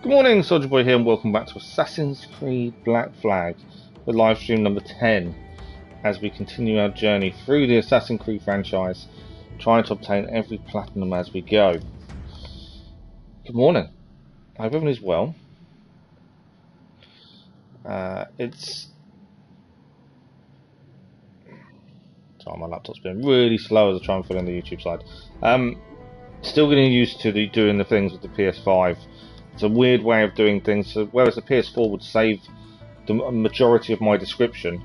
Good morning, Soldier Boy here, and welcome back to Assassin's Creed Black Flag, the live stream number 10, as we continue our journey through the Assassin's Creed franchise, trying to obtain every platinum as we go. Good morning. I hope everyone is well. Sorry, my laptop's been really slow as I try and fill in the YouTube side. Still getting used to doing the things with the PS5. It's a weird way of doing things. So whereas the PS4 would save the majority of my description,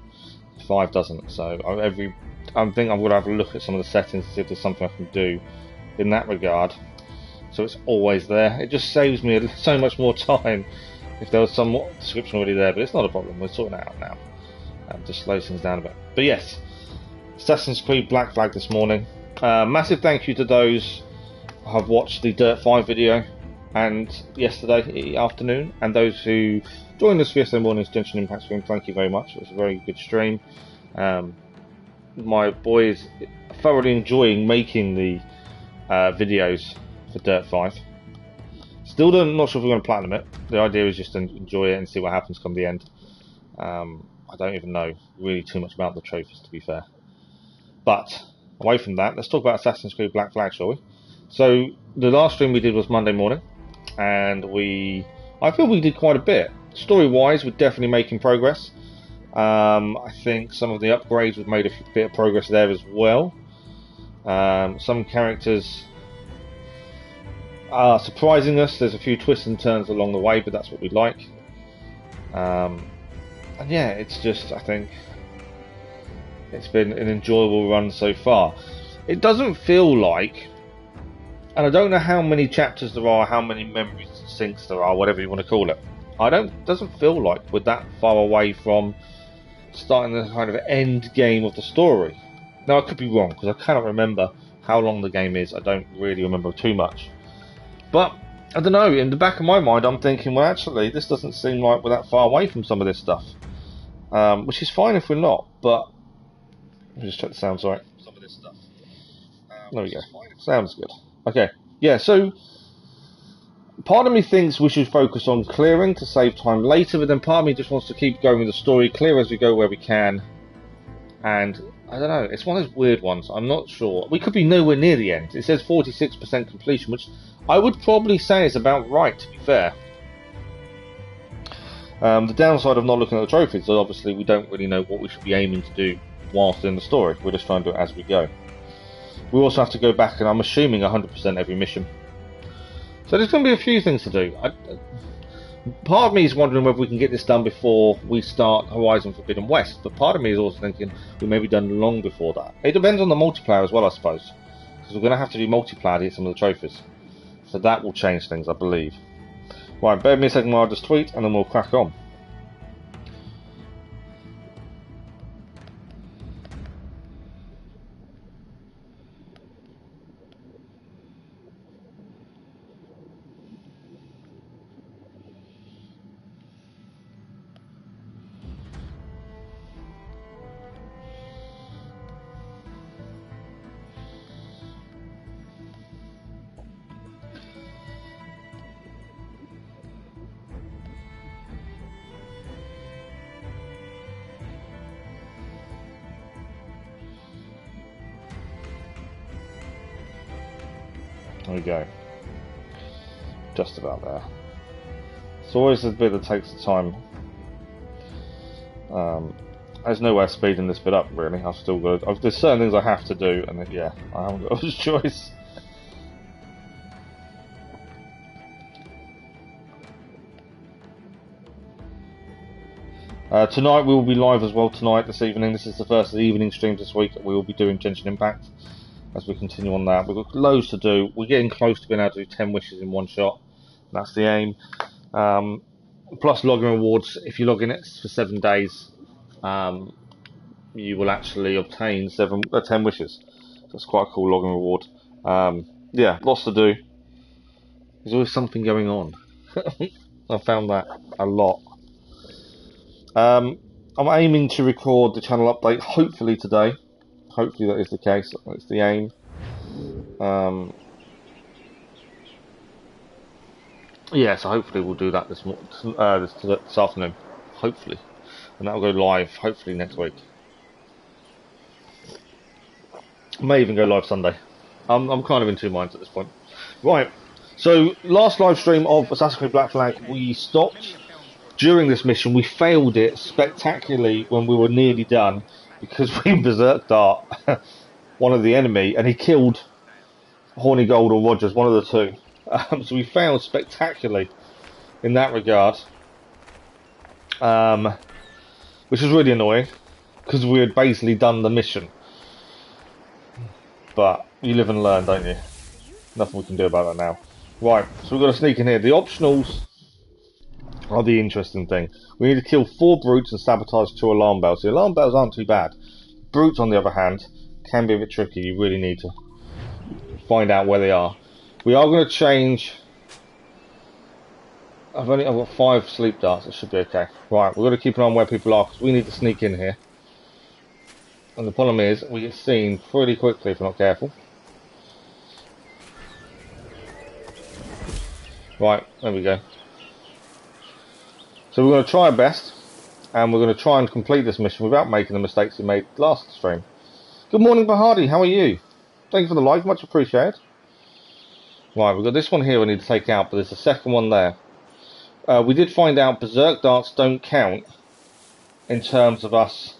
the 5 doesn't. So I think I'm going to have a look at some of the settings to see if there's something I can do in that regard. So it's always there. It just saves me so much more time if there was some description already there. But it's not a problem. We're sorting it out now. Just slows things down a bit. But yes, Assassin's Creed Black Flag this morning. Massive thank you to those who have watched the Dirt 5 video and yesterday afternoon, and those who joined us for yesterday morning's Genshin Impact stream. Thank you very much. It was a very good stream. My boy is thoroughly enjoying making the videos for Dirt 5. Still not sure if we're going to platinum it. The idea is just to enjoy it and see what happens come the end. I don't even know really too much about the trophies, to be fair. But away from that, let's talk about Assassin's Creed Black Flag, shall we? So the last stream we did was Monday morning, and I feel we did quite a bit. Story-wise, we're definitely making progress. I think some of the upgrades we've made a bit of progress there as well. Some characters are surprising us. There's a few twists and turns along the way, but that's what we like. And yeah, it's just, I think it's been an enjoyable run so far. It doesn't feel like, and I don't know how many chapters there are, how many memory syncs there are, whatever you want to call it. Doesn't feel like we're that far away from starting the kind of end game of the story. Now I could be wrong because I cannot remember how long the game is. I don't really remember too much. But I don't know. In the back of my mind, I'm thinking, well, actually, this doesn't seem like we're that far away from some of this stuff, which is fine if we're not. But let me just check the sound. Sorry. Some of this stuff. There we go. Sounds good. Okay, yeah, so part of me thinks we should focus on clearing to save time later, but then part of me just wants to keep going with the story, clear as we go where we can, and I don't know, it's one of those weird ones. I'm not sure. We could be nowhere near the end. It says 46% completion, which I would probably say is about right, to be fair. The downside of not looking at the trophies is obviously we don't really know what we should be aiming to do whilst in the story. We're just trying to do it as we go. We also have to go back, and I'm assuming 100% every mission. So there's going to be a few things to do. Part of me is wondering whether we can get this done before we start Horizon Forbidden West, but part of me is also thinking we may be done long before that. It depends on the multiplayer as well, I suppose, because we're going to have to do multiplayer to get some of the trophies. So that will change things, I believe. Right, bear with me a second while I just tweet, and then we'll crack on. There we go. Just about there. It's always a bit that takes the time. There's no way of speeding this bit up, really. I've still got. There's certain things I have to do, and yeah, I haven't got a choice. Tonight we will be live as well. This evening. This is the first of the evening streams this week. We will be doing Genshin Impact. As we continue on that, we've got loads to do. We're getting close to being able to do 10 wishes in one shot. That's the aim. Plus login rewards. If you log in it for 7 days, you will actually obtain 10 wishes. So that's quite a cool login reward. Yeah, lots to do. There's always something going on. I found that a lot. I'm aiming to record the channel update hopefully today. Hopefully that is the case. That's the aim. Yeah, so hopefully we'll do that this afternoon. Hopefully. And that'll go live, hopefully, next week. May even go live Sunday. I'm kind of in two minds at this point. Right, so last live stream of Assassin's Creed Black Flag, we stopped during this mission. We failed it spectacularly when we were nearly done because we berserked Dart one of the enemy, and he killed Horny Gold or Rogers, one of the two. So we failed spectacularly in that regard, which was really annoying because we had basically done the mission. But you live and learn, don't you? Nothing we can do about that now. Right, so we've got to sneak in here. The optionals are the interesting thing. We need to kill 4 brutes and sabotage 2 alarm bells. The alarm bells aren't too bad. Brutes, on the other hand, can be a bit tricky. You really need to find out where they are. We are going to change. I've got 5 sleep darts. It should be okay. Right, we've got to keep an eye on where people are because we need to sneak in here. And the problem is, we get seen pretty quickly if we're not careful. Right, there we go. So we're going to try our best, and we're going to try and complete this mission without making the mistakes we made last stream. Good morning, Bahadi, how are you? Thank you for the like, much appreciated. Right, we've got this one here we need to take out, but there's a second one there. We did find out berserk darts don't count in terms of us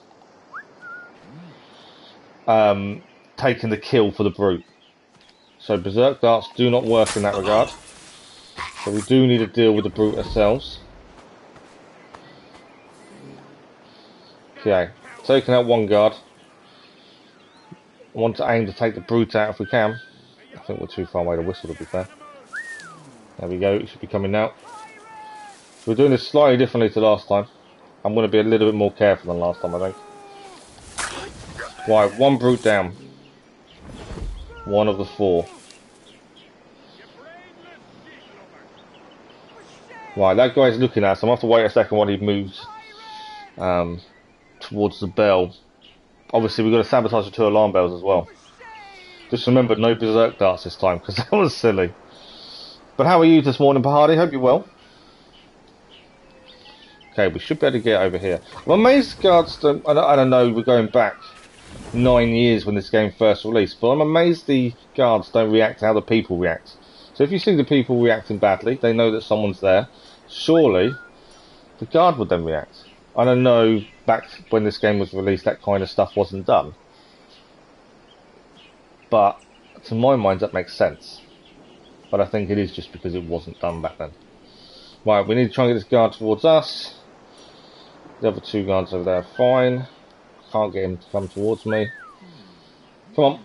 taking the kill for the brute. So berserk darts do not work in that regard. So we do need to deal with the brute ourselves. Okay, taking out one guard. I want to aim to take the brute out if we can. I think we're too far away to whistle, to be fair. There we go, it should be coming now. We're doing this slightly differently to last time. I'm going to be a little bit more careful than last time, I think. Right, 1 brute down. 1 of the 4. Right, that guy's looking at us. I'm going to have to wait a second while he moves towards the bell. Obviously, we've got to sabotage the 2 alarm bells as well. Just remember, no berserk darts this time, because that was silly. But how are you this morning, Bahadi? Hope you're well. Okay, we should be able to get over here. I'm amazed guards don't... I don't know, we're going back 9 years when this game first released, but I'm amazed the guards don't react to how the people react. So if you see the people reacting badly, they know that someone's there. Surely, the guard would then react. I don't know, back when this game was released, that kind of stuff wasn't done. But, to my mind, that makes sense. But I think it is just because it wasn't done back then. Right, we need to try and get this guard towards us. The other 2 guards over there are fine. Can't get him to come towards me. Come on.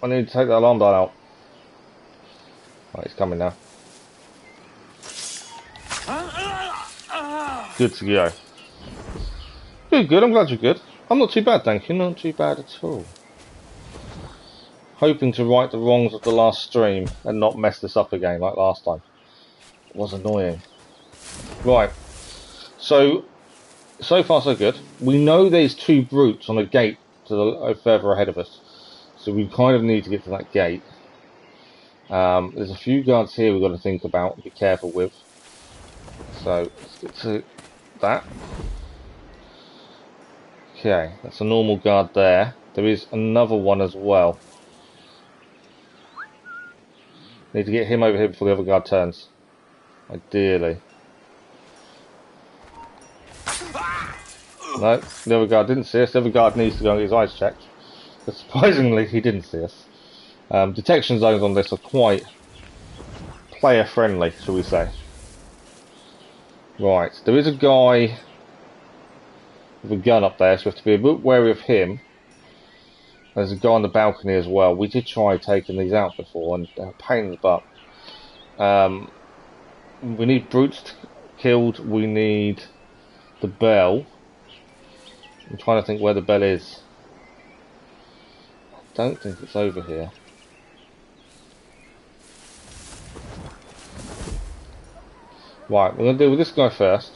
I need to take the alarm dial out. Right, he's coming now. Good to go. Good, I'm glad you're good. I'm not too bad, thank you. Not too bad at all. Hoping to right the wrongs of the last stream and not mess this up again like last time. It was annoying. Right. So far so good. We know there's 2 brutes on a gate to the further ahead of us. So we kind of need to get to that gate. There's a few guards here we've got to think about and be careful with. So let's get to that. Okay, that's a normal guard there. There is another one as well. Need to get him over here before the other guard turns. Ideally. No, the other guard didn't see us. The other guard needs to go and get his eyes checked. But surprisingly, he didn't see us. Detection zones on this are quite player friendly, shall we say. Right, there is a guy with a gun up there, so we have to be a bit wary of him. There's a guy on the balcony as well. We did try taking these out before, and pain in the butt. We need brutes killed. We need the bell. I'm trying to think where the bell is. I don't think it's over here. Right, we're going to deal with this guy first.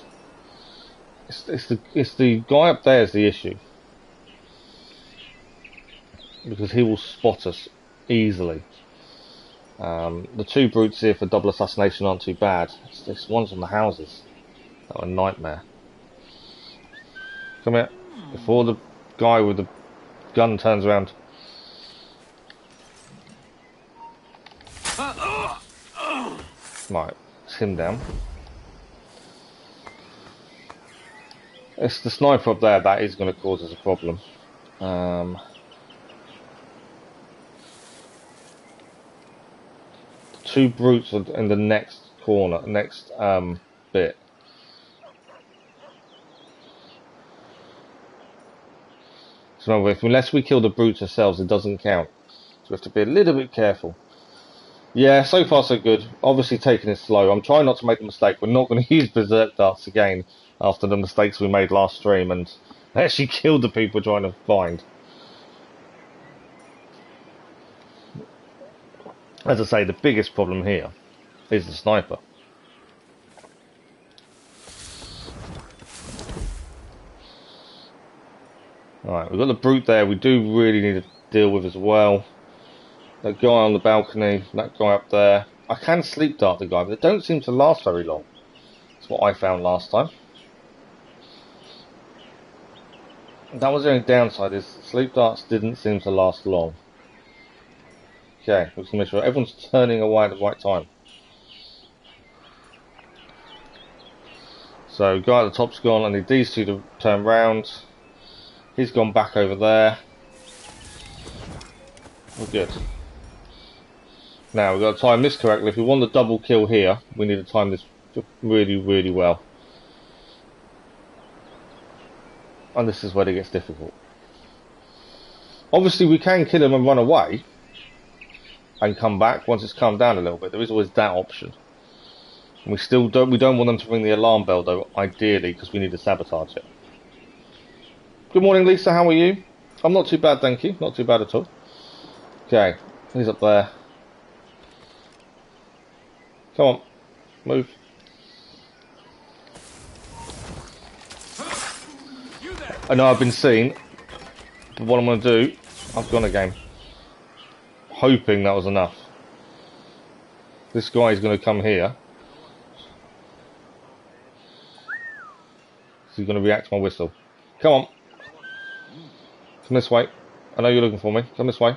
It's the guy up there is the issue. Because he will spot us easily. The two brutes here for double assassination aren't too bad. It's this one's on the houses. That was a nightmare. Come here. Before the guy with the gun turns around. Right, it's him down. It's the sniper up there that is going to cause us a problem. The two brutes are in the next corner, next bit. So remember, unless we kill the brutes ourselves, it doesn't count. So we have to be a little bit careful. Yeah, so far so good. Obviously taking it slow. I'm trying not to make a mistake. We're not going to use berserk darts again after the mistakes we made last stream and actually killed the people trying to find. As I say, the biggest problem here is the sniper. Alright, we've got the brute there. We do really need to deal with as well. That guy on the balcony, that guy up there. I can sleep dart the guy, but they don't seem to last very long. That's what I found last time. That was the only downside, is sleep darts didn't seem to last long. Okay, we can make sure everyone's turning away at the right time. So, guy at the top's gone. I need these two to turn round. He's gone back over there. We're good. Now, we've got to time this correctly. If we want the double kill here, we need to time this really, really well. And this is where it gets difficult. Obviously, we can kill him and run away. And come back once it's calmed down a little bit. There is always that option. And we still don't want them to ring the alarm bell, though, ideally, because we need to sabotage it. Good morning, Lisa. How are you? I'm not too bad, thank you. Not too bad at all. Okay, he's up there. Come on, move. I know I've been seen, but what I'm going to do, I've gone again. Hoping that was enough. This guy is going to come here. So he's going to react to my whistle. Come on. Come this way. I know you're looking for me. Come this way.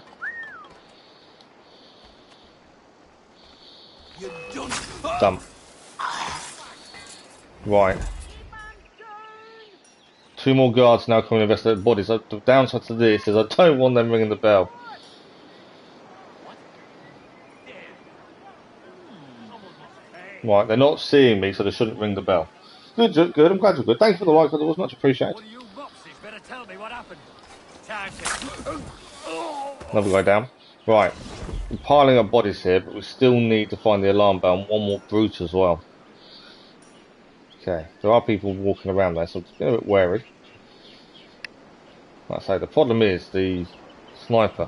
Done. Right. Two more guards now coming to investigate the bodies. The downside to this is I don't want them ringing the bell. Right, they're not seeing me, so they shouldn't ring the bell. Good, good. I'm glad you're good. Thanks for the like, because it was much appreciated. Another guy down. Right, we're piling up bodies here, but we still need to find the alarm bell and one more brute as well. Okay, there are people walking around there, so just be a bit wary. Like I say, the problem is the sniper.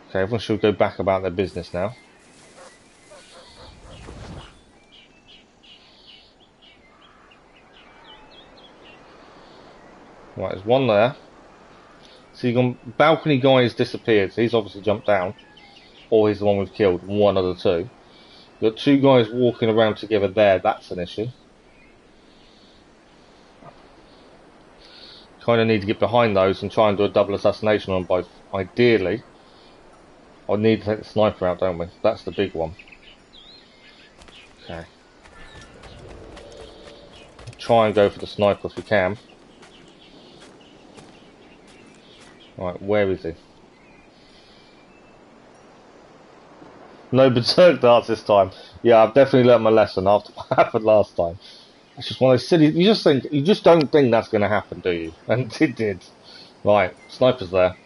Okay, everyone should go back about their business now. Right, there's one there. So you've got balcony guy has disappeared, so he's obviously jumped down. Or he's the one we've killed, one of the two. You've got two guys walking around together there, that's an issue. Kind of need to get behind those and try and do a double assassination on both. Ideally, I need to take the sniper out, don't we? That's the big one. Okay. Try and go for the sniper if we can. Right, where is he? No berserk darts this time. Yeah, I've definitely learnt my lesson after what happened last time. It's just one of those silly. You just don't think that's going to happen, do you? And it did. Right, sniper's there.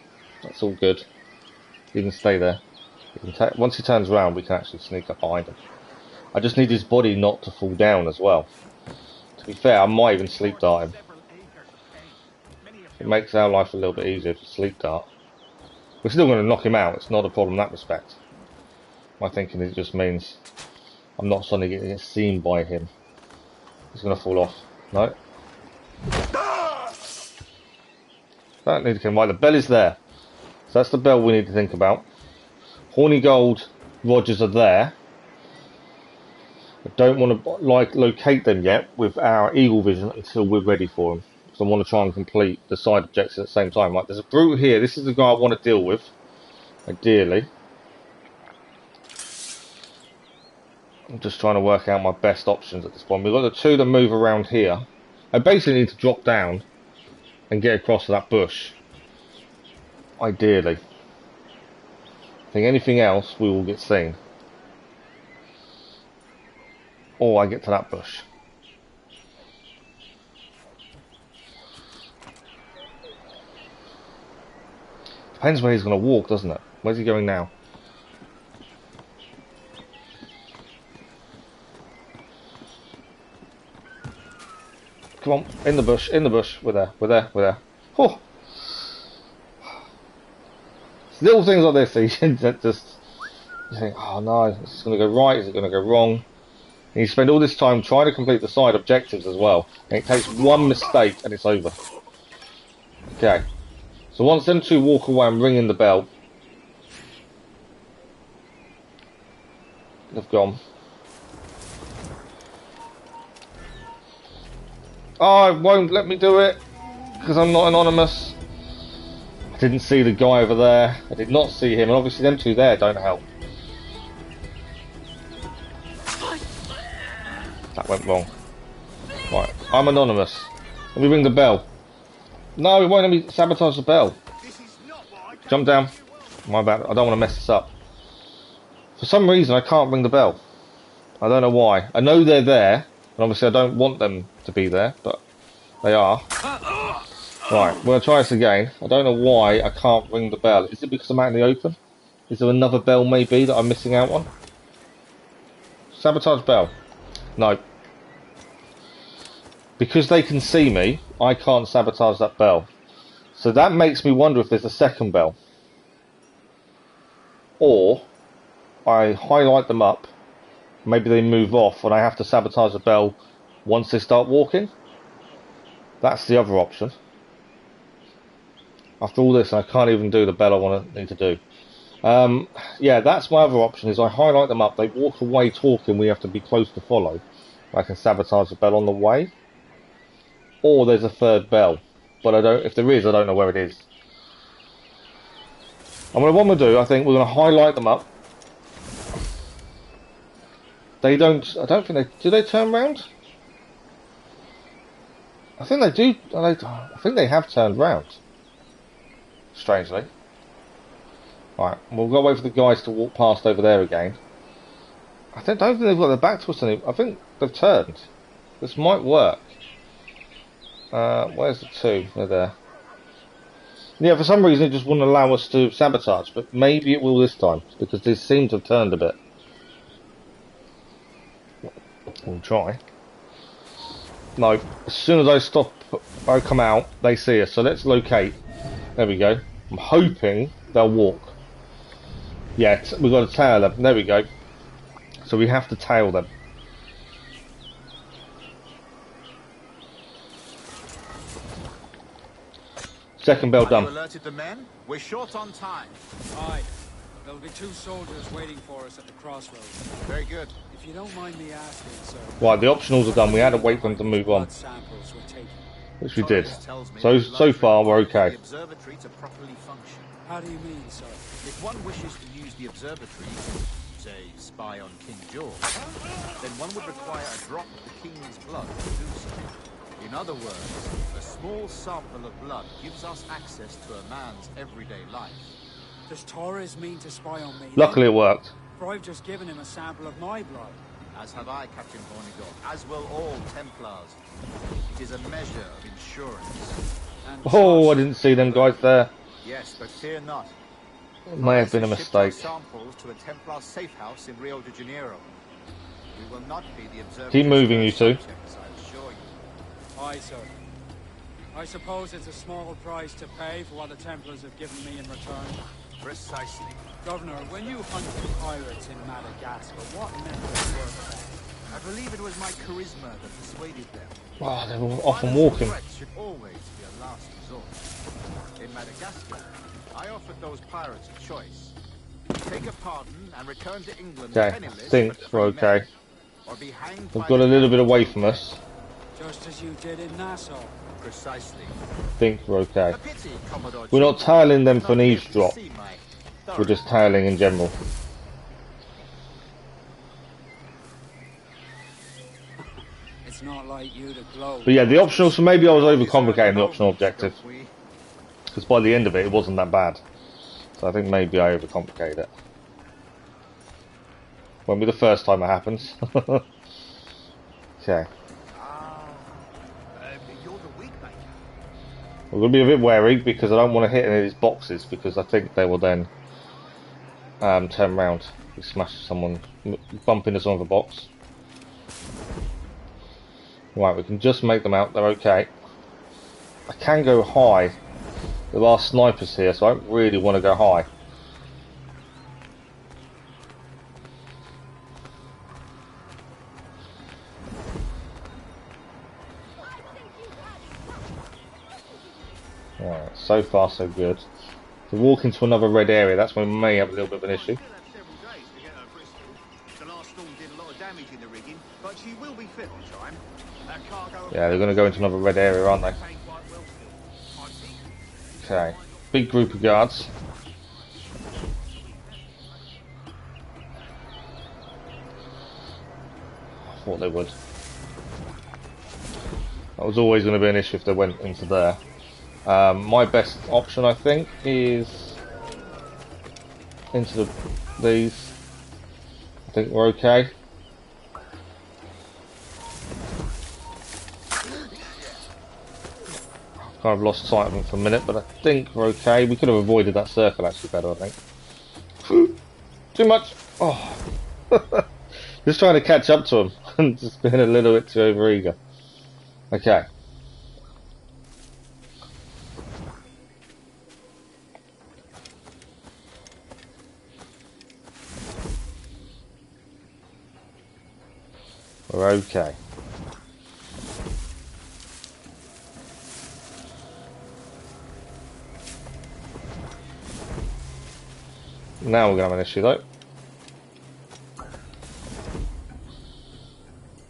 That's all good. You can stay there. You can once he turns around, we can actually sneak up behind him. I just need his body not to fall down as well. To be fair, I might even sleep dart him. It makes our life a little bit easier to sleep dart. We're still going to knock him out. It's not a problem in that respect. My thinking it just means I'm not suddenly going to get seen by him. He's going to fall off. No. Don't need to kill him. Right, the bell is there. So that's the bell we need to think about. Horny Gold Rogers are there. I don't want to locate them yet with our eagle vision until we're ready for them. Because I want to try and complete the side objectives at the same time. Like, there's a brute here. This is the guy I want to deal with, ideally. I'm just trying to work out my best options at this point. We've got the two that move around here. I basically need to drop down and get across to that bush. Ideally. I think anything else we will get seen. Or I get to that bush. Depends where he's going to walk, doesn't it? Where's he going now? Come on, in the bush, in the bush. We're there, we're there, we're there. Oh. Little things like this, that just you think, oh no, is this going to go right? Is it going to go wrong? And you spend all this time trying to complete the side objectives as well, and it takes one mistake and it's over. Okay, so once them two walk away and ring in the bell, they've gone. Oh, it won't let me do it because I'm not anonymous. I didn't see the guy over there. I did not see him, and obviously them two there don't help. That went wrong. Right, I'm anonymous. Let me ring the bell. No, it won't let me sabotage the bell. Jump down. My bad. I don't want to mess this up. For some reason, I can't ring the bell. I don't know why. I know they're there, and obviously I don't want them to be there, but they are. Right, we're going to try this again. I don't know why I can't ring the bell. Is it because I'm out in the open? Is there another bell maybe that I'm missing out on? Sabotage bell. No. Because they can see me, I can't sabotage that bell. So that makes me wonder if there's a second bell. Or I highlight them up, maybe they move off and I have to sabotage the bell once they start walking. That's the other option. After all this, I can't even do the bell I need to do. Yeah, that's my other option, is I highlight them up, they walk away talking, we have to be close to follow. I can sabotage the bell on the way. Or there's a third bell. But I don't. If there is, I don't know where it is. And what I'm going to do, I think we're going to highlight them up. They don't, I don't think they, do they turn round? I think they do, I think they have turned round. Strangely. Right, we'll go wait for the guys to walk past over there again. I don't think they've got their back to us anymore. I think they've turned. This might work. Where's the two? They're there. Yeah, for some reason it just wouldn't allow us to sabotage, but maybe it will this time, because they seem to have turned a bit. We'll try. No, as soon as I stop, I come out, they see us, so let's locate. There we go. I'm hoping they'll walk. Yeah, we've got to tail them. There we go. So we have to tail them. Second bell done. You alerted the men? We're short on time. Aye. There'll be two soldiers waiting for us at the crossroads. Very good. If you don't mind me asking, sir. Right, the optionals are done. We had to wait for them to move on. Samples were taken. Which we did. So far we're okay. The observatory to properly function. How do you mean, sir? If one wishes to use the observatory, say, spy on King George, then one would require a drop of the king's blood to do so. In other words, a small sample of blood gives us access to a man's everyday life. Does Torres mean to spy on me? Luckily it worked. For I've just given him a sample of my blood. As have I, Captain Hornigold, as will all Templars. It is a measure of insurance. And Oh, I didn't see them guys there. Yes, but fear not. It may have been a Shipped our mistake. samples to a Templar safe house in Rio de Janeiro. We will not be the observers. Keep moving, you two. Subjects, I assure you. Aye, sir. I suppose it's a small price to pay for what the Templars have given me in return. Precisely. Governor, when you hunted pirates in Madagascar, what methods were there? I believe it was my charisma that persuaded them. Oh, they were off and walking. Threats should always be a last resort. In Madagascar, I offered those pirates a choice. take a pardon and return to England Okay, I penniless think but we're free okay. men, or be hanged We've by got the a little bit gallows. away from us. Just as you did in Nassau. Precisely. I think we're okay. A pity, Commodore We're not Chief tailing them did for an not live to eavesdrop. see my We're thorough- just tailing in general. It's not like you to gloat. But yeah, the optional, so maybe I was overcomplicating the optional objective. Don't we? Because by the end of it, it wasn't that bad. So I think maybe I overcomplicated it. Won't be the first time it happens. Okay. You're the wig maker. We're going to be a bit wary because I don't want to hit any of these boxes because I think they will then turn around. We smash someone, bump into some of the box. Right, we can just make them out, they're okay. I can go high. There are snipers here, so I don't really want to go high. Alright, so far so good. If we walk into another red area, that's when we may have a little bit of an issue. The last storm did a lot of damage in the rigging, but she will be fit on time. That cargo Yeah, they're going to go into another red area, aren't they? Okay, big group of guards. I thought they would. That was always going to be an issue if they went into there. My best option, I think, is into these. I think we're okay. Kind of lost sight of them for a minute, but I think we're okay. We could have avoided that circle actually better, I think. Too much. Oh, just trying to catch up to them and just being a little bit too overeager. Okay. We're okay. Now we're going to have an issue though.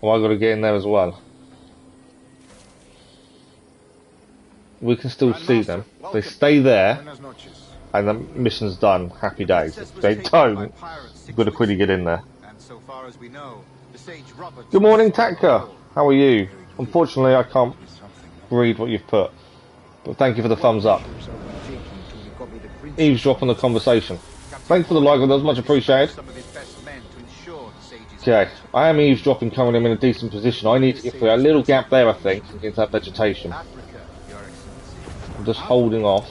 Oh, I've got to get in there as well. We can still see them. If they stay there, and the mission's done. Happy days. If they don't, we've got to quickly get in there. And so far as we know, the sage Robert. Good morning, Tatka. How are you? Unfortunately, I can't read what you've put. But thank you for the thumbs up. Eavesdrop on the conversation. Thanks for the like, that was much appreciated. Okay, I am eavesdropping currently. I'm in a decent position. I need to get through that little gap there, I think, and get into that vegetation. I'm just holding off.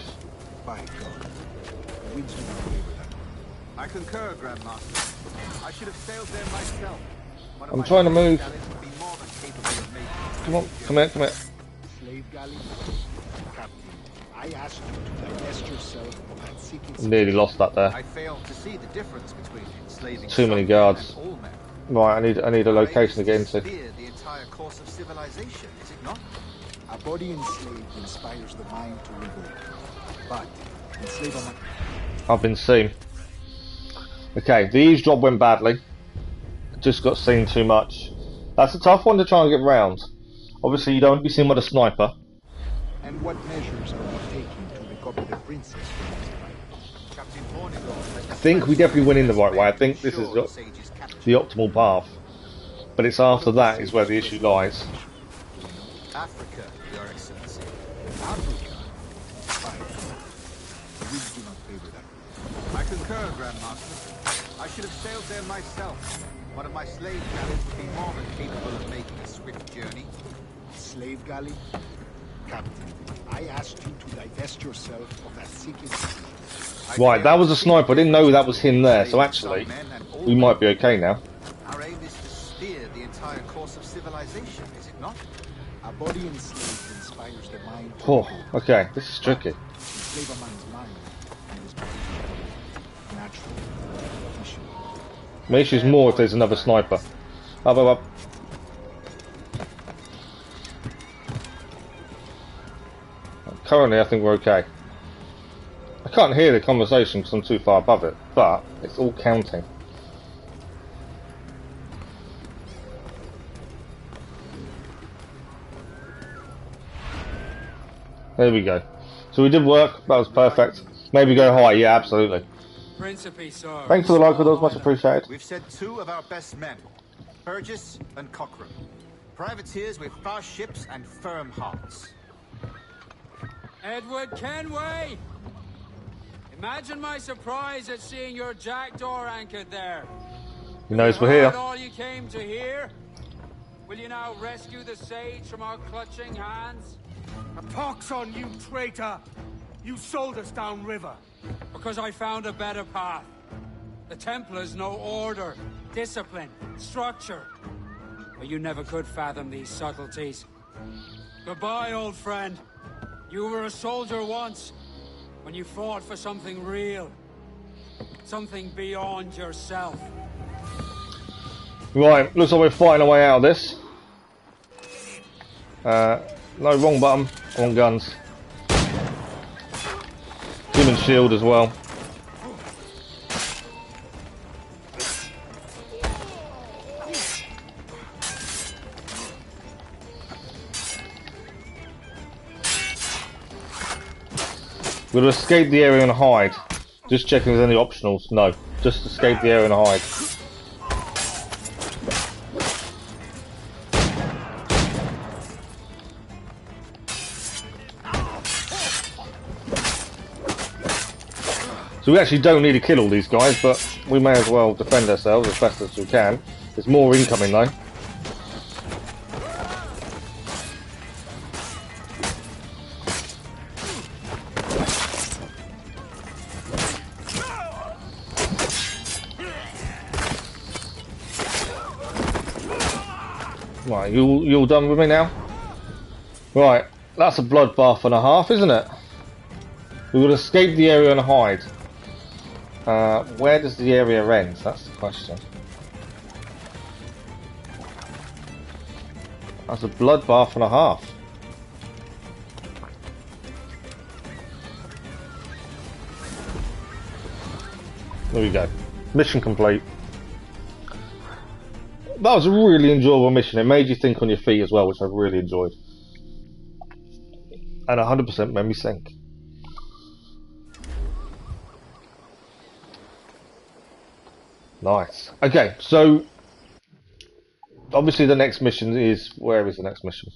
I concur, Grandmaster. I should have sailed there myself. I'm trying to move. Come on, come here, come here. Slave galley, Captain, I asked you to divest yourself of that seeking. Nearly lost that there. I failed to see the difference between enslaving Too many some guards. and all men. Right, I need a location to get into. The entire course of civilization, is it not? A body enslaved inspires the mind to revolt, but enslave a mind. I've been seen. Okay, the eavesdrop went badly. Just got seen too much. That's a tough one to try and get round. Obviously, you don't want to be seen by the sniper. And what measures are we taking to recover the princess from this fight? Captain Vornigall, I think we definitely went in the right way. I think this is the optimal path. But it's after that is where the issue lies. Africa, Your Excellency. Africa? Fine. The winds do not favor that. I concur, Grandmaster. I should have sailed there myself. One of my slave galleys would be more than capable of making a swift journey. Slave galley? Captain, I asked you to divest yourself of that seeking. Right, that was a sniper. I didn't know that was him there. So actually, we might be okay now. Our aim is to steer the entire course of civilization, is it not? A body enslaved inspires the mind to Oh, revolt. okay, this is tricky. Enslave a man's mind and his body. Natural. Efficient. My issue is more if there's another sniper. Up, up, up. Currently, I think we're okay. I can't hear the conversation because I'm too far above it, but it's all counting. There we go. So we did work. That was perfect. Maybe go high. Yeah, absolutely. Principe, sir. Thanks for the like, those much appreciated. We've sent 2 of our best men, Burgess and Cochrane. Privateers with fast ships and firm hearts. Edward Kenway! Imagine my surprise at seeing your jackdaw anchored there. He knows we're Heard here. all you came to hear? Will you now rescue the sage from our clutching hands? A pox on you, traitor! You sold us downriver. Because I found a better path. The Templars know order, discipline, structure. But you never could fathom these subtleties. Goodbye, old friend. You were a soldier once, when you fought for something real. Something beyond yourself. Right, looks like we're fighting our way out of this. No, wrong button. I want guns. Human shield as well. We're going to escape the area and hide. Just checking if there's any optionals. No, just escape the area and hide. So we actually don't need to kill all these guys, but we may as well defend ourselves as best as we can. There's more incoming though. Right, you all done with me now? Right, that's a bloodbath and a half, isn't it? We will escape the area and hide. Where does the area end? That's the question. That's a bloodbath and a half. There we go. Mission complete. That was a really enjoyable mission. It made you think on your feet as well, which I really enjoyed. And 100% made me think. Nice. Okay, so obviously the next mission is... Where is the next mission?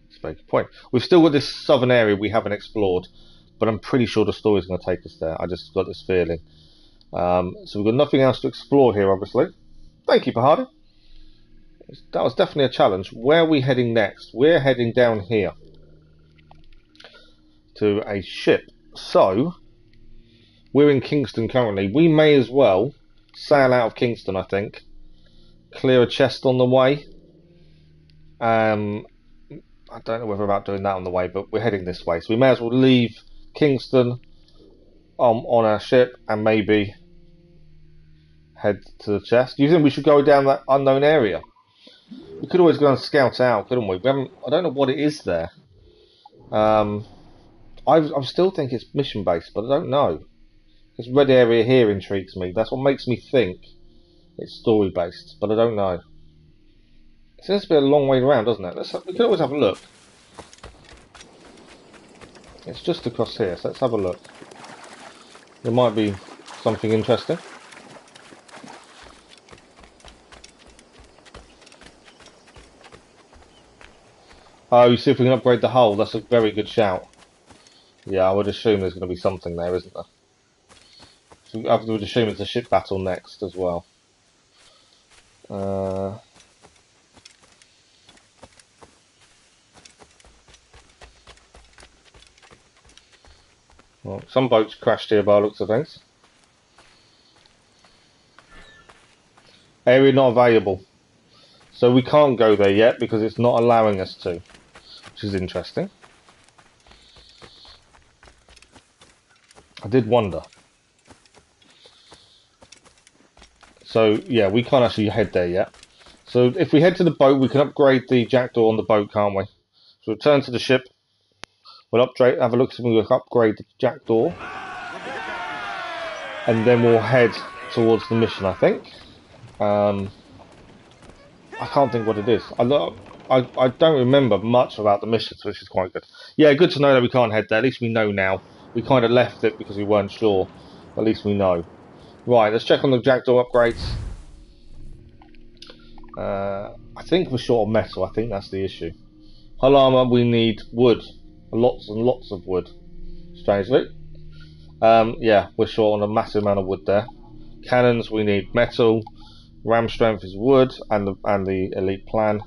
Let's make a point. We've still got this southern area we haven't explored, but I'm pretty sure the story's going to take us there. I just got this feeling. So we've got nothing else to explore here, obviously. Thank you, Pahadi. That was definitely a challenge. Where are we heading next? We're heading down here to a ship. So we're in Kingston currently. We may as well sail out of Kingston, I think. Clear a chest on the way. I don't know whether we're about doing that on the way, but we're heading this way. So we may as well leave Kingston on our ship and maybe head to the chest. Do you think we should go down that unknown area? We could always go and scout out, couldn't we? I don't know what it is there. I still think it's mission based, but I don't know. This red area here intrigues me. That's what makes me think it's story based, but I don't know. It seems to be a long way around, doesn't it? We could always have a look. It's just across here, so let's have a look. There might be something interesting. Oh, you see if we can upgrade the hull. That's a very good shout. Yeah, I would assume there's going to be something there, isn't there? So I would assume it's a ship battle next as well. Well, some boats crashed here by the looks of things. Area not available. So we can't go there yet because it's not allowing us to. Which is interesting. I did wonder. So yeah, we can't actually head there yet. So if we head to the boat, we can upgrade the jackdaw on the boat, can't we? So return to the ship. We'll have a look, see if we can upgrade the jackdaw. and then we'll head towards the mission, I think. I can't think what it is. I don't remember much about the missions, which is quite good. Yeah, good to know that we can't head there. At least we know now. We kind of left it because we weren't sure. At least we know. Right, let's check on the jackdaw upgrades. I think we're short of metal. I think that's the issue. Hull armor, we need wood. Lots and lots of wood. Strangely. Yeah, we're short on a massive amount of wood there. Cannons, we need metal. Ram strength is wood, and the elite plan.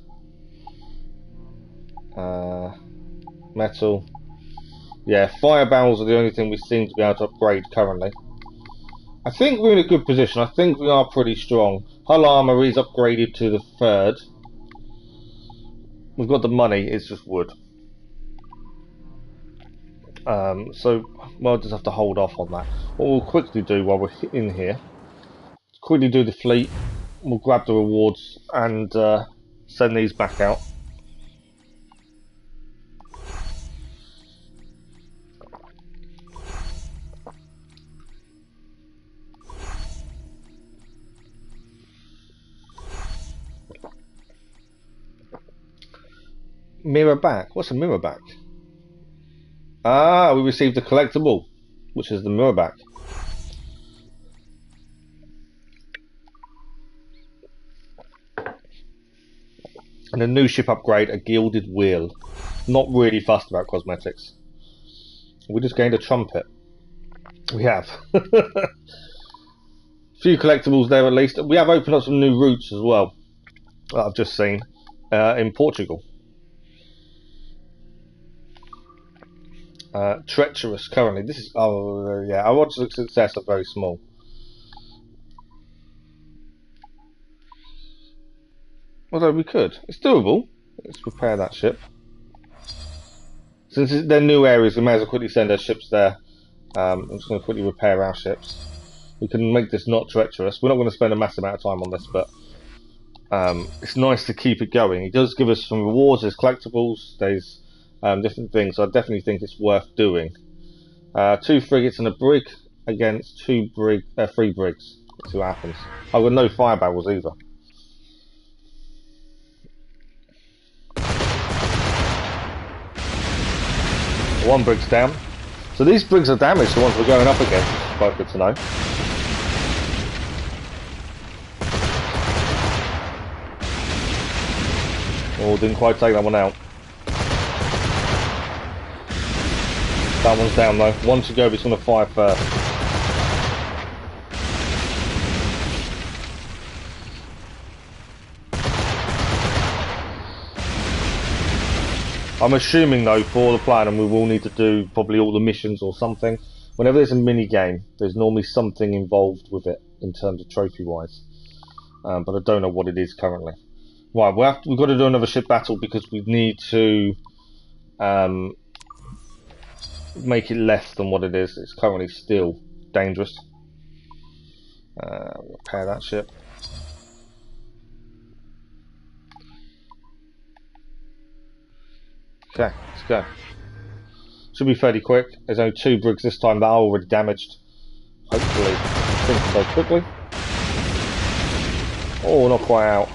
Metal. Yeah, fire barrels are the only thing we seem to be able to upgrade currently. I think we're in a good position. I think we are pretty strong. Hull armor is upgraded to the 3rd. We've got the money, it's just wood. So we'll just have to hold off on that. What we'll quickly do while we're in here, quickly do the fleet. We'll grab the rewards and send these back out. Mirror back. What's a mirror back? Ah, we received a collectible, which is the mirror back. And a new ship upgrade, a gilded wheel. Not really fussed about cosmetics. We just gained a trumpet. We have. Few collectibles there at least. We have opened up some new routes as well. That I've just seen in Portugal. Treacherous currently. This is yeah. Our odds of success are very small. Although we could. It's doable. Let's repair that ship. Since they're new areas, we may as well quickly send our ships there. I'm just going to quickly repair our ships. We can make this not treacherous. We're not going to spend a massive amount of time on this, but it's nice to keep it going. It does give us some rewards. There's collectibles. There's different things. So I definitely think it's worth doing. 2 frigates and a brig against 3 brigs. Let's see what happens. I've got no fire barrels either. One brig's down. So these brigs are damaged, the ones we're going up against, which is quite good to know. Oh, didn't quite take that one out. That one's down though. One to go, but it's going to fire first. I'm assuming though, for the plan, and we will need to do probably all the missions or something. Whenever there's a mini game, there's normally something involved with it in terms of trophy wise, but I don't know what it is currently. Right, we've got to do another ship battle because we need to make it less than what it is. It's currently still dangerous. Repair that ship. Okay, let's go. Should be fairly quick. There's only 2 brigs this time that are already damaged. Hopefully, things will go quickly. Oh, not quite out.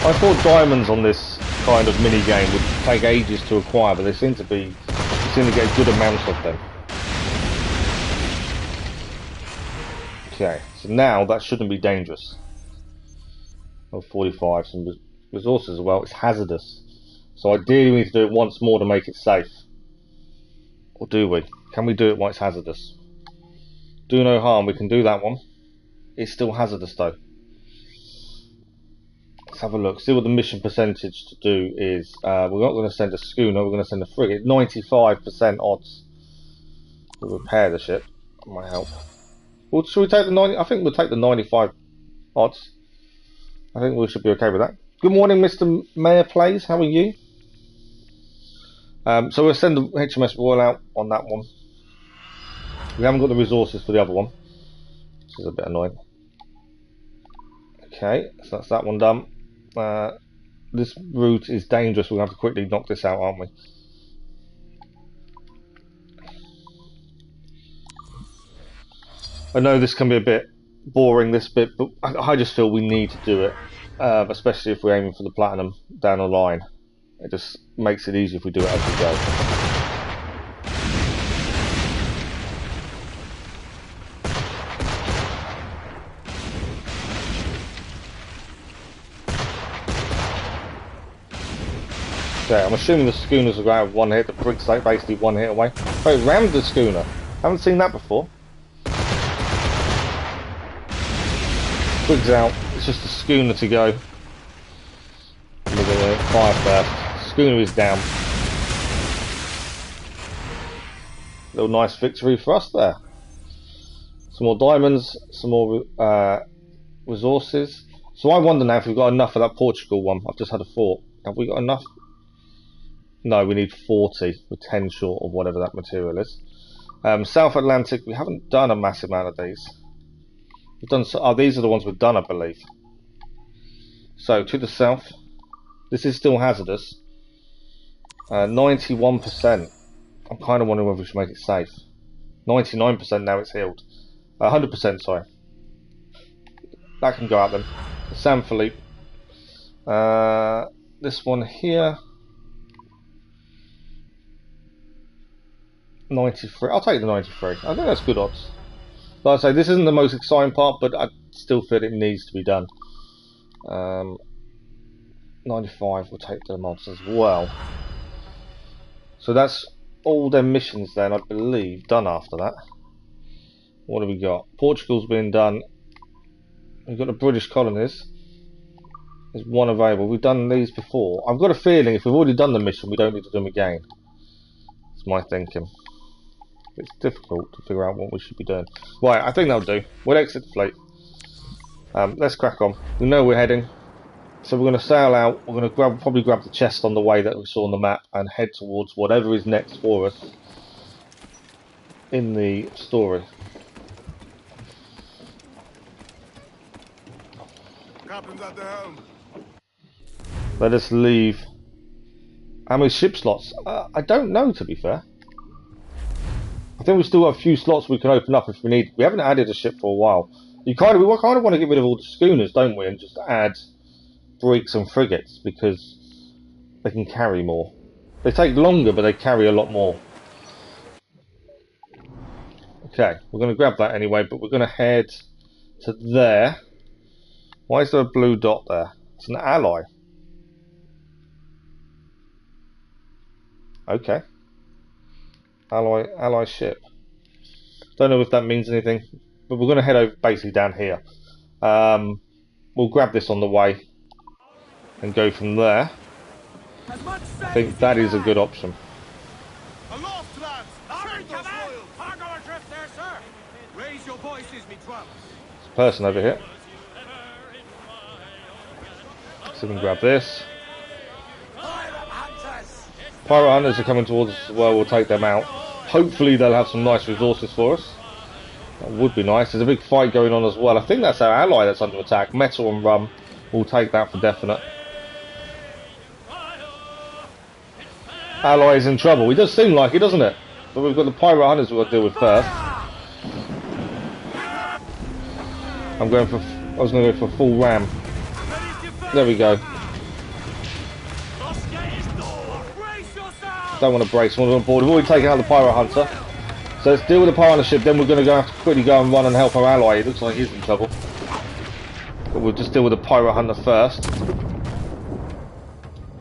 I thought diamonds on this kind of mini game would take ages to acquire, but they seem to get a good amount of them. Okay, so now that shouldn't be dangerous. Oh, 45, some resources as well. It's hazardous. So ideally we need to do it once more to make it safe. Or do we? Can we do it while it's hazardous? Do no harm, we can do that one. It's still hazardous though. Let's have a look, see what the mission percentage to do is. We're not going to send a schooner, we're going to send a frigate. 95% odds to repair the ship. That might help. Well, should we take the 90? I think we'll take the 95 odds. I think we should be okay with that. Good morning, Mr. Mayor Plays. How are you? So we'll send the HMS Royal out on that one. We haven't got the resources for the other one, which is a bit annoying. Okay, so that's that one done. This route is dangerous. We'll have to quickly knock this out, aren't we? I know this can be a bit boring, this bit, but I just feel we need to do it, especially if we're aiming for the platinum down the line. It just makes it easier if we do it as we go. Okay, I'm assuming the schooners will go out with one hit, the bricks are basically one hit away. Oh, rammed the schooner. Haven't seen that before. Brig's out, it's just the schooner to go. Look at the fire first. Schooner is down. Little nice victory for us there. Some more diamonds, some more resources. So I wonder now if we've got enough of that Portugal one. I've just had a thought. Have we got enough? No, we need 40. We're 10 short of whatever that material is. South Atlantic, we haven't done a massive amount of these. We've done. Oh, these are the ones we've done, I believe. So to the south, this is still hazardous. 91%. I'm kind of wondering whether we should make it safe. 99% now it's healed. 100%, sorry. That can go out then. San Felipe. This one here. 93. I'll take the 93. I think that's good odds. Like I say, this isn't the most exciting part, but I still feel it needs to be done. 95, we'll take the mods as well. So that's all their missions then, I believe, done after that. What have we got? Portugal's been done. We've got the British colonies. There's one available. We've done these before. I've got a feeling if we've already done the mission, we don't need to do them again. That's my thinking. It's difficult to figure out what we should be doing. Right, I think that'll do. We'll exit the fleet. Let's crack on. We know we're heading. So we're going to sail out. We're going to probably grab the chest on the way that we saw on the map and head towards whatever is next for us in the story. Captain's at the helm. Let us leave. How many ship slots? I don't know, to be fair. I think we've still got a few slots we can open up if we need. We haven't added a ship for a while. We kind of want to get rid of all the schooners, don't we, and just add brig and frigates because they can carry more. They take longer, but they carry a lot more. Okay, we're going to grab that anyway, but we're going to head to there. Why is there a blue dot there? It's an ally. Okay. Ally ship. Don't know if that means anything, but we're going to head over basically down here. We'll grab this on the way and go from there. I think that is a good option. Aloft, lads! Cargo adrift there, sir! Raise your voices, me trump! There's a person over here. So we can grab this. Pirate hunters are coming towards us as well. We'll take them out. Hopefully they'll have some nice resources for us. That would be nice. There's a big fight going on as well. I think that's our ally that's under attack. Metal and rum. We'll take that for definite. Ally is in trouble. It does seem like it, doesn't it? But we've got the pirate hunters we've got to deal with first. I was going to go for full ram. There we go. Don't want to brace, want to on board. We've already taken out the pirate hunter. So let's deal with the pirate hunter ship, then we're going to have to quickly go and run and help our ally. It looks like he's in trouble. But we'll just deal with the pirate hunter first.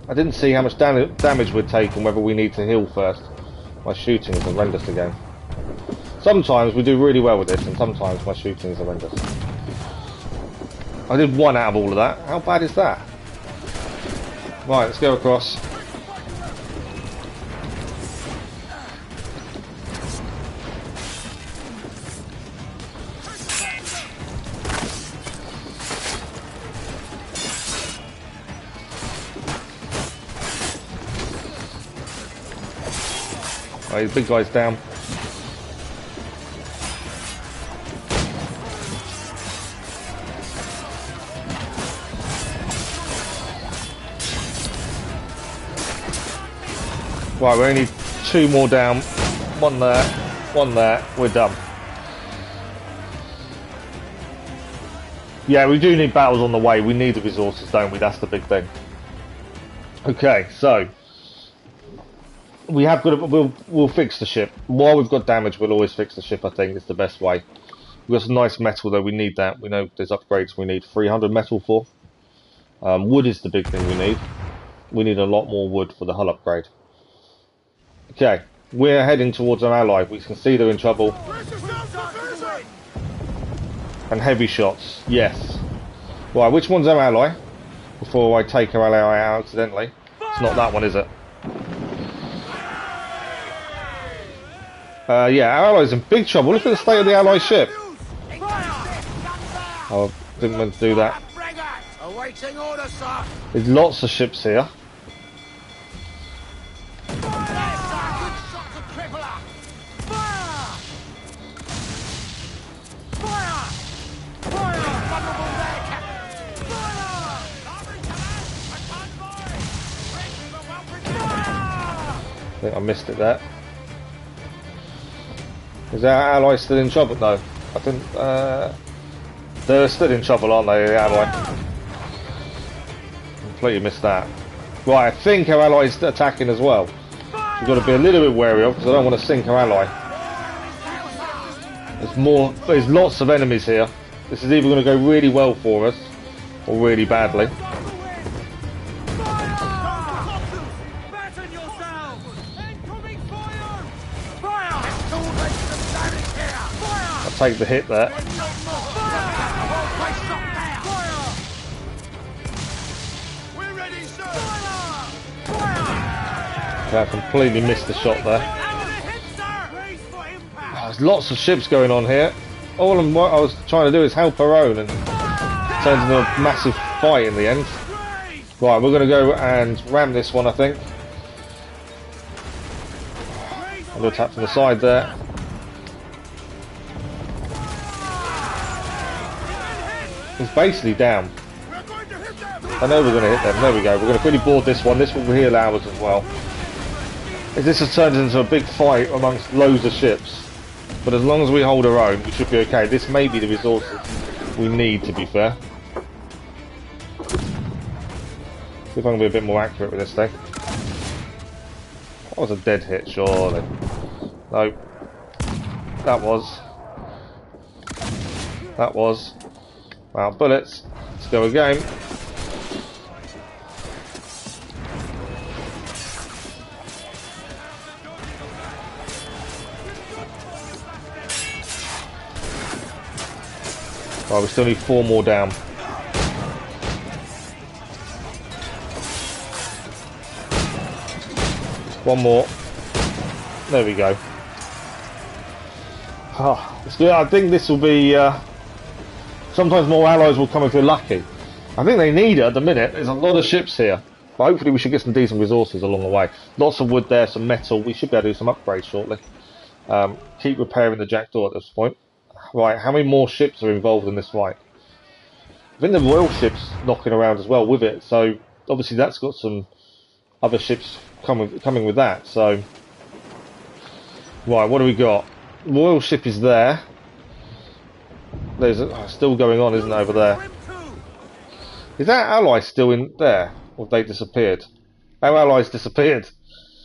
I didn't see how much damage we'd taken, whether we need to heal first. My shooting is horrendous again. Sometimes we do really well with this, and sometimes my shooting is horrendous. I did one out of all of that. How bad is that? Right, let's go across. Right, the big guy's down. Right, we only need 2 more down. One there, we're done. Yeah, we do need battles on the way. We need the resources, don't we? That's the big thing. Okay, so we have got. We'll fix the ship. While we've got damage, we'll always fix the ship. I think it's the best way. We've got some nice metal though. We need that. We know there's upgrades we need 300 metal for. Wood is the big thing we need. We need a lot more wood for the hull upgrade. Okay, we're heading towards our ally. We can see they're in trouble. And heavy shots, yes. Right, which one's our ally? Before I take our ally out accidentally. It's not that one, is it? Yeah, our ally's in big trouble. Look at the state of the ally ship. Oh, didn't mean to do that. There's lots of ships here. I think I missed it there. Is our ally still in trouble? No, I think they're still in trouble, aren't they? The ally. Completely missed that. Right, I think our ally's attacking as well. We've got to be a little bit wary of because I don't want to sink our ally. There's lots of enemies here. This is either going to go really well for us or really badly. Take the hit there. Okay, I completely missed the shot there. Oh, there's lots of ships going on here. All of what I was trying to do is help our own, and it turns into a massive fight in the end. Right, we're going to go and ram this one, I think. I'm going to tap from the side there. He's basically down. I know we're going to hit them. There we go. We're going to quickly board this one. This will heal ours as well. This has turned into a big fight amongst loads of ships. But as long as we hold our own, we should be okay. This may be the resources we need, to be fair. See if I can be a bit more accurate with this thing. That was a dead hit, surely. No. That was. That was. Wow, bullets. Let's go again. Right, we still need 4 more down. One more. There we go. Oh, it's good. I think this will be... sometimes more allies will come if we're lucky. I think they need it at the minute. There's a lot of ships here. But hopefully we should get some decent resources along the way. Lots of wood there, some metal. We should be able to do some upgrades shortly. Keep repairing the jackdaw at this point. Right, how many more ships are involved in this fight? I think the royal ship's knocking around as well with it. So obviously that's got some other ships coming with that. So right, what do we got? Royal ship is there. There's still going on, isn't it, over there? Is our ally still in there? Or have they disappeared? Our allies disappeared.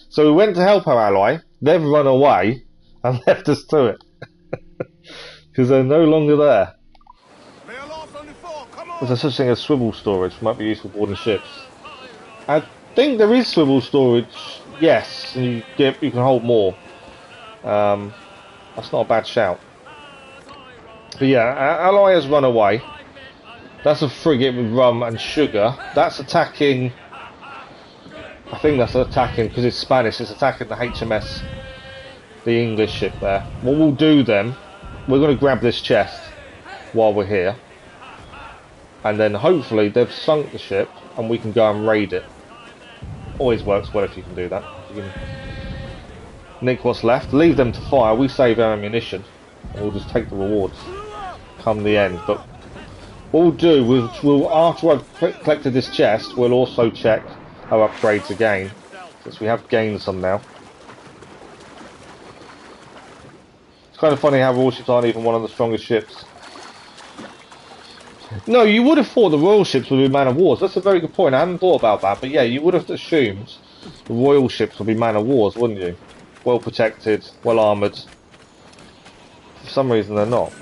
So we went to help our ally. They've run away and left us to it. Because they're no longer there. There's such thing as swivel storage. Might be useful boarding ships. I think there is swivel storage. Yes, and you can hold more. That's not a bad shout. But yeah, our ally has run away. That's a frigate with rum and sugar. That's attacking... I think that's attacking, because it's Spanish, it's attacking the HMS, the English ship there. What we'll do then, we're going to grab this chest while we're here. And then hopefully they've sunk the ship and we can go and raid it. Always works well if you can do that. You can nick what's left, leave them to fire, we save our ammunition. And we'll just take the rewards come the end. But what we'll do, we'll after I've collected this chest, we'll also check our upgrades again, since we have gained some now. It's kind of funny how warships aren't even one of the strongest ships. No, you would have thought the royal ships would be man of wars. That's a very good point. I hadn't thought about that, but yeah, you would have assumed the royal ships would be man of wars, wouldn't you? Well protected, well armoured. For some reason, they're not.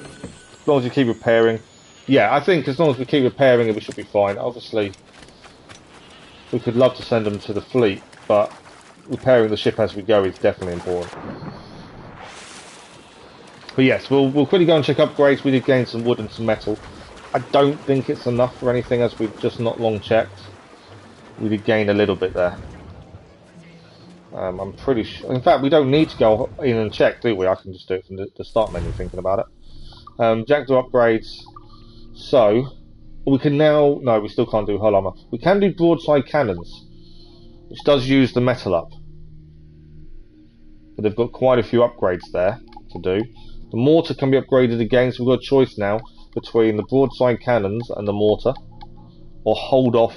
As long as you keep repairing. Yeah, I think as long as we keep repairing it, we should be fine. Obviously, we could love to send them to the fleet, but repairing the ship as we go is definitely important. But yes, we'll quickly go and check upgrades. We did gain some wood and some metal. I don't think it's enough for anything, as we've just not long checked. We did gain a little bit there. I'm pretty sure. In fact, we don't need to go in and check, do we? I can just do it from the start menu thinking about it. Jackdaw upgrades. So, we can now... No, we still can't do hull armour. We can do broadside cannons, which does use the metal up. But they've got quite a few upgrades there to do. The mortar can be upgraded again, so we've got a choice now between the broadside cannons and the mortar, or hold off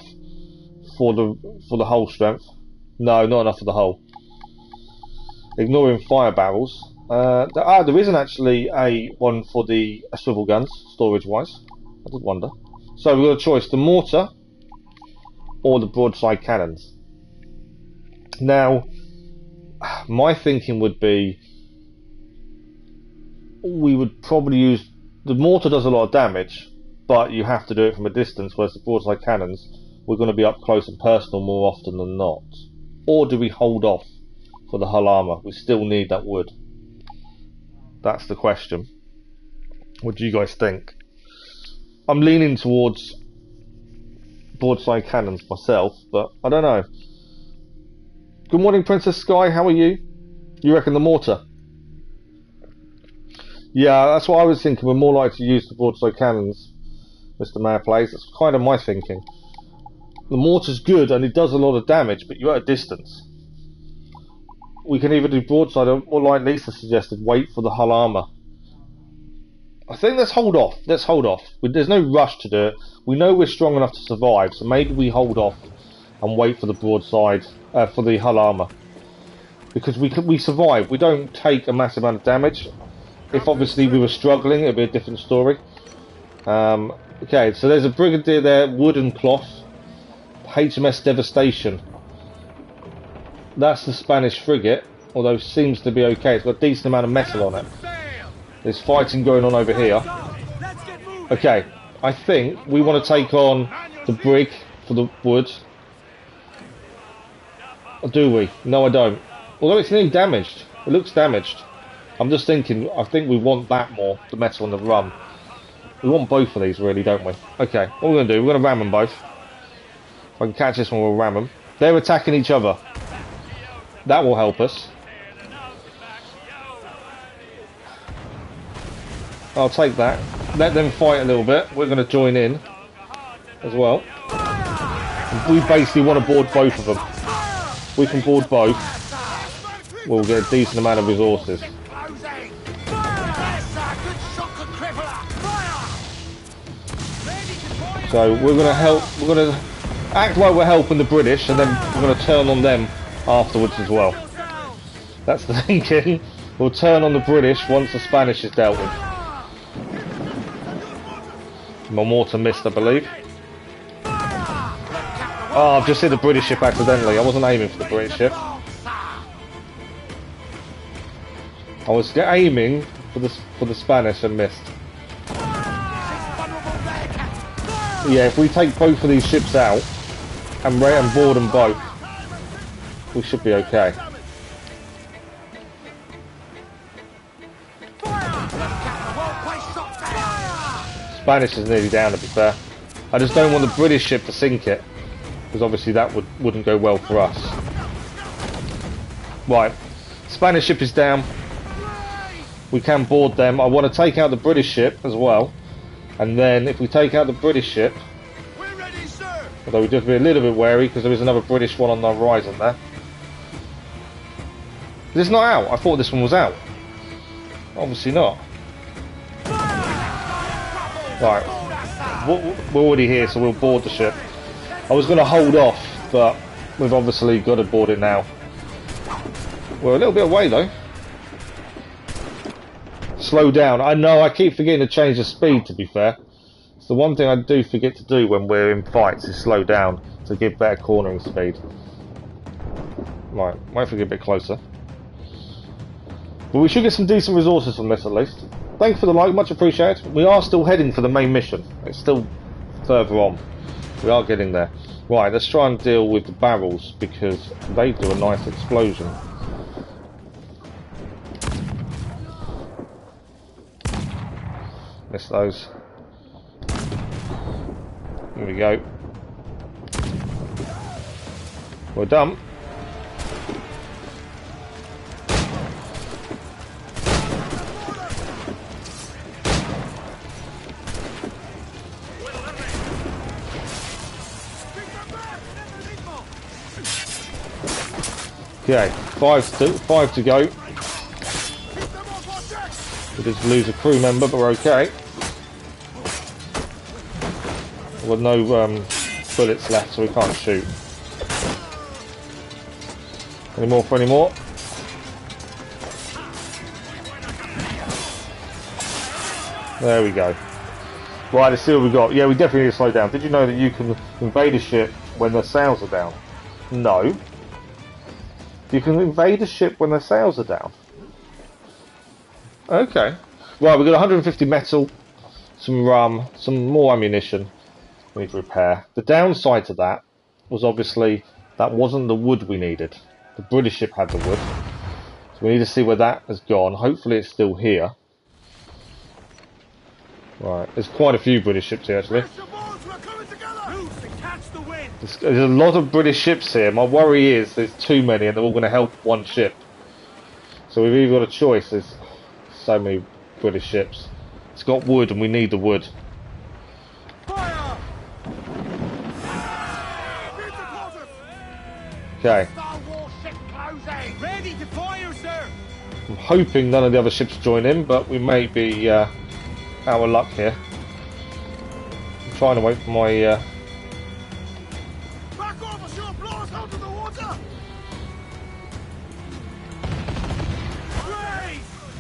for the hull strength. No, not enough for the hull. Ignoring fire barrels. There isn't actually a one for the swivel guns, storage-wise. I did wonder. So we've got a choice: the mortar or the broadside cannons. Now, my thinking would be we would probably use... The mortar does a lot of damage, but you have to do it from a distance, whereas the broadside cannons, we're going to be up close and personal more often than not. Or do we hold off for the hull armour? We still need that wood. That's the question. What do you guys think? I'm leaning towards broadside cannons myself, but I don't know. Good morning, Princess Sky. How are you? You reckon the mortar? Yeah, that's what I was thinking. We're more likely to use the broadside cannons, Mr. Mayplays. That's kind of my thinking. The mortar's good and it does a lot of damage, but you're at a distance. We can either do broadside or, like Lisa suggested, wait for the hull armour. I think let's hold off. Let's hold off. There's no rush to do it. We know we're strong enough to survive, so maybe we hold off and wait for the broadside, for the hull armour. Because we survive. We don't take a massive amount of damage. If obviously we were struggling, it'd be a different story. Okay, so there's a brigadier there, wood and cloth. HMS Devastation. That's the Spanish frigate, although it seems to be okay. It's got a decent amount of metal on it. There's fighting going on over here. Okay, I think we want to take on the brig for the wood. Or do we? No, I don't. Although it's nearly damaged. It looks damaged. I'm just thinking, I think we want that more, the metal and the rum. We want both of these, really, don't we? Okay, what we're going to do, we're going to ram them both. If I can catch this one, we'll ram them. They're attacking each other. That will help us. I'll take that. Let them fight a little bit. We're going to join in as well. We basically want to board both of them. We can board both. We'll get a decent amount of resources. So we're going to help. We're going to act like we're helping the British, and then we're going to turn on them afterwards as well. That's the thinking. We'll turn on the British once the Spanish is dealt with. My mortar missed, I believe. Oh, I've just hit the British ship accidentally. I wasn't aiming for the British ship. I was aiming for the Spanish and missed. Yeah, if we take both of these ships out and board them both, we should be okay. Spanish is nearly down, to be fair. I just don't want the British ship to sink it, because obviously that wouldn't go well for us. Right, Spanish ship is down. We can board them. I want to take out the British ship as well. And then if we take out the British ship, although we do have to be a little bit wary because there is another British one on the horizon there. Is this not out? I thought this one was out. Obviously not. Right, we're already here, so we'll board the ship. I was going to hold off, but we've obviously got to board it now. We're a little bit away though. Slow down. I know, I keep forgetting to change the speed, to be fair. It's the one thing I do forget to do when we're in fights is slow down to give better cornering speed. Right, wait for it to get a bit closer. But we should get some decent resources from this at least. Thanks for the like, much appreciated. We are still heading for the main mission. It's still further on. We are getting there. Right, let's try and deal with the barrels because they do a nice explosion. Miss those. Here we go. We're done. Okay, five to go. We just lose a crew member, but we're okay. We've got no bullets left, so we can't shoot. Any more for any more? There we go. Right, let's see what we got. Yeah, we definitely need to slow down. Did you know that you can invade a ship when the sails are down? No. You can invade a ship when the sails are down. Okay. Right, we've got 150 metal, some rum, some more ammunition we need to repair. The downside to that was obviously that wasn't the wood we needed. The British ship had the wood. So we need to see where that has gone. Hopefully it's still here. Right, there's quite a few British ships here actually. There's a lot of British ships here. My worry is there's too many and they're all going to help one ship. So we've either got a choice. There's so many British ships. It's got wood and we need the wood. Okay. Ready to fire, sir. I'm hoping none of the other ships join in, but we may be out of luck here. I'm trying to wait for my... Back off, or she'll blow us out of the water.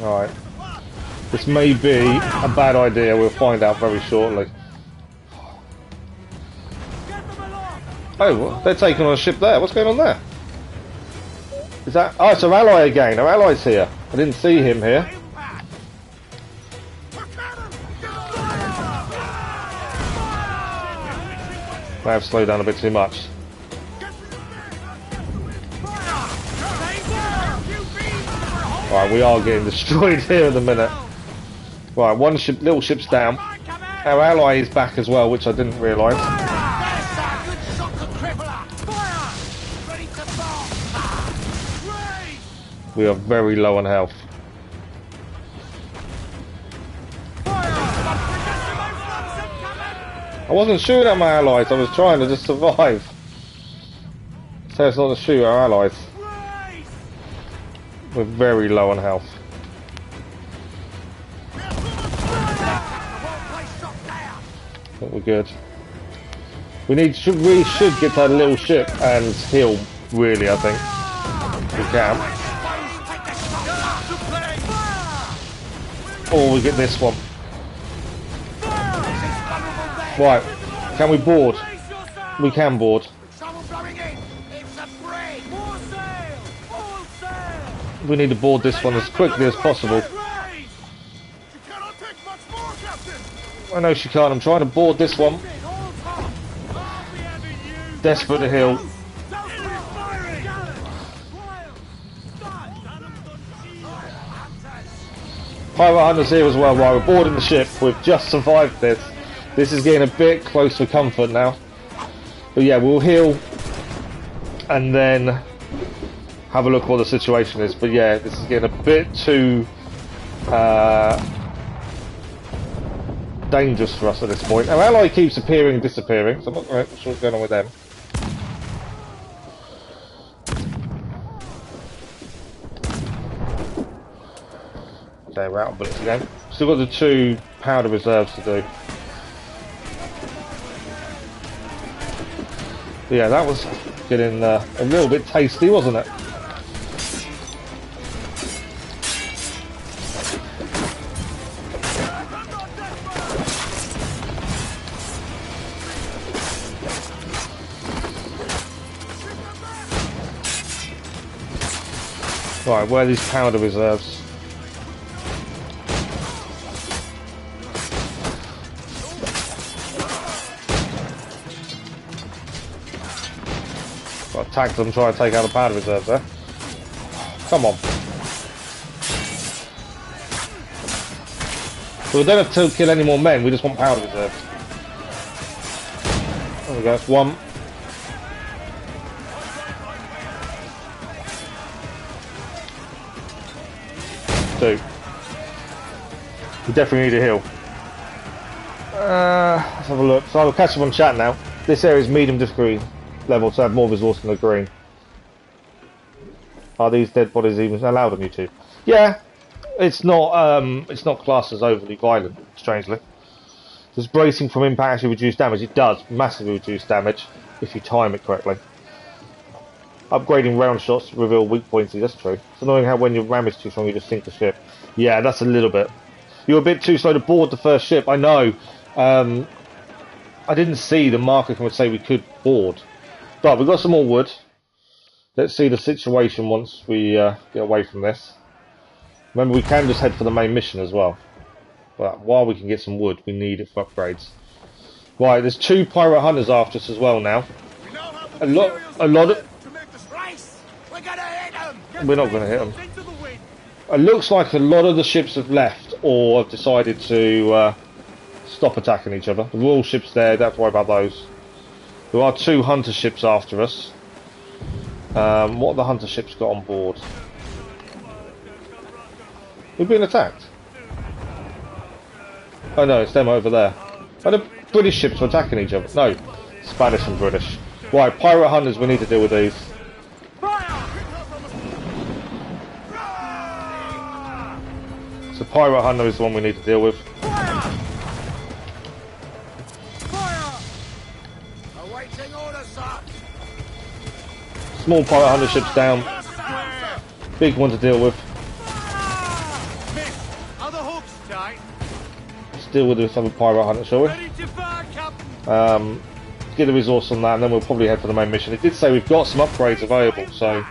Alright. This may be a bad idea, we'll find out very shortly. Oh, they're taking on a ship there. What's going on there? Is that... Oh, it's our ally again. Our ally's here. I didn't see him here. May have slowed down a bit too much. Right, we are getting destroyed here in a minute. Right, one ship, little ship's down. Our ally is back as well, which I didn't realise. We are very low on health. I wasn't shooting at my allies, I was trying to just survive. So it's not to shoot our allies. We're very low on health. I think we're good. We should get that little ship and heal, really, I think. We can. Or we get this one. Right, can we board? We can board. We need to board this one as quickly as possible. I know she can't, I'm trying to board this one. Desperate to heal. Pirate Hunter's here as well. While we're boarding the ship, we've just survived this. This is getting a bit close for comfort now. But yeah, we'll heal and then have a look what the situation is. But yeah, this is getting a bit too dangerous for us at this point. Our ally keeps appearing and disappearing, so I'm not quite sure what's going on with them. Okay, we're out of bullets again. Still got the 2 powder reserves to do. But yeah, that was getting a little bit tasty, wasn't it? Right, where are these powder reserves? Got to attack them, try to take out the powder reserves there. Come on. So we don't have to kill any more men, we just want powder reserves. There we go, that's one. Two. We definitely need a heal. Let's have a look. So I'll catch up on chat now. This area is medium difficulty level, so I have more resource than the green. Are these dead bodies even allowed on YouTube? Yeah, it's not classed as overly violent, strangely. Does bracing from impact actually reduce damage? It does, massively reduce damage if you time it correctly. Upgrading round shots to reveal weak points, that's true. It's annoying how when your ram is too strong you just sink the ship. Yeah, that's a little bit. You're a bit too slow to board the first ship, I know. I didn't see the marker can say we could board. But we've got some more wood. Let's see the situation once we get away from this. Remember, we can just head for the main mission as well. But while we can get some wood, we need it for upgrades. Right, there's 2 pirate hunters after us as well now. A lot of... We're not going to hit them. It looks like a lot of the ships have left or have decided to stop attacking each other. The royal ship's there, don't have to worry about those. There are 2 hunter ships after us. What have the hunter ships got on board? We've been attacked. Oh no, it's them over there. Oh, the British ships are attacking each other. No, Spanish and British. Right, pirate hunters, we need to deal with these. So pirate hunter is the one we need to deal with. Small pirate hunter ships down. Big one to deal with. Let's deal with this other pirate hunter, shall we? Get a resource on that and then we'll probably head for the main mission. It did say we've got some upgrades available, so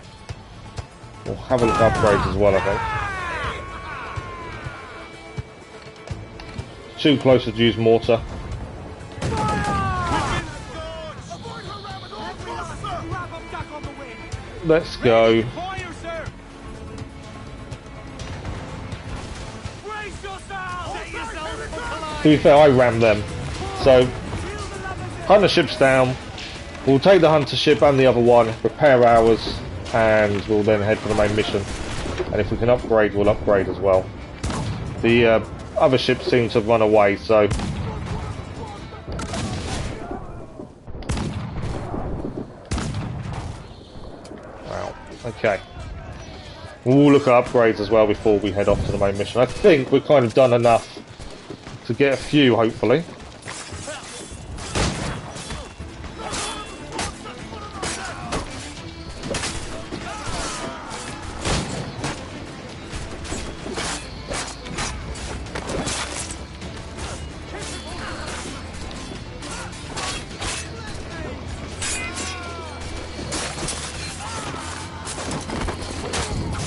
we'll have a look at upgrades as well, I think. Too close to use mortar. Let's go. To be fair, I rammed them. So, hunter ship's down. We'll take the hunter ship and the other one, repair ours, and we'll then head for the main mission. And if we can upgrade, we'll upgrade as well. The other ships seem to have run away, so... Wow, okay. We'll look at upgrades as well before we head off to the main mission. I think we've kind of done enough to get a few, hopefully.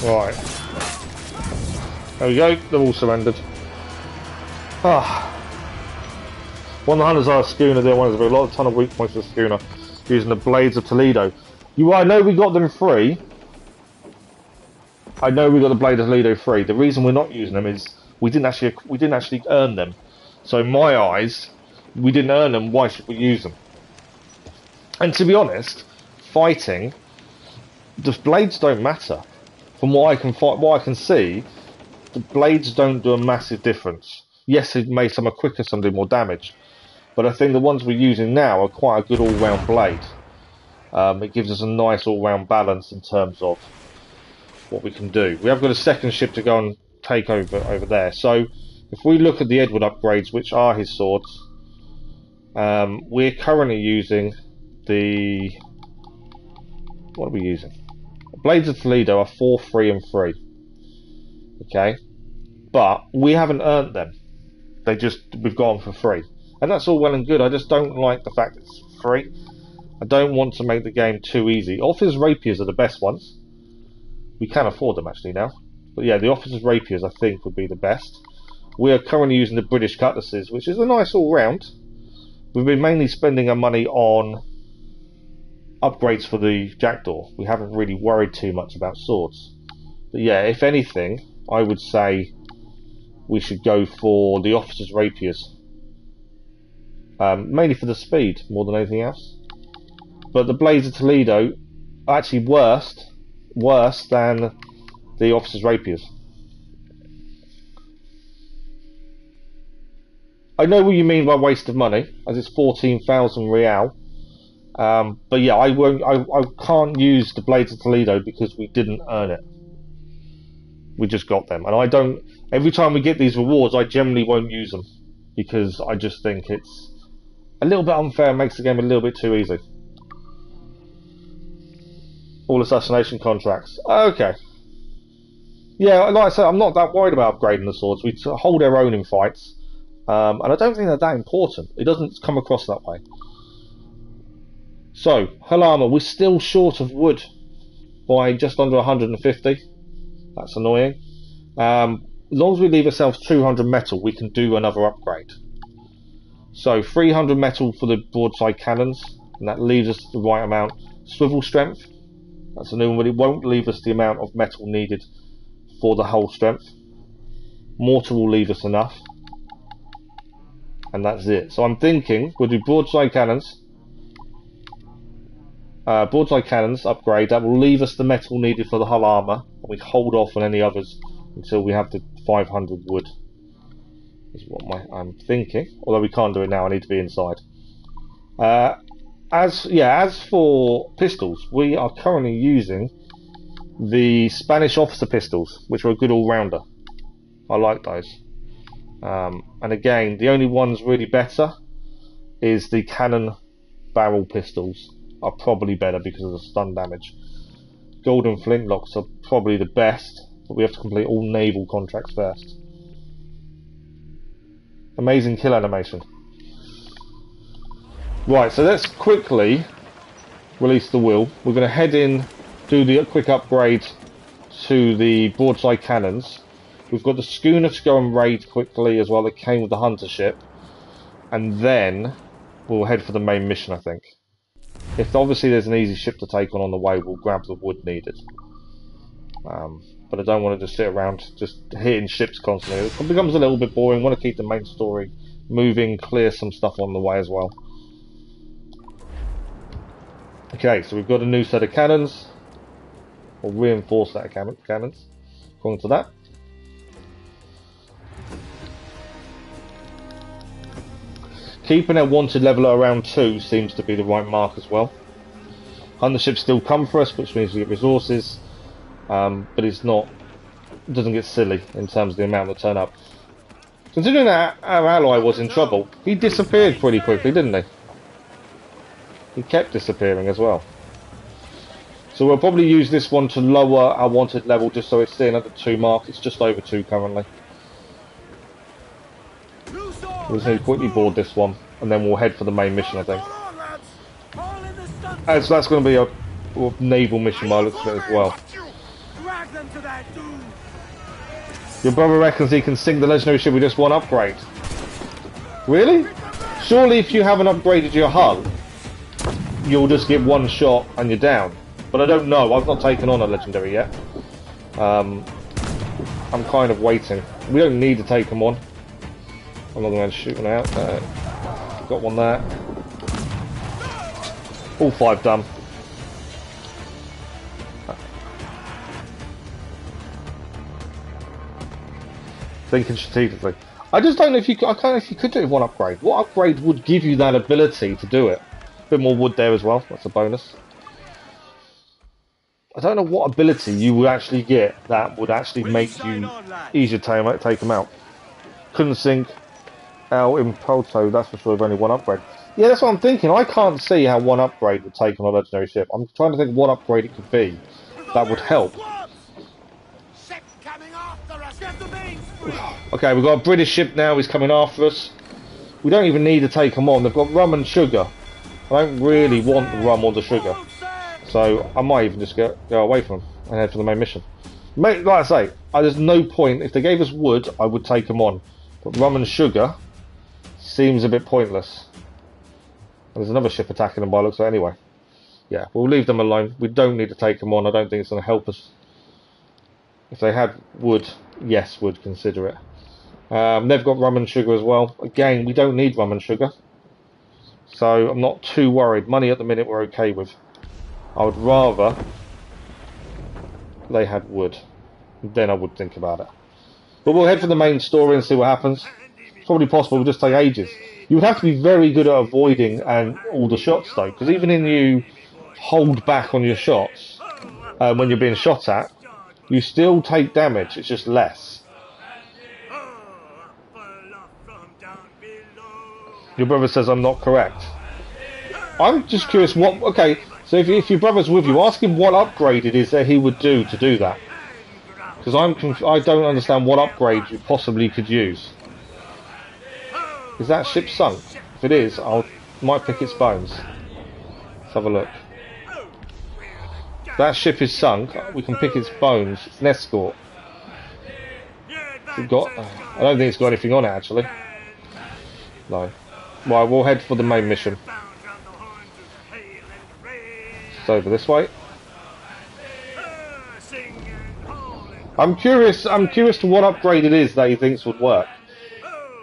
Right. There we go, they're all surrendered. One of the hunters are a schooner, the other one is a lot of ton of weak points for the schooner, using the Blades of Toledo. I know we got them free. I know we got the Blade of Toledo free. The reason we're not using them is we didn't actually earn them. So in my eyes, we didn't earn them, why should we use them? And to be honest, fighting, the blades don't matter. From what I can see, the blades don't do a massive difference. Yes, it may some are quicker, some do more damage, but I think the ones we're using now are quite a good all-round blade. It gives us a nice all-round balance in terms of what we can do. We have got a second ship to go and take over there. So if we look at the Edward upgrades, which are his swords, we're currently using the... What are we using? Blades of Toledo are 4, 3 and 3. Okay? But we haven't earned them. We've got them for free. And that's all well and good. I just don't like the fact it's free. I don't want to make the game too easy. Officer's rapiers are the best ones. We can afford them actually now. But yeah, the officers' rapiers I think would be the best. We are currently using the British cutlasses, which is a nice all-round. We've been mainly spending our money on upgrades for the Jackdaw. We haven't really worried too much about swords. But yeah, if anything, I would say we should go for the officers' rapiers. Mainly for the speed, more than anything else. But the Blades of Toledo are actually worse than the officers' rapiers. I know what you mean by waste of money, as it's 14,000 real. But yeah, I can't use the Blades of Toledo because we didn't earn it. We just got them, and I don't. Every time we get these rewards, I generally won't use them because I just think it's a little bit unfair. It makes the game a little bit too easy. All assassination contracts. Okay. Yeah, like I said, I'm not that worried about upgrading the swords. We hold our own in fights, and I don't think they're that important. It doesn't come across that way. So, hull armour, we're still short of wood by just under 150. That's annoying. As long as we leave ourselves 200 metal, we can do another upgrade. So, 300 metal for the broadside cannons, and that leaves us the right amount. Swivel strength, that's a new one, but it won't leave us the amount of metal needed for the hull strength. Mortar will leave us enough. And that's it. So I'm thinking we'll do broadside cannons. Broadside cannons upgrade, that will leave us the metal needed for the hull armour, and we hold off on any others until we have the 500 wood. Is what I'm thinking. Although we can't do it now, I need to be inside. As for pistols, we are currently using the Spanish officer pistols, which are a good all-rounder. I like those. And again, the only ones really better is the cannon barrel pistols. Are probably better because of the stun damage. Golden flintlocks are probably the best, but we have to complete all naval contracts first. Amazing kill animation. Right, so let's quickly release the wheel. We're going to head in, do the quick upgrade to the broadside cannons. We've got the schooner to go and raid quickly as well that came with the hunter ship. And then we'll head for the main mission, I think. If obviously there's an easy ship to take on the way, we'll grab the wood needed. But I don't want to just sit around just hitting ships constantly. It becomes a little bit boring. I want to keep the main story moving, clear some stuff on the way as well. Okay, so we've got a new set of cannons. Or reinforced set of cannons, according to that. Keeping our wanted level at around 2 seems to be the right mark as well. Hunter ships still come for us, which means we get resources, but it doesn't get silly in terms of the amount that turn up. Considering that our ally was in trouble, he disappeared pretty quickly, didn't he? He kept disappearing as well. So we'll probably use this one to lower our wanted level just so it's staying at the 2 mark. It's just over 2 currently. We'll just need to quickly board this one, and then we'll head for the main mission, I think. So that's going to be a naval mission by the looks of it as well. Your brother reckons he can sink the legendary ship with just one upgrade. Really? Surely if you haven't upgraded your hull, you'll just get one shot and you're down. But I don't know, I've not taken on a legendary yet. I'm kind of waiting. We don't need to take them on. I'm not going to shoot one out. Got one there. All 5 done. Thinking strategically. I just don't know if you could, I don't know if you could do it with one upgrade. What upgrade would give you that ability to do it? A bit more wood there as well. That's a bonus. I don't know what ability you would actually get that would actually make you easier to take them out. Couldn't sink El Impulso, that's for sure, with only one upgrade. Yeah, that's what I'm thinking. I can't see how one upgrade would take on a legendary ship. I'm trying to think what upgrade it could be that would help. Okay, we've got a British ship now. He's coming after us. We don't even need to take them on. They've got rum and sugar. I don't really want the rum or the sugar. So I might even just go away from them. and head for the main mission. Like I say, there's no point. If they gave us wood, I would take them on. But rum and sugar seems a bit pointless. There's another ship attacking them by the looks of it anyway. Yeah, we'll leave them alone. We don't need to take them on. I don't think it's going to help us. If they had wood, yes, would consider it. They've got rum and sugar as well. Again, we don't need rum and sugar. So I'm not too worried. Money at the minute we're okay with. I would rather they had wood. Then I would think about it. But we'll head for the main story and see what happens. It's probably possible, it'll just take ages. You would have to be very good at avoiding all the shots though, because even if you hold back on your shots when you're being shot at, you still take damage, it's just less. Your brother says I'm not correct. I'm just curious what... Okay, so if your brother's with you, ask him what upgrade it is that he would do to do that. Because I don't understand what upgrade you possibly could use. Is that ship sunk? If it is, might pick its bones. Let's have a look. If that ship is sunk, we can pick its bones. It's an escort. I don't think it's got anything on it actually. No. Right, we'll head for the main mission. It's over this way. I'm curious to what upgrade it is that he thinks would work.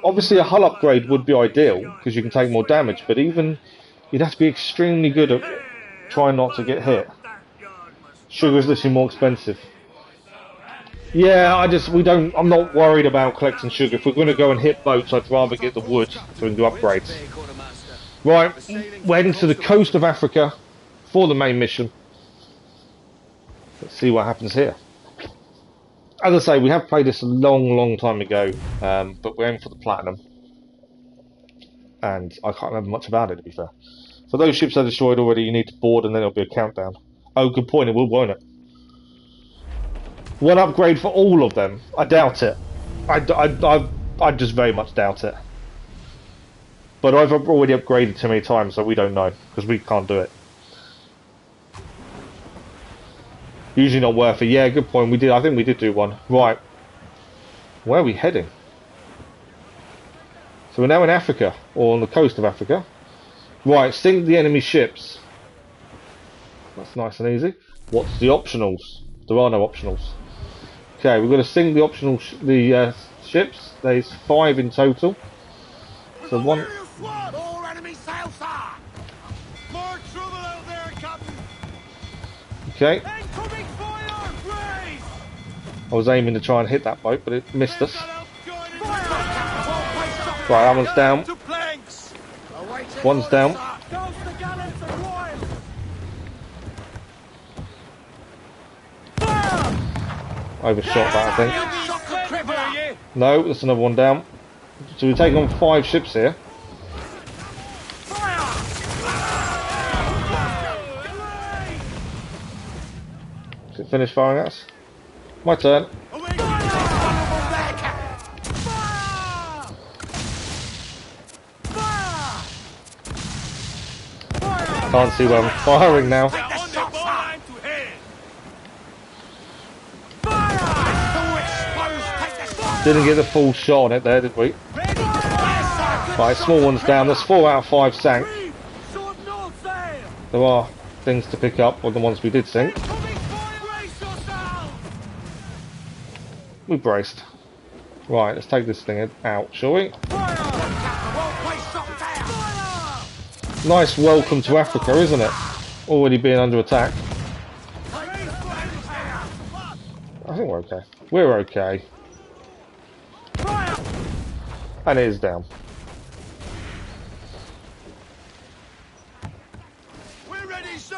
Obviously a hull upgrade would be ideal, because you can take more damage, but even you'd have to be extremely good at trying not to get hit. Sugar's literally more expensive. Yeah, I'm not worried about collecting sugar. If we're going to go and hit boats, I'd rather get the wood so we can do upgrades. Right, we're heading to the coast of Africa for the main mission. Let's see what happens here. As I say, we have played this a long time ago, but we're aiming for the platinum. And I can't remember much about it, to be fair. So those ships are destroyed already, you need to board and then there'll be a countdown. Oh, good point, it will, won't it? One upgrade for all of them? I doubt it. I just very much doubt it. But I've already upgraded too many times, so we don't know, because we can't do it. Usually not worth it. Yeah, good point. I think we did do one. Right. Where are we heading? So we're now in Africa, or on the coast of Africa. Right, sink the enemy ships. That's nice and easy. What's the optionals? There are no optionals. Okay, we've got to sink the optional ships. There's 5 in total. So one. All enemy sails, sir. More trouble out there, Captain. Okay. Incoming fire! Raise! I was aiming to try and hit that boat, but it missed us. Right, that one's down. One's down. Overshot that, I think. No, there's another one down. So we take on 5 ships here. Is it finished firing at us? My turn. Can't see where I'm firing now. Didn't get the full shot on it there, did we? Right, small one's down. There's 4 out of 5 sank. There are things to pick up on the ones we did sink. We braced. Right, let's take this thing out, shall we? Nice welcome to Africa, isn't it? Already being under attack. I think we're okay. We're okay. And it is down. We're ready, sir.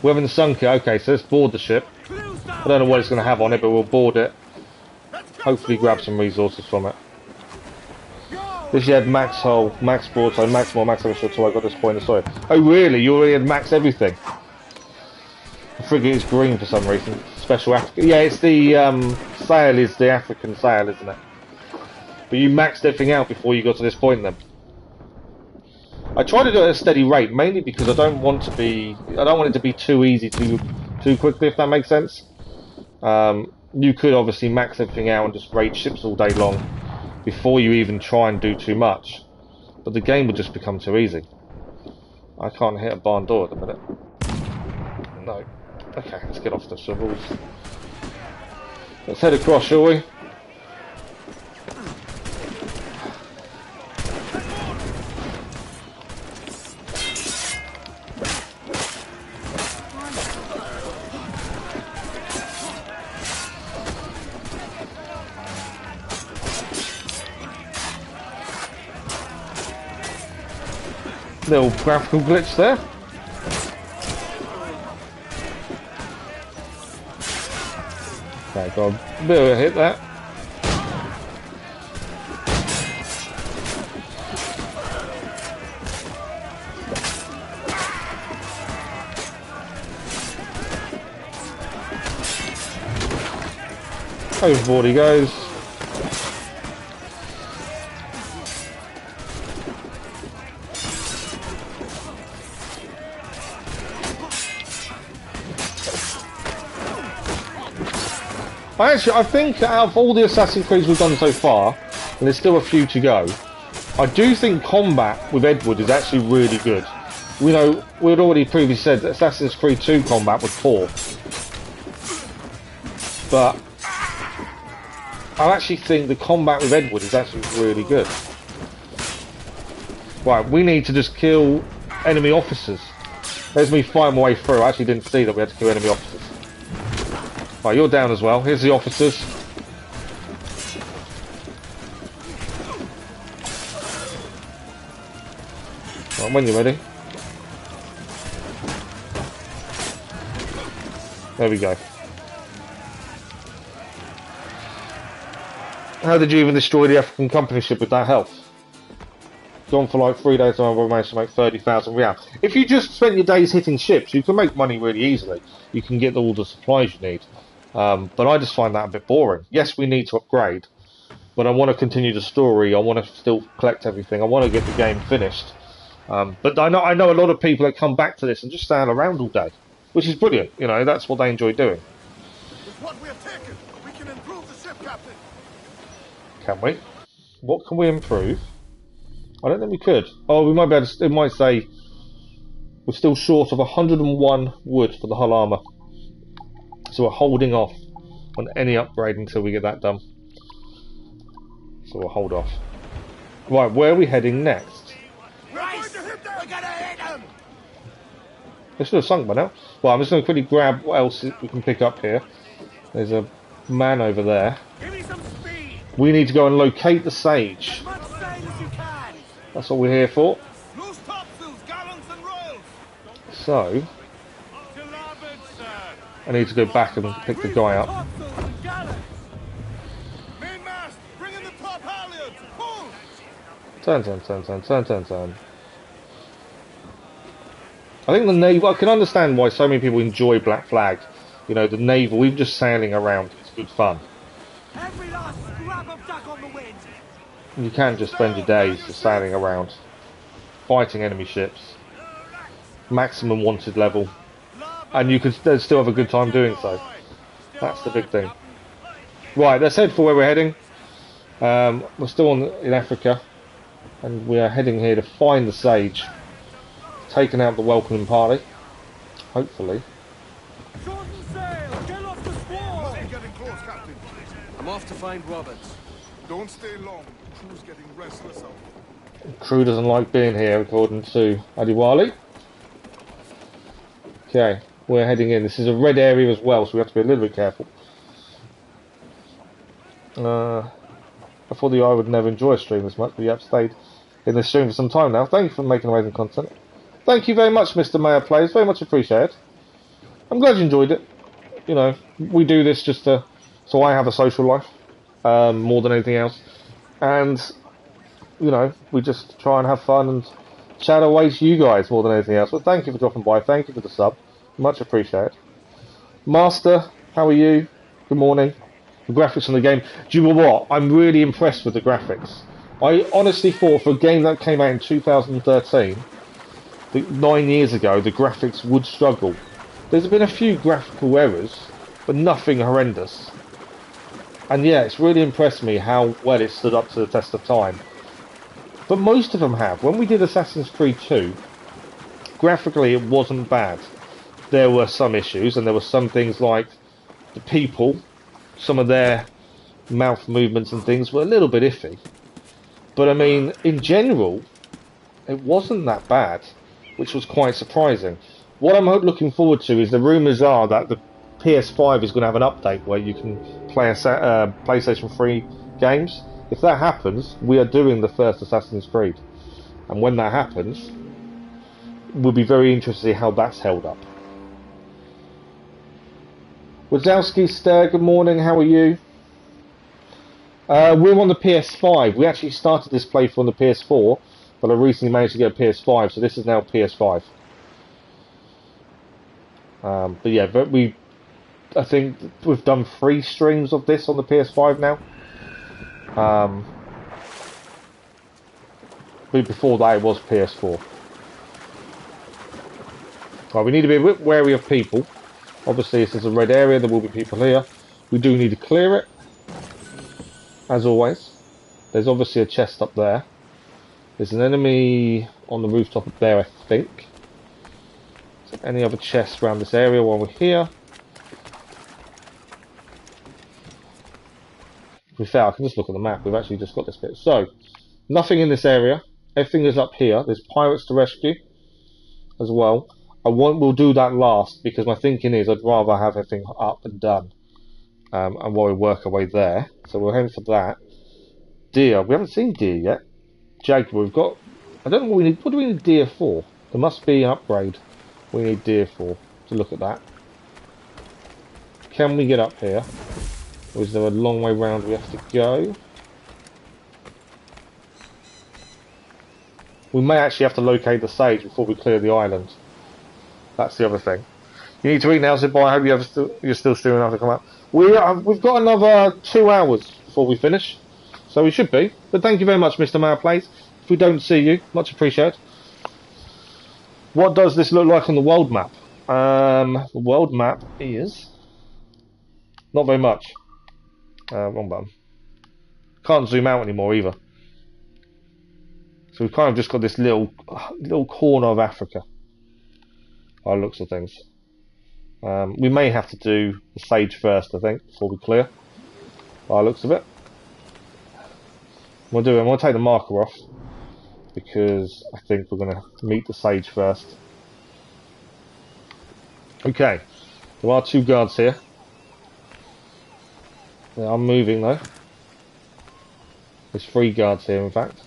We haven't sunk it. Okay, so let's board the ship. I don't know what it's going to have on it, but we'll board it. Hopefully grab some resources from it. This you had max hull, max broadside, max damage until I got this point in the story. Oh really? You already had max everything? The frigate is green for some reason. Special African. Yeah, it's the sail is the African sail, isn't it? But you maxed everything out before you got to this point then. I try to do it at a steady rate, mainly because I don't want it to be too easy to too quickly, if that makes sense. You could obviously max everything out and just raid ships all day long before you even try and do too much, but the game would just become too easy. I can't hit a barn door at the minute. No. Okay, let's get off the swivels. Let's head across, shall we? Little graphical glitch there. Okay, got a bit of a hit that. Overboard he goes. I think out of all the Assassin's Creed we've done so far, and there's still a few to go, I do think combat with Edward is actually really good. We know, we'd already previously said that Assassin's Creed 2 combat was poor. But I actually think the combat with Edward is actually really good. Right, we need to just kill enemy officers. There's me fighting my way through. I actually didn't see that we had to kill enemy officers. Right, you're down as well. Here's the officers. Right, when you're ready. There we go. How did you even destroy the African company ship with that health? Gone for like 3 days and I managed to make 30,000 real. If you just spent your days hitting ships, you can make money really easily. You can get all the supplies you need. But I just find that a bit boring. Yes, we need to upgrade, but I want to continue the story. I want to still collect everything. I want to get the game finished. But I know a lot of people that come back to this and just stand around all day, which is brilliant. You know, that's what they enjoy doing. With what we have taken, we can improve the ship, Captain. Can we? What can we improve? I don't think we could. Oh, we might be able to. It might say we're still short of 101 wood for the hull armour. So we're holding off on any upgrade until we get that done. So we'll hold off. Right, where are we heading next? We're going to hit them! We're gonna hit them! They should have sunk by now. Well, I'm just going to quickly grab what else we can pick up here. There's a man over there. Give me some speed! We need to go and locate the sage. As much sail as you can! That's what we're here for. Loose topsails, gallants and royals! So, To larboard, sir! I need to go back and pick the guy up. Topsails and gallants! Mainmast, bring in the top halyards! Pull! Turn. I think the naval. I can understand why so many people enjoy Black Flag. You know, the naval, even just sailing around, it's good fun. Every last scrap of duck on the wind! You can just spend your days just sailing around, fighting enemy ships, maximum wanted level, and you can still have a good time doing so. That's the big thing. Right, let's head for where we're heading. We're still in Africa, and we are heading here to find the sage, taking out the welcoming party, hopefully. Shorten sail! Get off the squall! Getting close, Captain. I'm off to find Roberts. Don't stay long. The crew's getting restless out there. The crew doesn't like being here, according to Adiwali. Okay, we're heading in. This is a red area as well, so we have to be a little bit careful. I thought I would never enjoy a stream as much, but you have stayed in this stream for some time now. Thank you for making amazing content. Thank you very much, Mr. Mayor Plays. Very much appreciated. I'm glad you enjoyed it. You know, we do this just so I have a social life, more than anything else. And, you know, we just try and have fun and chat away to you guys more than anything else. But thank you for dropping by. Thank you for the sub. Much appreciated. Master, how are you? Good morning. The graphics on the game. Do you know what? I'm really impressed with the graphics. I honestly thought for a game that came out in 2013, 9 years ago, the graphics would struggle. There's been a few graphical errors, but nothing horrendous. And yeah, it's really impressed me how well it stood up to the test of time. But most of them have. When we did Assassin's Creed 2, graphically it wasn't bad. There were some issues, and there were some things like the people, some of their mouth movements and things were a little bit iffy. But I mean, in general, it wasn't that bad, which was quite surprising. What I'm looking forward to is the rumours are that the PS5 is going to have an update where you can play PlayStation 3 games. If that happens, we are doing the first Assassin's Creed. And when that happens, we'll be very interested to see how that's held up. Wazowski Stair, good morning, how are you? We're on the PS5. We actually started this playthrough on the PS4, but I recently managed to get a PS5, so this is now PS5. But yeah, I think we've done 3 streams of this on the PS5 now. But before that it was PS4. Right, we need to be a bit wary of people. Obviously, this is a red area, there will be people here. We do need to clear it, as always. There's obviously a chest up there. There's an enemy on the rooftop up there, I think. So any other chests around this area while we're here? To be fair, I can just look at the map. We've actually just got this bit. So, nothing in this area. Everything is up here. There's pirates to rescue as well. We'll do that last, because my thinking is I'd rather have everything up and done. And while we work our way there. So we're heading for that. Deer. We haven't seen deer yet. Jaguar. We've got... I don't know what we need. What do we need deer for? There must be an upgrade we need deer for. To look at that. Can we get up here? Or is there a long way round we have to go? We may actually have to locate the sage before we clear the island. That's the other thing. You need to eat now, Zibbo. I hope you're still steering enough to come up. We've got another 2 hours before we finish. So we should be. But thank you very much, Mr. Mayorplace. If we don't see you, much appreciated. What does this look like on the world map? The world map is... not very much. Wrong button. Can't zoom out anymore either. So we've kind of just got this little corner of Africa. By the looks of things. We may have to do the sage first, I think, before we clear. By the looks of it. I'm going to take the marker off, because I think we're going to meet the sage first. Okay. There are 2 guards here. They are moving though. There's 3 guards here, in fact.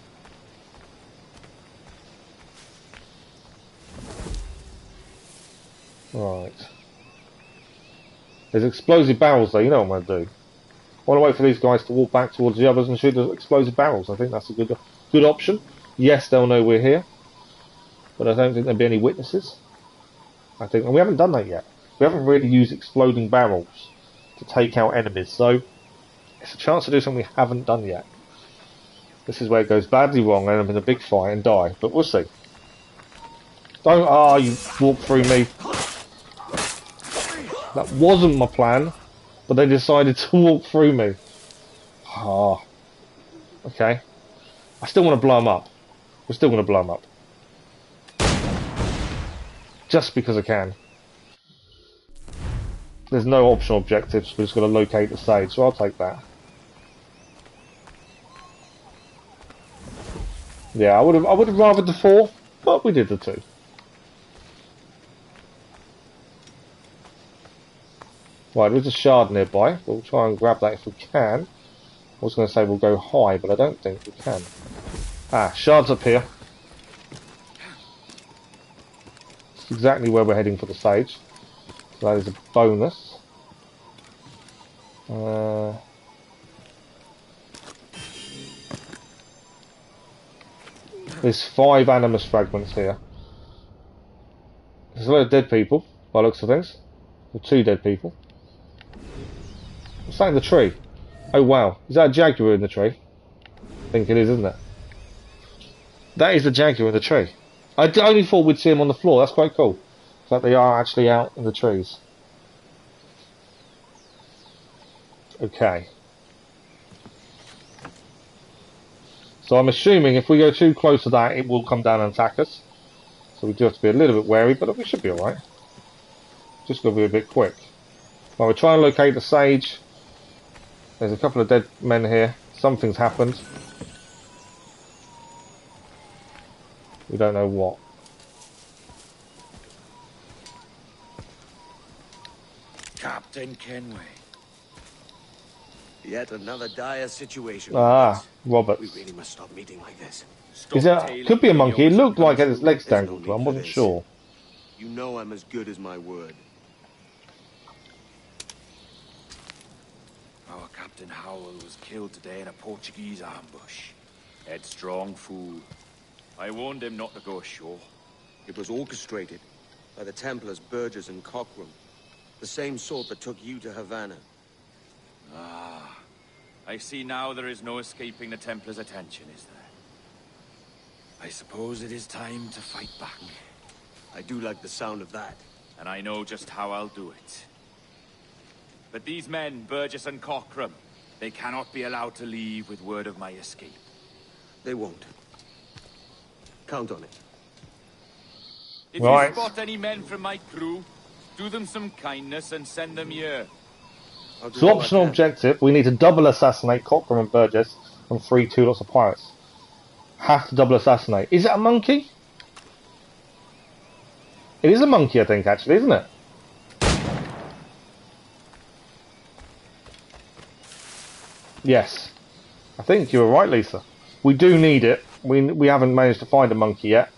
Right. There's explosive barrels though, you know what I'm going to do. I want to wait for these guys to walk back towards the others and shoot the explosive barrels. I think that's a good option. Yes, they'll know we're here. But I don't think there'll be any witnesses. I think, and we haven't done that yet. We haven't really used exploding barrels to take out enemies, so it's a chance to do something we haven't done yet. This is where it goes badly wrong and I'm in a big fight and die, but we'll see. Don't, you walk through me. That wasn't my plan, but they decided to walk through me. Okay. I still want to blow them up. We're still going to blow them up. Just because I can. There's no optional objectives, we're just going to locate the sage, so I'll take that. Yeah, I would have rathered the 4, but we did the 2. Right, there's a shard nearby. We'll try and grab that if we can. I was going to say we'll go high, but I don't think we can. Shards up here. It's exactly where we're heading for the sage. So that is a bonus. There's 5 animus fragments here. There's a lot of dead people, by the looks of things. Or 2 dead people. What's that in the tree? Oh wow, is that a jaguar in the tree? I think it is, isn't it? That is a jaguar in the tree. I only thought we'd see him on the floor, that's quite cool. Looks like they are actually out in the trees. Okay. So I'm assuming if we go too close to that, it will come down and attack us. So we do have to be a little bit wary, but we should be alright. Just got to be a bit quick. Well, we're trying to locate the sage. There's a couple of dead men here. Something's happened. We don't know what. Captain Kenway. Yet another dire situation. Ah, Roberts. We really must stop meeting like this. Is it? Could be a monkey. It looked like it had its legs dangled, but I wasn't sure. You know I'm as good as my word. Our Captain Howell was killed today in a Portuguese ambush. Headstrong fool. I warned him not to go ashore. It was orchestrated by the Templars Burgess and Cockram. The same sort that took you to Havana. Ah. I see now there is no escaping the Templars' attention, is there? I suppose it is time to fight back. I do like the sound of that. And I know just how I'll do it. But these men, Burgess and Cockram, they cannot be allowed to leave with word of my escape. They won't. Count on it. If Right. you spot any men from my crew, do them some kindness and send them here. I'll do So all I optional can. objective, we need to double assassinate Cockram and Burgess and free 2 lots of pirates. Have to double assassinate. Is it a monkey? It is a monkey, I think, actually, isn't it? Yes. I think you were right, Lisa. We do need it. We haven't managed to find a monkey yet.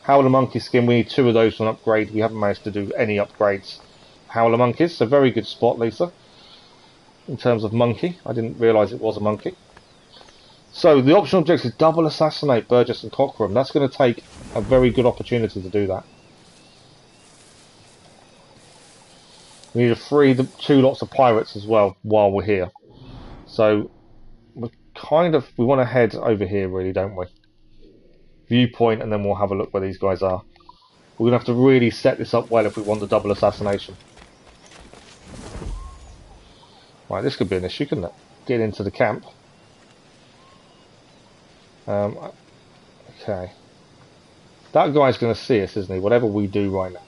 Howler monkey skin, we need 2 of those for an upgrade. We haven't managed to do any upgrades. Howler monkeys, so very good spot, Lisa. In terms of monkey, I didn't realise it was a monkey. So the optional objective is double assassinate Burgess and Cockram. That's going to take a very good opportunity to do that. We need to free the 2 lots of pirates as well while we're here. So we want to head over here, really, don't we? Viewpoint, and then we'll have a look where these guys are. We're going to have to really set this up well if we want the double assassination. Right, this could be an issue, couldn't it? Get into the camp. Okay. That guy's going to see us, isn't he? Whatever we do right now.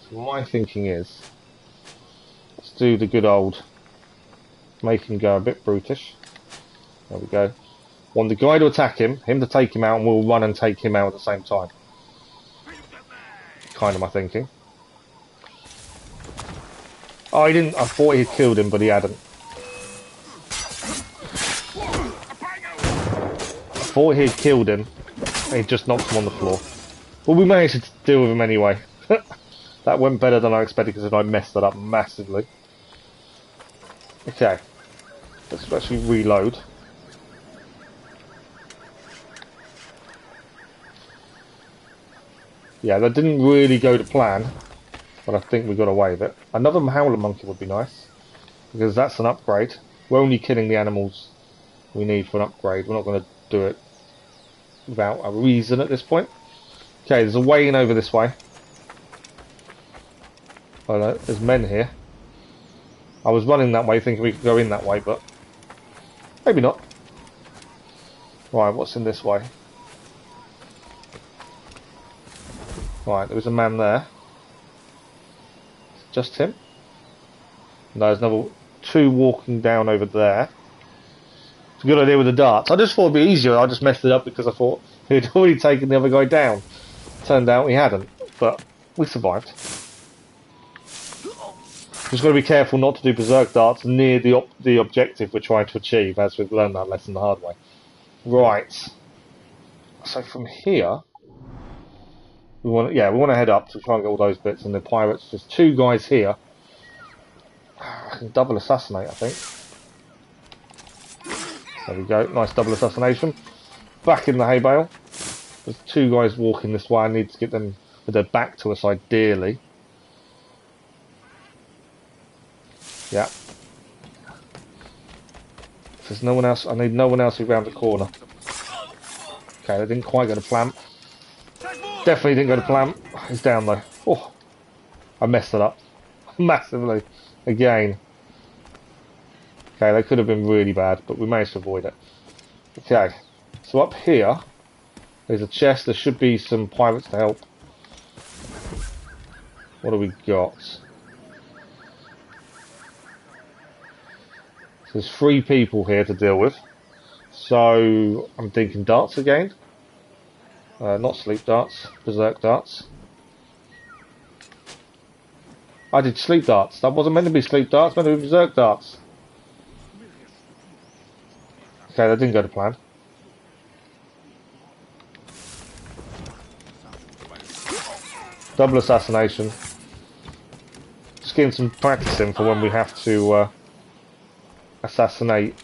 So my thinking is, let's do the good old make him go a bit brutish. There we go. Want the guy to attack him to take him out, and we'll run and take him out at the same time. Kind of my thinking. Oh, he didn't. I thought he had killed him, but he hadn't. I thought he had killed him, and he just knocked him on the floor. Well, we managed to deal with him anyway. That went better than I expected, because I messed that up massively. Okay. Let's actually reload. Yeah, that didn't really go to plan, but I think we got away with it. Another howler monkey would be nice, because that's an upgrade. We're only killing the animals we need for an upgrade. We're not going to do it without a reason at this point. Okay, there's a way in over this way. Oh no, there's men here. I was running that way thinking we could go in that way, but maybe not. Right, what's in this way? Right, there was a man there. Just him? No, there's another 2 walking down over there. It's a good idea with the darts. I just thought it'd be easier. I just messed it up because I thought he'd already taken the other guy down. Turned out he hadn't, but we survived. Just got to be careful not to do berserk darts near the objective we're trying to achieve, as we've learned that lesson the hard way. Right. So from here, we want to head up to try and get all those bits, and the pirates. There's 2 guys here. I can double assassinate, I think. There we go. Nice double assassination. Back in the hay bale. There's 2 guys walking this way. I need to get them with their back to us, ideally. Yeah. There's no one else. I need no one else around the corner. Okay, they didn't quite go to plan. Definitely didn't go to plan. He's down though. Oh. I messed it up. Massively. Again. Okay, they could have been really bad, but we managed to avoid it. Okay. So up here, there's a chest. There should be some pirates to help. What do we got? So there's 3 people here to deal with. So I'm thinking darts again. Not sleep darts, berserk darts. I did sleep darts. That wasn't meant to be sleep darts, meant to be berserk darts. Okay, that didn't go to plan. Double assassination. Just getting some practice in for when we have to assassinate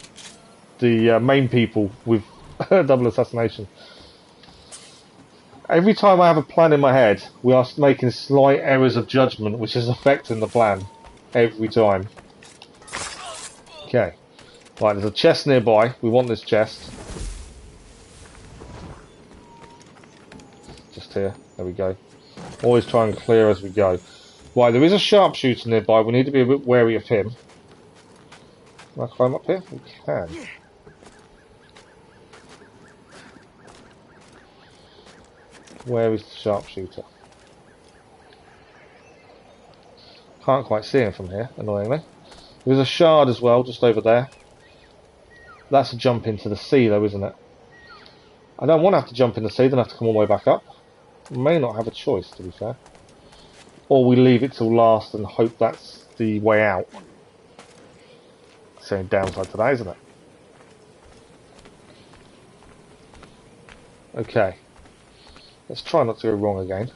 the main people with double assassination. Every time I have a plan in my head, we are making slight errors of judgment, which is affecting the plan. Every time. Okay. Right, there's a chest nearby. We want this chest. Just here. There we go. Always try and clear as we go. Right, there is a sharpshooter nearby. We need to be a bit wary of him. Can I climb up here? We can. Where is the sharpshooter? Can't quite see him from here, annoyingly. There's a shard as well, just over there. That's a jump into the sea, though, isn't it? I don't want to have to jump in the sea, then have to come all the way back up. May not have a choice, to be fair. Or we leave it till last and hope that's the way out. Same downside to that, isn't it? Okay. Let's try not to go wrong again.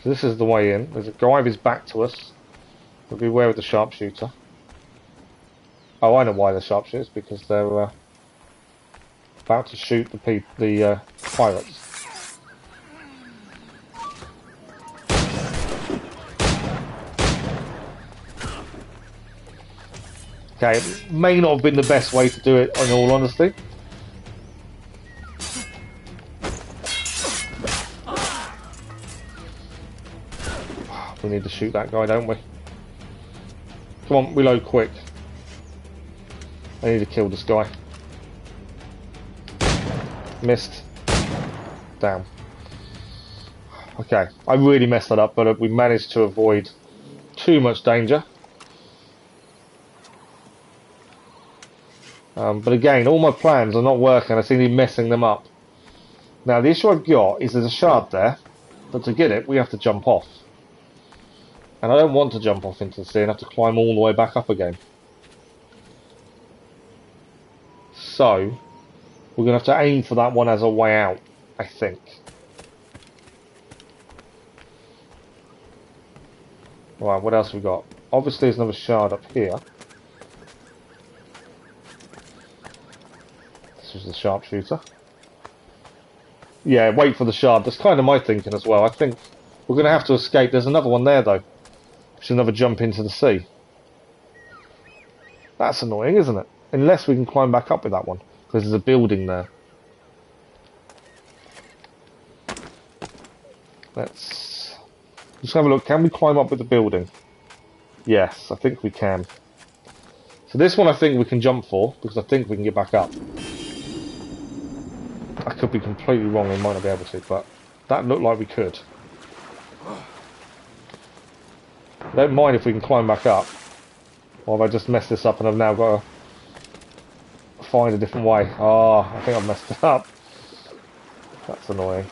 So this is the way in. There's a guy with his back to us. We'll be aware of the sharpshooter. Oh, I know why they're sharpshooters, because they're about to shoot the pirates. Okay, it may not have been the best way to do it, in all honesty. We need to shoot that guy, don't we? Come on, reload quick. I need to kill this guy. Missed. Damn. Okay, I really messed that up, but we managed to avoid too much danger. But again, all my plans are not working. I seem to be messing them up. Now, the issue I've got is there's a shard there, but to get it, we have to jump off. And I don't want to jump off into the sea and have to climb all the way back up again. So, we're going to have to aim for that one as a way out, I think. Right, what else we got? Obviously there's another shard up here. This is the sharpshooter. Yeah, wait for the shard. That's kind of my thinking as well. I think we're going to have to escape. There's another one there, though. Which is another jump into the sea. That's annoying, isn't it? Unless we can climb back up with that one. Because there's a building there. Let's just have a look. Can we climb up with the building? Yes, I think we can. So this one I think we can jump for, because I think we can get back up. I could be completely wrong, we might not be able to, but that looked like we could. I don't mind if we can climb back up. Or have I just messed this up and I've now got to find a different way? Oh, I think I've messed it up. That's annoying.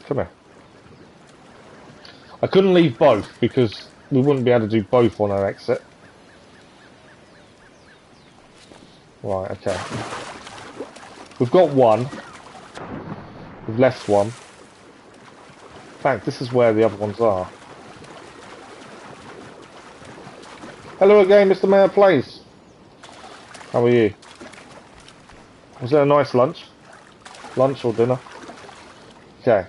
Come here. I couldn't leave both because we wouldn't be able to do both on our exit. Right, okay. We've got one. We've left one. In fact, this is where the other ones are. Hello again, Mr. Mayor Place. How are you? Was there a nice lunch? Lunch or dinner? Okay.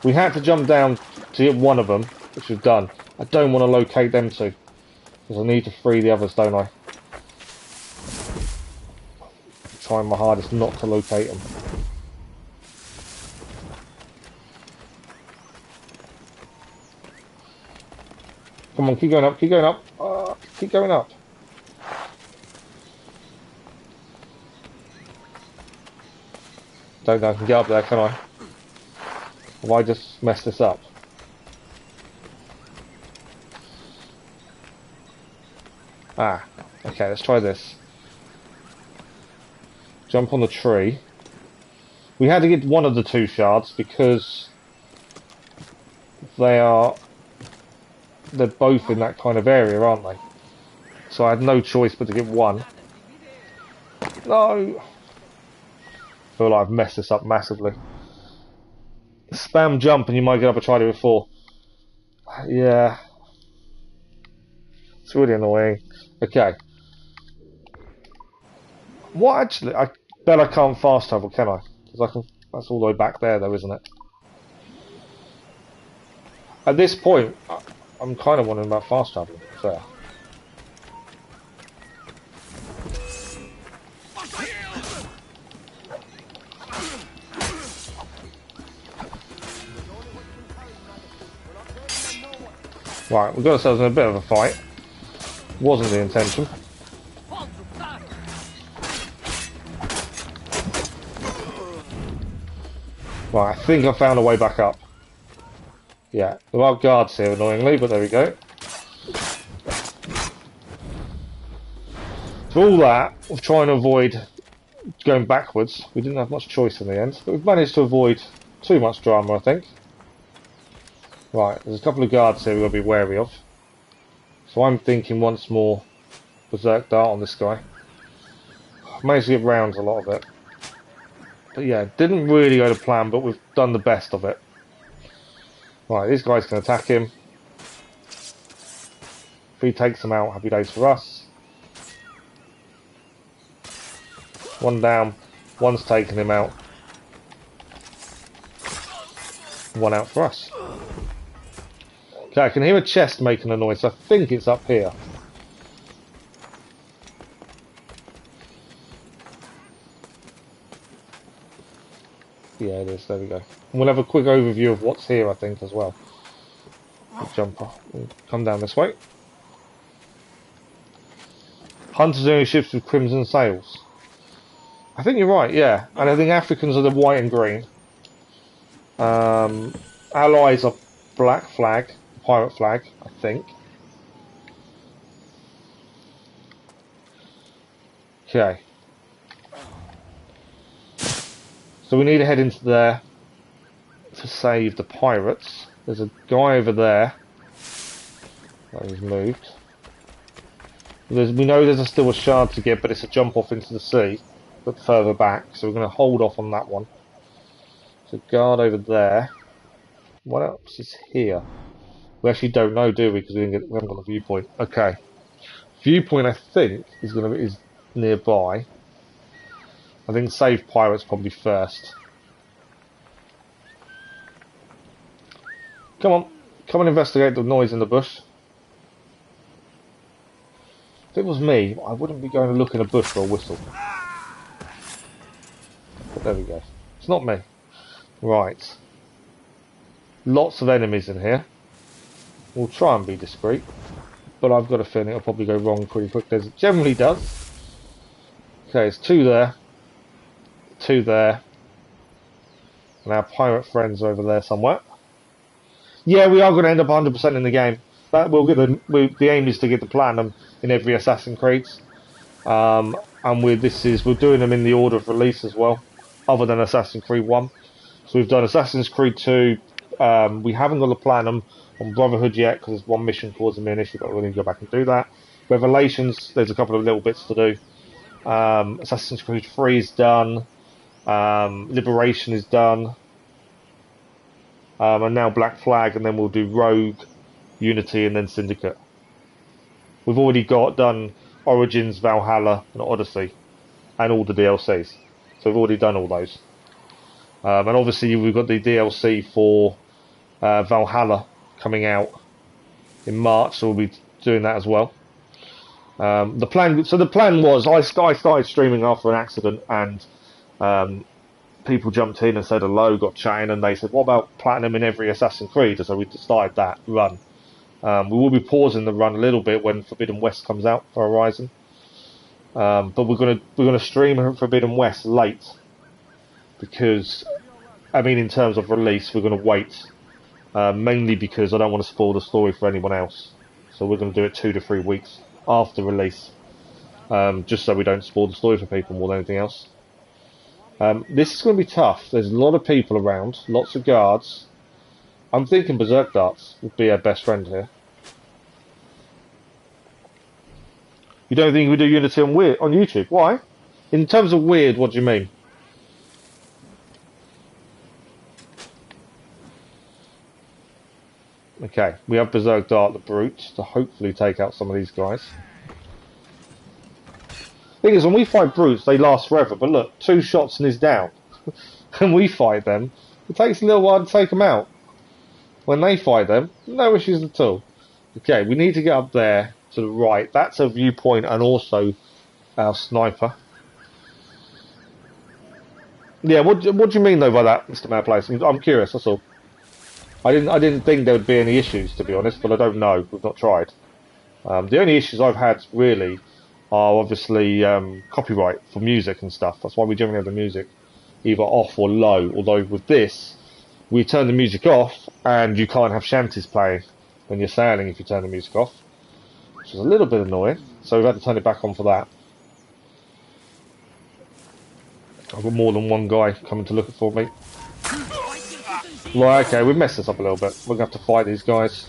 We had to jump down to get one of them, which we've done. I don't want to locate them two, because I need to free the others, don't I? trying my hardest not to locate them. Come on, keep going up, keep going up. Keep going up. Don't know if I can get up there, can I? Have I just messed this up? Ah, okay, let's try this. Jump on the tree. We had to get one of the two shards because they're both in that kind of area, aren't they? So I had no choice but to get one. No! I feel like I've messed this up massively. Spam jump and you might get up and tried it before. Yeah. It's really annoying. Okay. What actually? I bet I can't fast travel, can I? Because I can. That's all the way back there, though, isn't it? At this point, I'm kind of wondering about fast traveling. Fair. Right, we got ourselves in a bit of a fight. Wasn't the intention. Right, I think I found a way back up. Yeah, there are guards here annoyingly, but there we go. For all that, we're trying to avoid going backwards. We didn't have much choice in the end, but we've managed to avoid too much drama, I think. Right, there's a couple of guards here we've got to be wary of. So I'm thinking once more Berserk Dart on this guy. I've managed to get round a lot of it. But yeah, didn't really go to plan, but we've done the best of it. Right, these guys can attack him. If he takes them out, happy days for us. One down, one's taken him out. One out for us. Okay, I can hear a chest making a noise, so I think it's up here. Yeah, it is, there we go. And we'll have a quick overview of what's here, I think, as well. We'll jump off. We'll come down this way. Hunters only ships with crimson sails. I think you're right, yeah. And I think Africans are the white and green. Allies are black flag. Pirate flag, I think. Okay. So we need to head into there to save the pirates. There's a guy over there. Oh, he's moved. We know there's still a shard to get, but it's a jump off into the sea, but further back. So we're going to hold off on that one. So guard over there. What else is here? We actually don't know, do we? Because we haven't got a viewpoint. Okay, viewpoint I think is nearby. I think save pirates probably first. Come on, come and investigate the noise in the bush. If it was me, I wouldn't be going to look in a bush for a whistle. But there we go. It's not me. Right. Lots of enemies in here. We'll try and be discreet, but I've got a feeling it'll probably go wrong pretty quick, as it generally does. Okay, there's two there. Two there. And our pirate friends are over there somewhere. Yeah, we are going to end up 100% in the game. That we'll get the aim is to get the platinum in every Assassin's Creed. And we're doing them in the order of release as well, other than Assassin's Creed 1. So we've done Assassin's Creed 2. We haven't got the platinum on Brotherhood yet because there's one mission causing me an issue, but we're going to go back and do that. Revelations, there's a couple of little bits to do. Assassin's Creed 3 is done. Liberation is done. And now Black Flag, and then we'll do Rogue, Unity, and then Syndicate. We've already done Origins, Valhalla, and Odyssey, and all the DLCs. So we've already done all those. And obviously we've got the DLC for Valhalla coming out in March, so we'll be doing that as well. The plan was I started streaming after an accident, and people jumped in and said hello, got chatting, and they said, "What about platinum in every Assassin's Creed?" So we started that run. We will be pausing the run a little bit when Forbidden West comes out for Horizon, but we're gonna stream Forbidden West late because, I mean, in terms of release, we're gonna wait mainly because I don't want to spoil the story for anyone else. So we're gonna do it 2 to 3 weeks after release, just so we don't spoil the story for people more than anything else. This is going to be tough. There's a lot of people around, lots of guards. I'm thinking Berserk Darts would be our best friend here. You don't think we do Unity on YouTube? Why? In terms of weird, what do you mean? Okay, we have Berserk Dart the Brute to hopefully take out some of these guys. Thing is, when we fight brutes, they last forever. But look, 2 shots and he's down. When we fight them, it takes a little while to take them out. When they fight them, no issues at all. Okay, we need to get up there to the right. That's a viewpoint and also our sniper. Yeah, what do you mean though by that, Mr. Madplace? I'm curious. That's all. I didn't think there would be any issues, to be honest, but I don't know. We've not tried. The only issues I've had really are obviously copyright for music and stuff. That's why we generally have the music either off or low. Although with this, we turn the music off and you can't have shanties playing when you're sailing if you turn the music off, which is a little bit annoying. So we've had to turn it back on for that. I've got more than one guy coming to look for me. Right, okay, we've messed this up a little bit. We're going to have to fight these guys.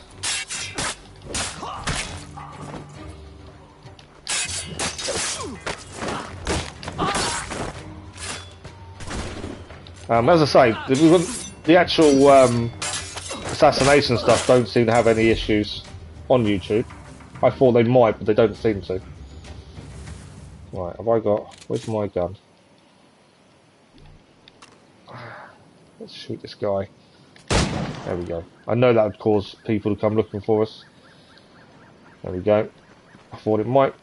As I say, the actual assassination stuff don't seem to have any issues on YouTube. I thought they might, but they don't seem to. Right, have I got... Where's my gun? Let's shoot this guy. There we go. I know that would cause people to come looking for us. There we go. I thought it might.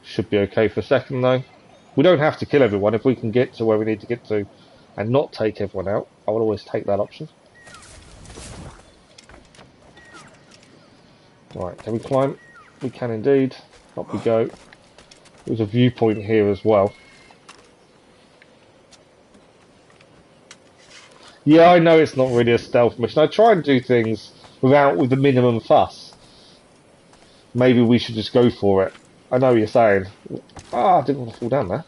Should be okay for a second though. We don't have to kill everyone. If we can get to where we need to get to and not take everyone out, I will always take that option. Right, can we climb? We can indeed. Up we go. There's a viewpoint here as well. Yeah, I know it's not really a stealth mission. I try and do things with the minimum fuss. Maybe we should just go for it. I know what you're saying. Ah, I didn't want to fall down there.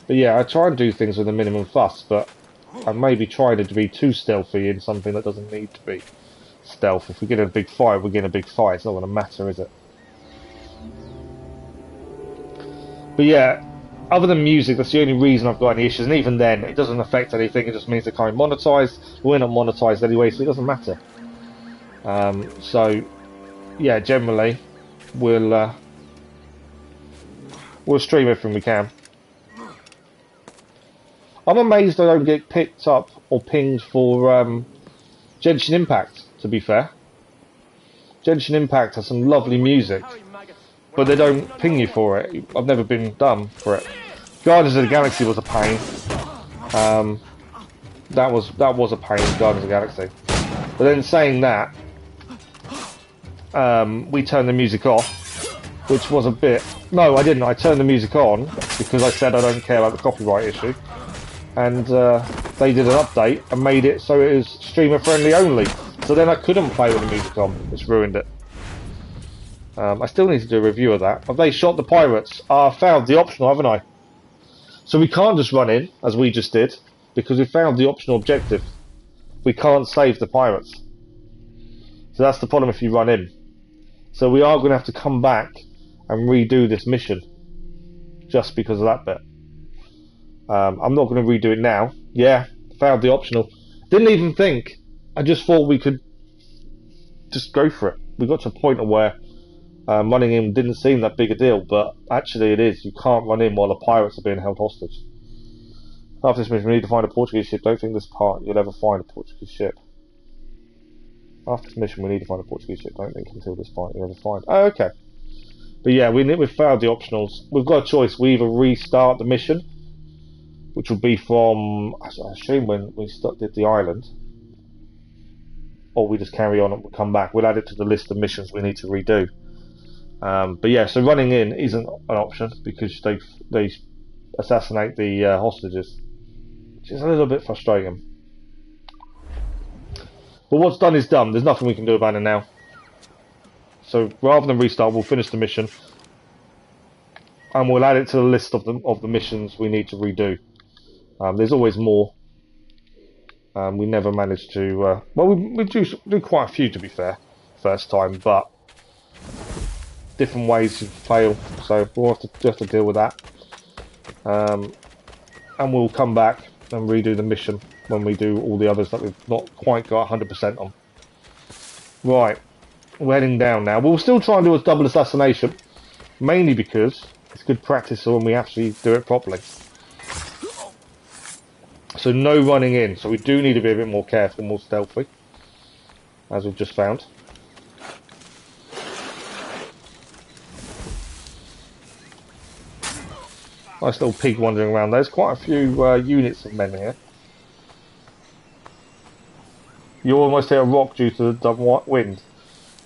But yeah, I try and do things with a minimum fuss, but I may be trying to be too stealthy in something that doesn't need to be stealth. If we get in a big fight, we get in a big fight. It's not going to matter, is it? But yeah, other than music, that's the only reason I've got any issues. And even then, it doesn't affect anything. It just means they can't monetize. We're not monetized anyway, so it doesn't matter. So, yeah, generally, we'll stream everything we can. I'm amazed I don't get picked up or pinged for Genshin Impact, to be fair. Genshin Impact has some lovely music, but they don't ping you for it. I've never been done for it. Guardians of the Galaxy was a pain. That was a pain, Guardians of the Galaxy. But then saying that, we turned the music off, which was a bit... No, I didn't. I turned the music on because I said I don't care about the copyright issue. And they did an update and made it so it was streamer friendly only. So then I couldn't play with the music on, which ruined it. I still need to do a review of that. Have they shot the pirates? I found the optional, haven't I? So we can't just run in, as we just did, because we found the optional objective. We can't save the pirates. So that's the problem if you run in. So we are going to have to come back and redo this mission. Just because of that bit. I'm not going to redo it now. Yeah, found the optional. Didn't even think. I just thought we could just go for it. We got to a point where running in didn't seem that big a deal, but actually it is. You can't run in while the pirates are being held hostage. After this mission, we need to find a Portuguese ship. Don't think this part you'll ever find a Portuguese ship. After this mission, we need to find a Portuguese ship. Don't think until this part you'll ever find. Oh, okay. But yeah, we've failed the optionals. We've got a choice. We either restart the mission, which will be from, I assume, when we did the island, or we just carry on and we'll come back. We'll add it to the list of missions we need to redo. But yeah, so running in isn't an option because they assassinate the hostages, which is a little bit frustrating. But what's done is done. There's nothing we can do about it now. So rather than restart, we'll finish the mission, and we'll add it to the list of the missions we need to redo. There's always more. We never managed to. Well, we do quite a few, to be fair, first time, but different ways to fail. So we'll have to deal with that. And we'll come back and redo the mission when we do all the others that we've not quite got 100% on. Right, we're heading down now. We'll still try and do a double assassination, mainly because it's good practice when we actually do it properly. So no running in, so we do need to be a bit more careful, more stealthy, as we've just found. Nice little pig wandering around. There's quite a few units of men here. You almost hit a rock due to the wind.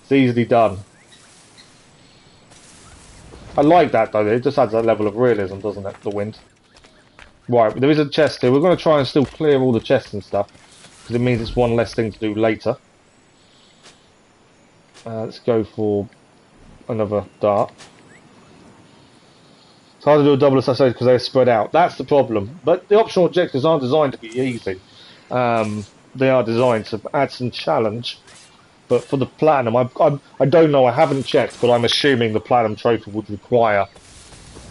It's easily done. I like that though, it just adds that level of realism, doesn't it, the wind. Right, there is a chest here. We're going to try and still clear all the chests and stuff, because it means it's one less thing to do later. Let's go for another dart. It's hard to do a double assassination because they're spread out. That's the problem. But the optional objectives aren't designed to be easy. They are designed to add some challenge. But for the platinum, I don't know, I haven't checked, but I'm assuming the platinum trophy would require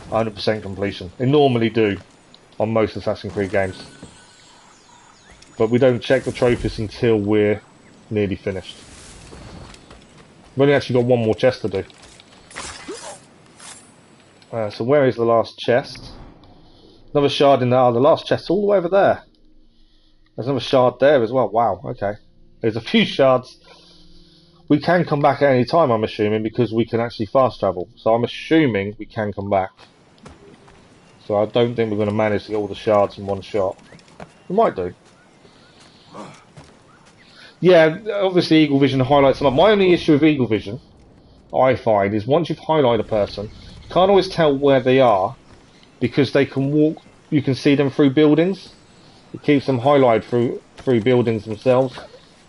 100% completion. They normally do on most Assassin's Creed games. But we don't check the trophies until we're nearly finished. We've only actually got one more chest to do. So where is the last chest? Another shard in there. Oh, the last chest's all the way over there. There's another shard there as well. Wow, okay. There's a few shards. We can come back at any time, I'm assuming, because we can actually fast travel. So I'm assuming we can come back. So I don't think we're going to manage to get all the shards in one shot. We might do. Yeah, obviously Eagle Vision highlights them up. My only issue with Eagle Vision, I find, is once you've highlighted a person, you can't always tell where they are, because they can walk, you can see them through buildings. It keeps them highlighted through buildings themselves,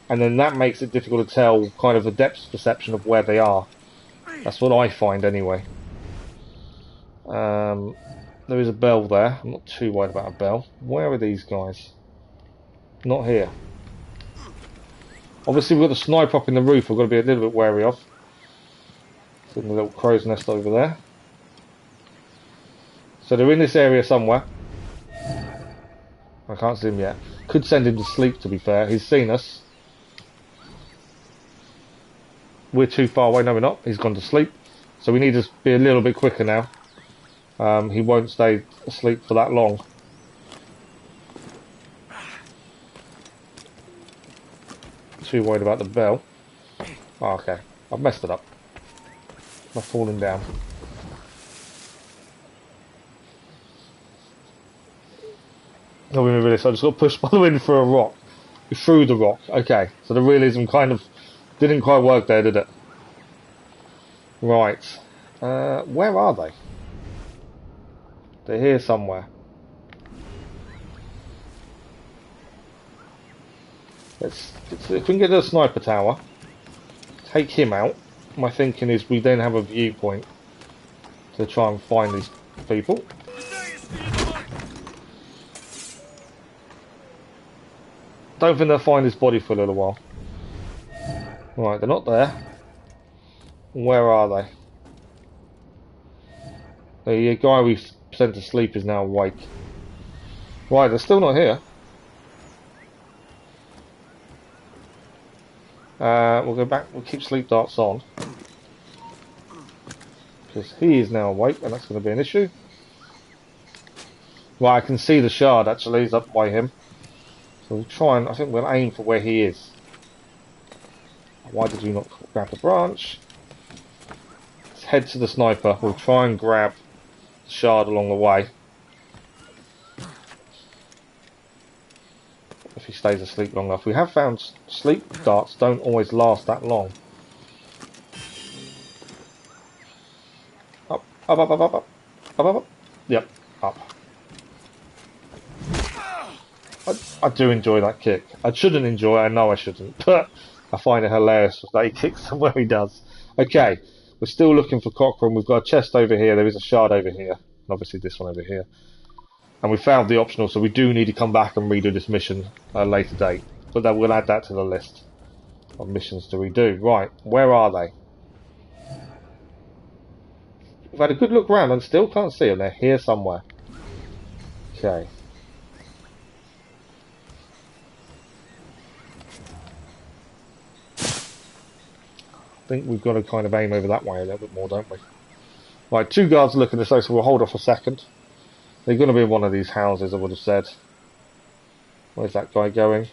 and then that makes it difficult to tell kind of the depth perception of where they are. That's what I find anyway. There is a bell there. I'm not too worried about a bell. Where are these guys? Not here. Obviously we've got the sniper up in the roof we've got to be a little bit wary of. It's in the little crow's nest over there. So they're in this area somewhere. I can't see him yet. Could send him to sleep, to be fair. He's seen us. We're too far away. No, we're not. He's gone to sleep. So we need to be a little bit quicker now. He won't stay asleep for that long. Too worried about the bell. Oh, okay. I've messed it up. I'm falling down. No, we really. So I just got pushed by the wind through a rock. Through the rock. Okay. So the realism kind of didn't quite work there, did it? Right. Where are they? They're here somewhere. If we can get to the sniper tower, take him out. My thinking is we then have a viewpoint to try and find these people. Don't think they'll find his body for a little while. Right, they're not there. Where are they? The guy we sent to sleep is now awake. Right, they're still not here. We'll go back, we'll keep sleep darts on. Because he is now awake and that's going to be an issue. Right, I can see the shard actually, he's up by him. So we'll try and, I think we'll aim for where he is. Why did you not grab the branch? Let's head to the sniper. We'll try and grab the shard along the way. If he stays asleep long enough. We have found sleep darts don't always last that long. Up, up, up, up, up, up, up, up, up. Yep, up. I do enjoy that kick. I shouldn't enjoy it, I know I shouldn't, but I find it hilarious that he kicks them where he does. Okay, we're still looking for Cochrane. We've got a chest over here, there is a shard over here, and obviously this one over here. And we found the optional, so we do need to come back and redo this mission at a later date. But then we'll add that to the list of missions to redo. Right, where are they? We've had a good look around and still can't see them. They're here somewhere. Okay. I think we've got to kind of aim over that way a little bit more, don't we? Right, 2 guards looking this way, so we'll hold off a second. They're going to be in one of these houses, I would have said. Where's that guy going?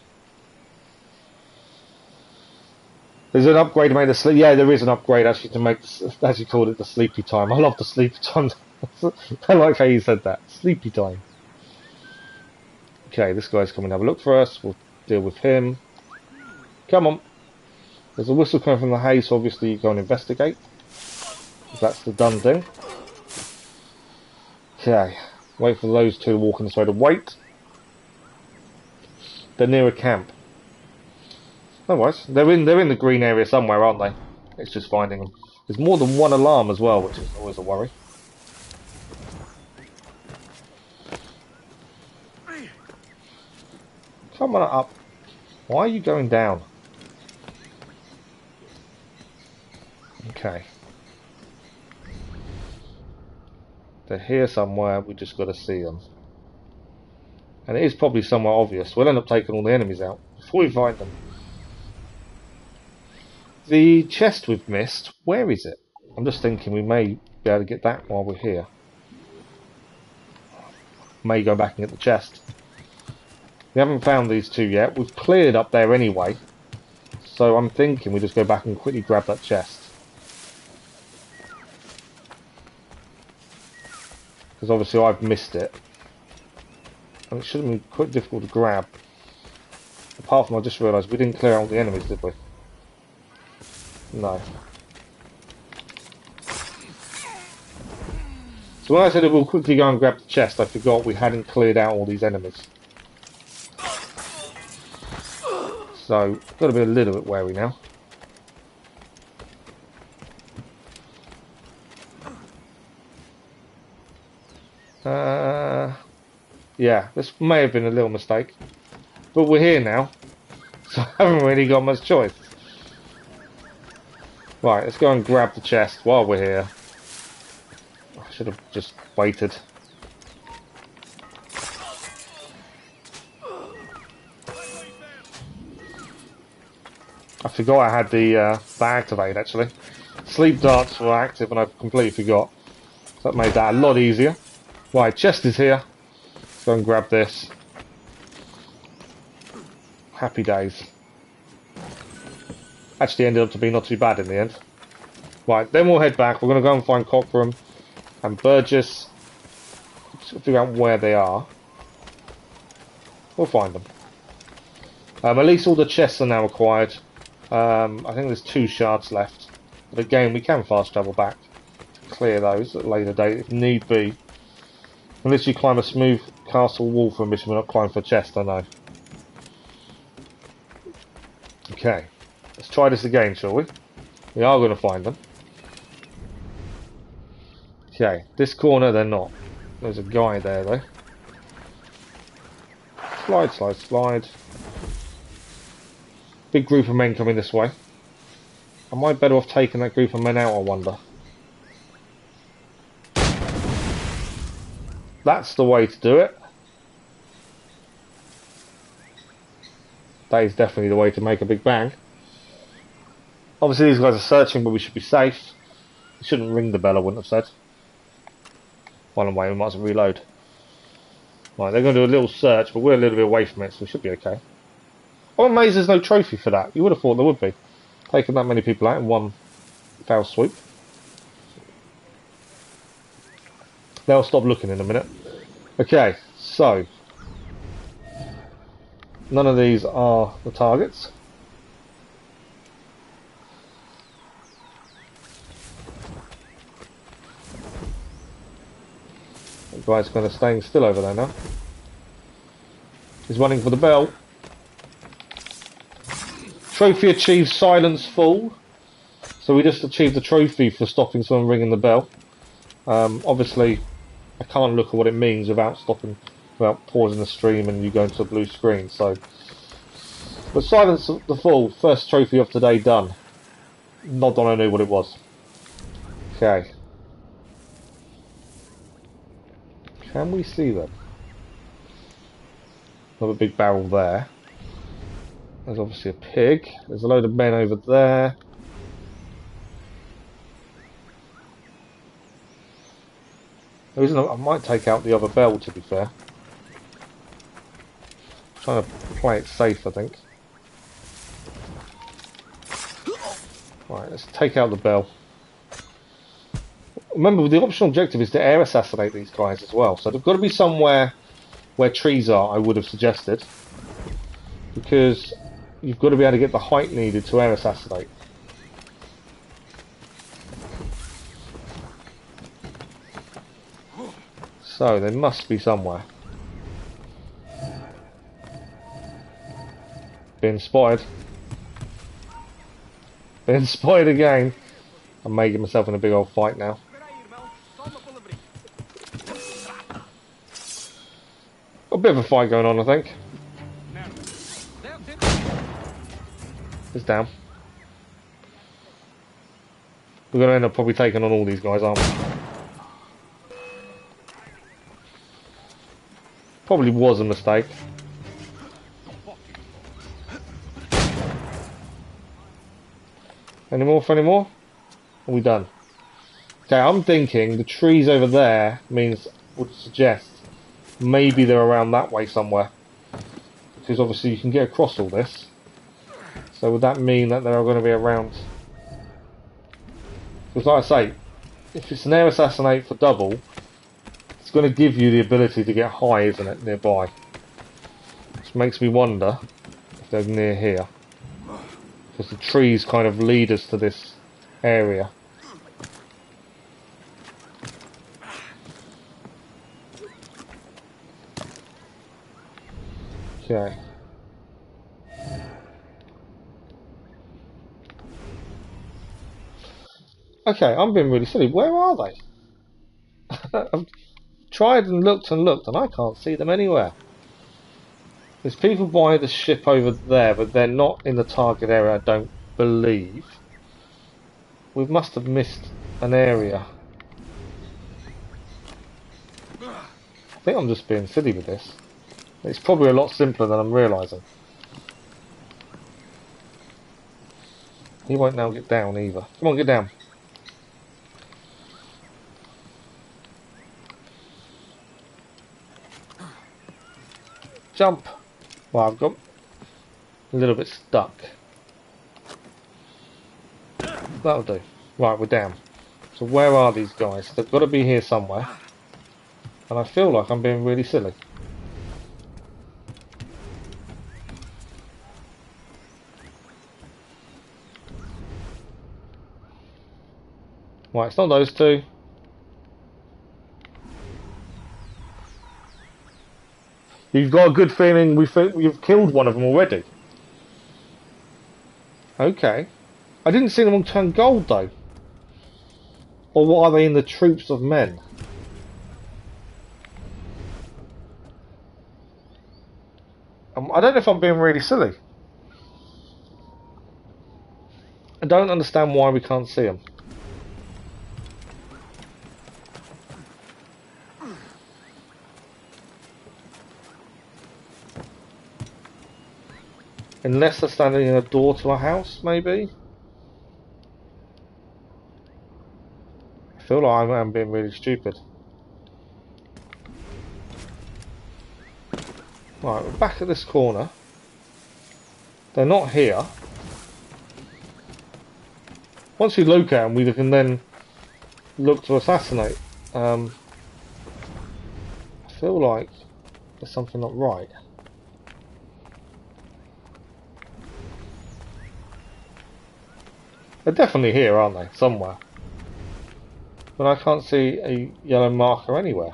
There's an upgrade to make the sleep. Yeah, there is an upgrade actually to make, as you called it, the sleepy time. I love the sleepy time. I like how you said that. Sleepy time. Okay, this guy's coming to have a look for us. We'll deal with him. Come on. There's a whistle coming from the hay, so obviously you go and investigate. That's the done thing. Okay. Wait for those 2 to walk in this way to wait. They're near a camp. Otherwise, they're in the green area somewhere, aren't they? It's just finding them. There's more than one alarm as well, which is always a worry. Come on up. Why are you going down? Okay. They're here somewhere, we just got to see them. And it is probably somewhere obvious. We'll end up taking all the enemies out before we find them. The chest we've missed, where is it? I'm just thinking we may be able to get that while we're here. May go back and get the chest. We haven't found these 2 yet. We've cleared up there anyway. So I'm thinking we just go back and quickly grab that chest. Because obviously I've missed it. And it shouldn't be quite difficult to grab. Apart from I just realised we didn't clear out all the enemies, did we? No. So when I said that we'll quickly go and grab the chest, I forgot we hadn't cleared out all these enemies. So, got to be a little bit wary now. Yeah, this may have been a little mistake. But we're here now. So I haven't really got much choice. Right, let's go and grab the chest while we're here. I should have just waited. I forgot I had that activated actually. Sleep darts were active and I completely forgot. So that made that a lot easier. Right, chest is here. Let's go and grab this. Happy days. Actually ended up to be not too bad in the end. Right, then we'll head back. We're going to go and find Cochrane and Burgess. Just figure out where they are. We'll find them. At least all the chests are now acquired. I think there's 2 shards left. But again, we can fast travel back to clear those at a later date if need be. Unless you climb a smooth castle wall for a mission, we're not climbing for a chest, I know. Okay, let's try this again, shall we? We are going to find them. Okay, this corner they're not. There's a guy there though. Slide, slide, slide. Big group of men coming this way. Am I better off taking that group of men out, I wonder? That's the way to do it. That is definitely the way to make a big bang. Obviously these guys are searching, but we should be safe. We shouldn't ring the bell, I wouldn't have said. While I'm waiting, we might as well reload. Right, they're going to do a little search, but we're a little bit away from it, so we should be okay. I'm amazed there's no trophy for that. You would have thought there would be. Taking that many people out in one foul swoop. They'll stop looking in a minute. Okay, so none of these are the targets. The guy's kind of staying still over there now. He's running for the bell. Trophy achieved silence full. So we just achieved the trophy for stopping someone ringing the bell. Obviously, I can't look at what it means without pausing the stream and you going to a blue screen. So, but silence the full, first trophy of today done. Not that I knew what it was. Okay. Can we see them? Another big barrel there. There's obviously a pig. There's a load of men over there. I might take out the other bell, to be fair. I'm trying to play it safe, I think. Right, let's take out the bell. Remember, the optional objective is to air assassinate these guys as well. So they've got to be somewhere where trees are, I would have suggested. Because you've got to be able to get the height needed to air assassinate. So they must be somewhere. Being spotted. Being spotted again. I'm making myself in a big old fight now. A bit of a fight going on, I think. It's down. We're going to end up probably taking on all these guys, aren't we? Probably was a mistake. Any more for any more? Are we done? Okay, I'm thinking the trees over there would suggest maybe they're around that way somewhere. Because obviously you can get across all this. So would that mean that they're going to be around? Because like I say, if it's an air assassinate for double, it's going to give you the ability to get high, isn't it, nearby? Which makes me wonder if they're near here. Because the trees kind of lead us to this area. Okay. Okay, I'm being really silly. Where are they? I've tried and looked, and I can't see them anywhere. There's people by the ship over there, but they're not in the target area, I don't believe. We must have missed an area. I think I'm just being silly with this. It's probably a lot simpler than I'm realising. He won't now get down either. Come on, get down. Jump! Well, I've got a little bit stuck. That'll do. Right, we're down. So where are these guys? They've got to be here somewhere. And I feel like I'm being really silly. Right, it's not those two. You've got a good feeling you've killed one of them already. Okay. I didn't see them all turn gold though. Or what are they in the troops of men? I don't know if I'm being really silly. I don't understand why we can't see them. Unless they're standing in a door to a house, maybe? I feel like I'm being really stupid. Right, we're back at this corner. They're not here. Once we locate them, we can then look to assassinate. feel like there's something not right. They're definitely here, aren't they? Somewhere. But I can't see a yellow marker anywhere.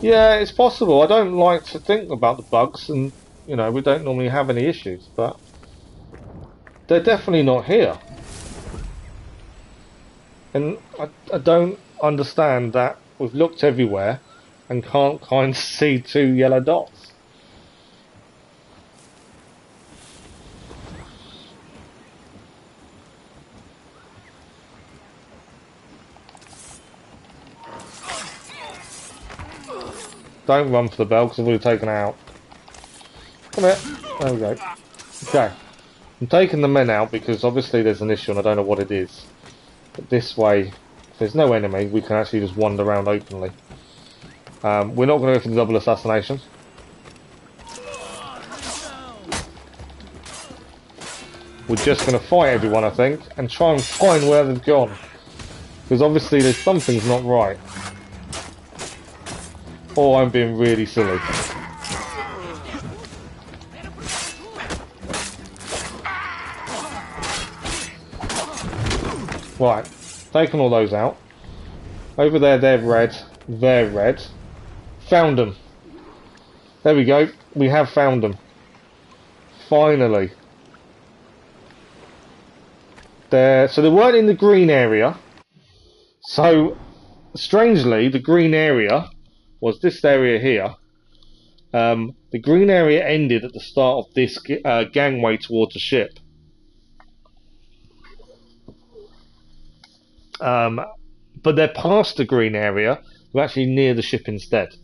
Yeah, it's possible. I don't like to think about the bugs, and you know, we don't normally have any issues, but they're definitely not here. And I don't understand that we've looked everywhere and can't kind of see 2 yellow dots. Don't run for the bell because I've already taken it out. Come here. There we go. Okay. I'm taking the men out because obviously there's an issue and I don't know what it is. But this way, if there's no enemy, we can actually just wander around openly. We're not going to go for the double assassination. We're just going to fight everyone, I think, and try and find where they've gone. Because obviously there's something's not right. Or I'm being really silly. Right, taking all those out. Over there, they're red. They're red. Found them. There we go. We have found them. Finally. So they weren't in the green area. So, strangely, the green area was this area here. The green area ended at the start of this gangway towards the ship. But they're past the green area. We're actually near the ship instead.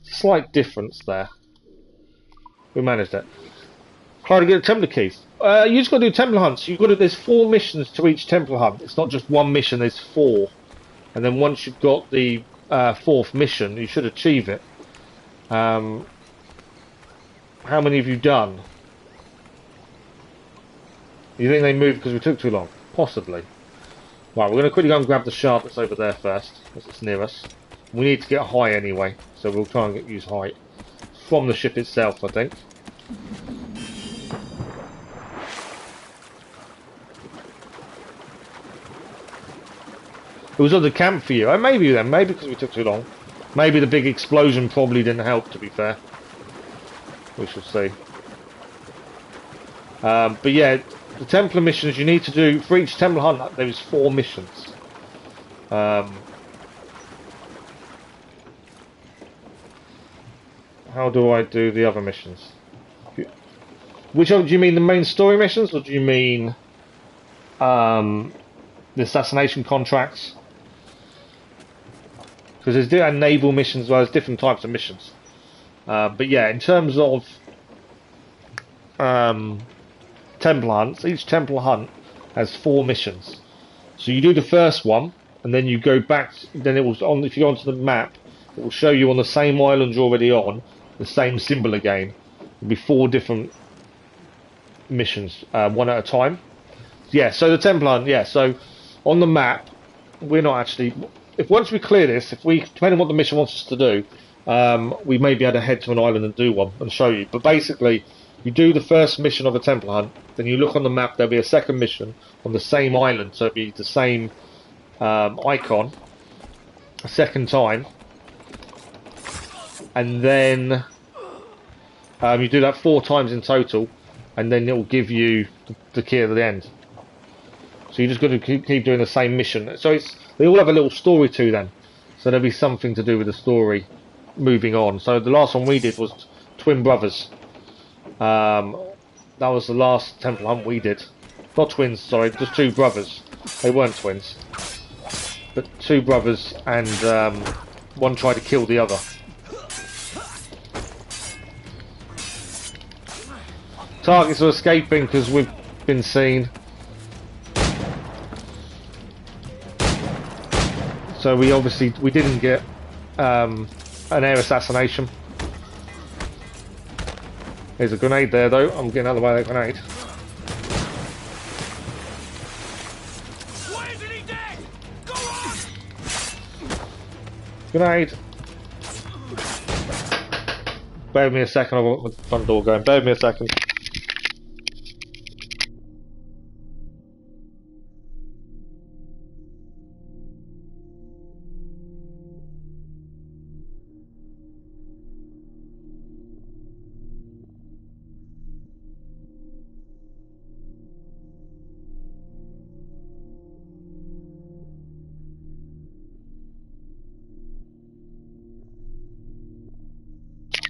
Slight difference there. We managed it. Try to get the Templar keys. You just got to do Templar hunts. There's 4 missions to each Templar hunt. It's not just 1 mission. There's 4. And then once you've got the 4th mission, you should achieve it. How many have you done? You think they moved because we took too long? Possibly. Right, we're going to quickly go and grab the shard that's over there first, as it's near us. We need to get high anyway, so we'll try and use height from the ship itself, I think. It was at the camp for you. Oh, maybe then. Maybe because we took too long. Maybe the big explosion probably didn't help, to be fair. We shall see. But yeah, the Templar missions you need to do, for each Templar hunt, there is 4 missions. How do I do the other missions? Which do you mean, the main story missions, or do you mean the assassination contracts? Because there's naval missions as well as different types of missions. But yeah, in terms of Templar hunts, each Templar hunt has 4 missions. So you do the first one, and then you go back. Then it will if you go onto the map, it will show you on the same island you're already on, the same symbol again. It'll be 4 different missions, one at a time. Yeah. So the Templar hunt. Yeah. So on the map, we're not actually. If once we clear this, depending on what the mission wants us to do, we may be able to head to an island and do one and show you. But basically, you do the first mission of a Templar hunt, then you look on the map, there'll be a second mission on the same island, so it'll be the same icon a second time, and then you do that 4 times in total, and then it will give you the key at the end. So you just got to keep doing the same mission. So they all have a little story to them. So there'll be something to do with the story moving on. So the last one we did was Twin Brothers. That was the last Templar hunt we did. Not twins, sorry, just 2 brothers. They weren't twins. But 2 brothers, and one tried to kill the other. Targets are escaping because we've been seen. So we didn't get an air assassination. There's a grenade there though. I'm getting out of the way of that grenade. Why isn't he dead? Go on! Grenade. Bear with me a second, I want the front door going. Bear with me a second.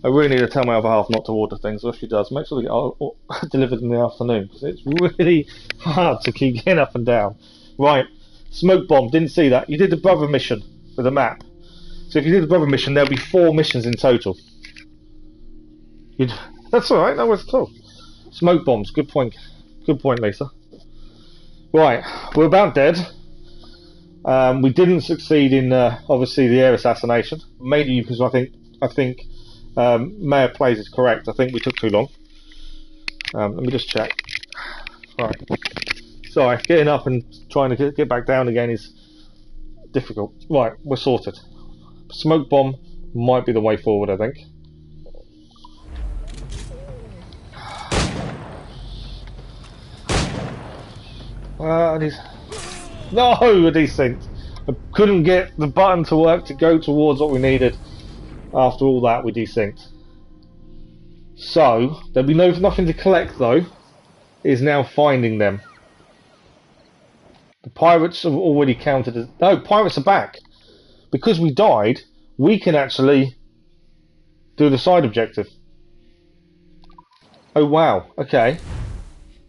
I really need to tell my other half not to order things, or if she does, make sure they get delivered in the afternoon, because it's really hard to keep getting up and down. Right, smoke bomb, didn't see that. You did the brother mission with a map. So if you did the brother mission, there'll be 4 missions in total. That's alright, that was cool. Smoke bombs, good point. Good point, Lisa. Right, we're about dead. We didn't succeed in, obviously, the air assassination. Mainly because I think Mayor Plays is correct. I think we took too long. Let me just check. Right. Sorry, getting up and trying to get back down again is difficult. Right, we're sorted. Smoke bomb might be the way forward, I think. No, desynced. I couldn't get the button to work to go towards what we needed. After all that, we desynced. So there'll be nothing to collect though. It is now finding them. The pirates have already counted as... No, pirates are back. Because we died, we can actually do the side objective. Oh wow, okay.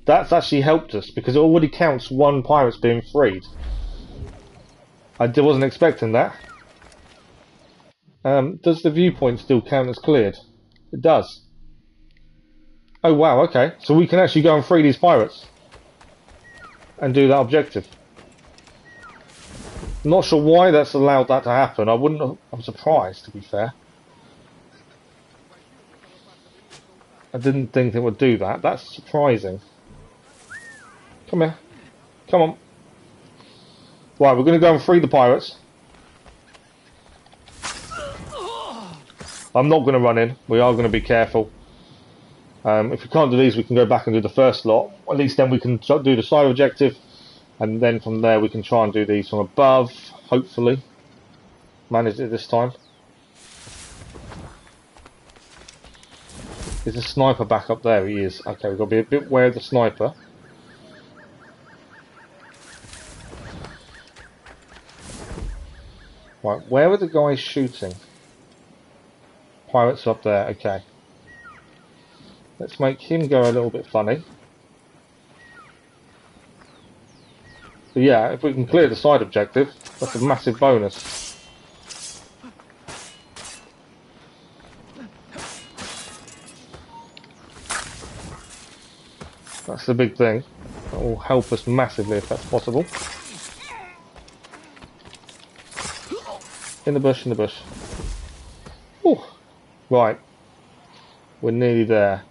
That's actually helped us, because it already counts 1 pirate's being freed. I wasn't expecting that. Does the viewpoint still count as cleared? It does. Oh wow, okay. So we can actually go and free these pirates. And do that objective. I'm not sure why that's allowed that to happen. I'm surprised, to be fair. I didn't think it would do that. That's surprising. Come here. Come on. Right, we're going to go and free the pirates. I'm not going to run in. We are going to be careful. If we can't do these, we can go back and do the first lot. At least then we can do the side objective. And then from there we can try and do these from above. Hopefully. Manage it this time. Is the sniper back up there? He is. Okay, we've got to be a bit wary of the sniper. Right, where are the guys shooting? Pirates up there, okay. Let's make him go a little bit funny. But yeah, if we can clear the side objective, that's a massive bonus. That's the big thing. That will help us massively if that's possible. In the bush, in the bush. Ooh. Right. We're nearly there.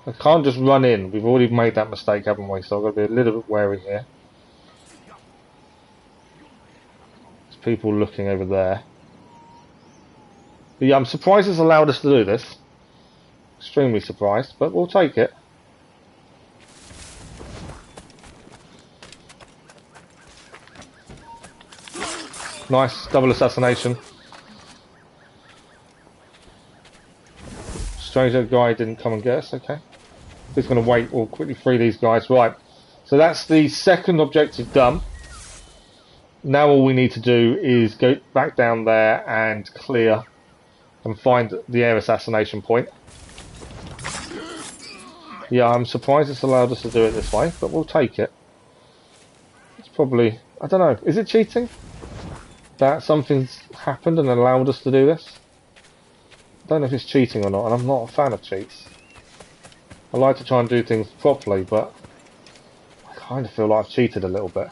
I can't just run in. We've already made that mistake, haven't we? So I've got to be a little bit wary here. There's people looking over there. But yeah, I'm surprised it's allowed us to do this. Extremely surprised, but we'll take it. Nice, double assassination. Strange that guy didn't come and get us, okay. Just going to wait, we'll quickly free these guys. Right, so that's the second objective done. Now all we need to do is go back down there and clear and find the air assassination point. Yeah, I'm surprised it's allowed us to do it this way, but we'll take it. It's probably, I don't know, is it cheating? That something's happened and allowed us to do this? I don't know if it's cheating or not, and I'm not a fan of cheats. I like to try and do things properly, but I kind of feel like I've cheated a little bit.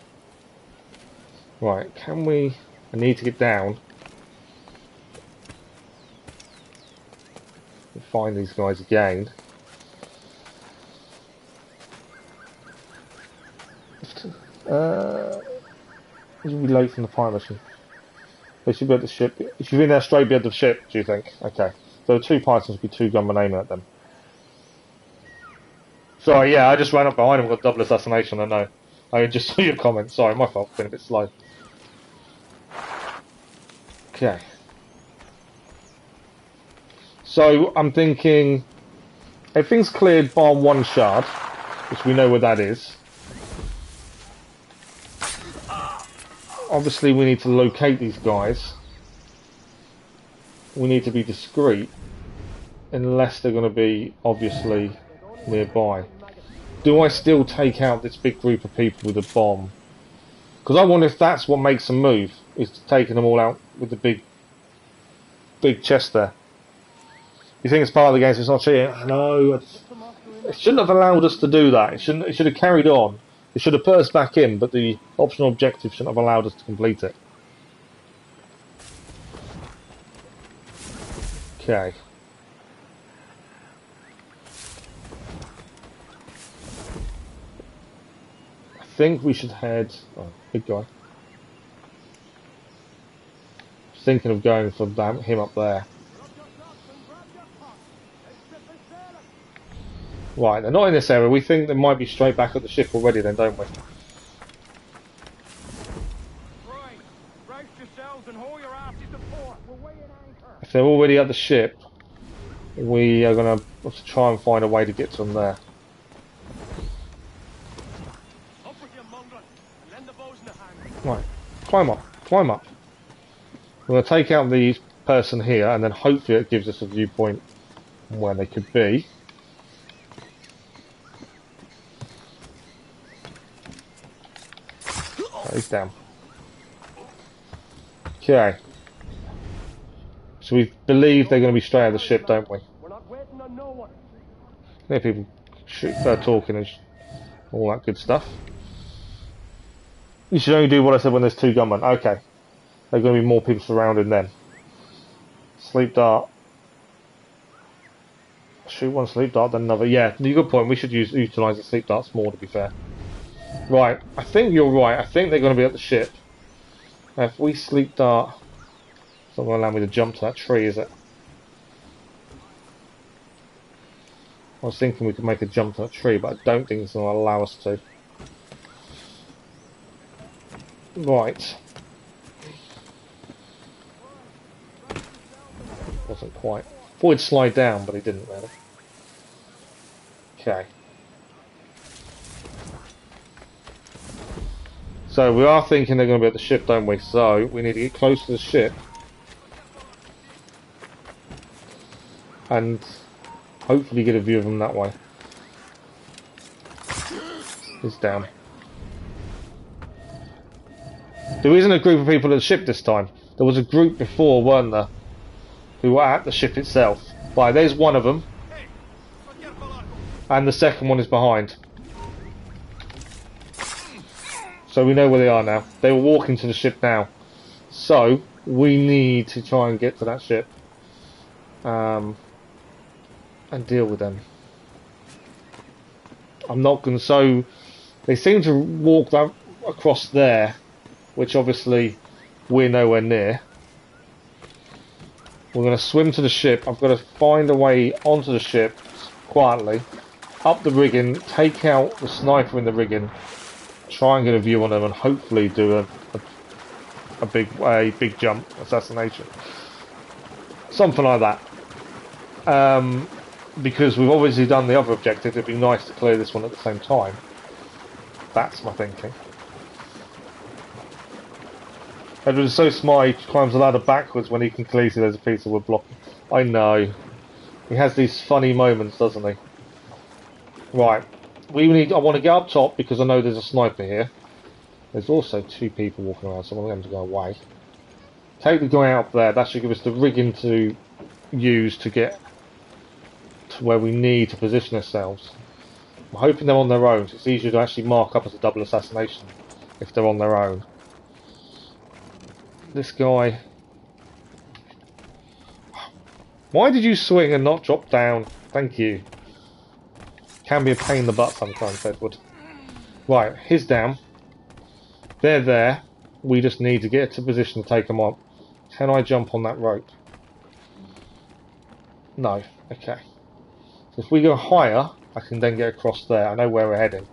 Right, can we... I need to get down. Find these guys again. did we load from the pirate mission? They should be at the ship. If you're in there straight, be at the ship, do you think? Okay. So the two pirates would be two gunmen aiming at them. Sorry, yeah, I just ran up behind him and got double assassination, I know. I just saw your comment. Sorry, my fault, been a bit slow. Okay. So, I'm thinking... everything's cleared bar one shard, which we know where that is. Obviously, we need to locate these guys. We need to be discreet, unless they're going to be, obviously, nearby. Do I still take out this big group of people with a bomb? Because I wonder if that's what makes them move, is taking them all out with the big chest there. You think it's part of the game, so it's not cheating? No, it shouldn't have allowed us to do that. It should have carried on. It should have put us back in, but the optional objective shouldn't have allowed us to complete it. Okay. I think we should head... oh, big guy. Thinking of going for him up there. Right, they're not in this area. We think they might be straight back at the ship already then, don't we? Right, brace yourselves and haul your asses to port. We're weighing anchor. If they're already at the ship, we are going to have to try and find a way to get to them there. Up with you, Mongol, and lend the bows in the hand. Right, climb up, climb up. We're going to take out the person here, and then hopefully it gives us a viewpoint on where they could be. He's down. Okay. So we believe they're going to be straight out of the ship, don't we? We're not waiting on no one. Hear people talking and all that good stuff. You should only do what I said when there's two gunmen. Okay. There are going to be more people surrounding them. Sleep dart. Shoot one sleep dart, then another. Yeah, good point. We should utilise the sleep darts more, to be fair. Right, I think you're right. I think they're going to be at the ship. Now, if we sleep dart... it's not going to allow me to jump to that tree, is it? I was thinking we could make a jump to that tree, but I don't think it's going to allow us to. Right. Wasn't quite. Thought he'd slide down, but he didn't really. Okay. So we are thinking they're going to be at the ship, don't we? So we need to get close to the ship. And hopefully get a view of them that way. He's down. There isn't a group of people at the ship this time. There was a group before, weren't there? Who were at the ship itself. Right, there's one of them. And the second one is behind. So we know where they are now. They were walking to the ship now. So we need to try and get to that ship. And deal with them. I'm not going to... so they seem to walk that across there, which obviously we're nowhere near. We're going to swim to the ship. I've got to find a way onto the ship quietly, up the rigging, take out the sniper in the rigging, try and get a view on them, and hopefully do a big jump assassination, something like that. Because we've obviously done the other objective, it'd be nice to clear this one at the same time. That's my thinking. Edward is so smart, he climbs the ladder backwards when he can clearly see there's a piece of wood blocking. I know. He has these funny moments, doesn't he? Right. I want to get up top because I know there's a sniper here. There's also two people walking around, so I want them to go away. Take the guy out there. That should give us the rigging to use to get to where we need to position ourselves. I'm hoping they're on their own. So it's easier to actually mark up as a double assassination if they're on their own. This guy... why did you swing and not drop down? Thank you. Can be a pain in the butt sometimes, Edward. Right, he's down. They're there. We just need to get to position to take them on. Can I jump on that rope? No. Okay. So if we go higher, I can then get across there. I know where we're heading.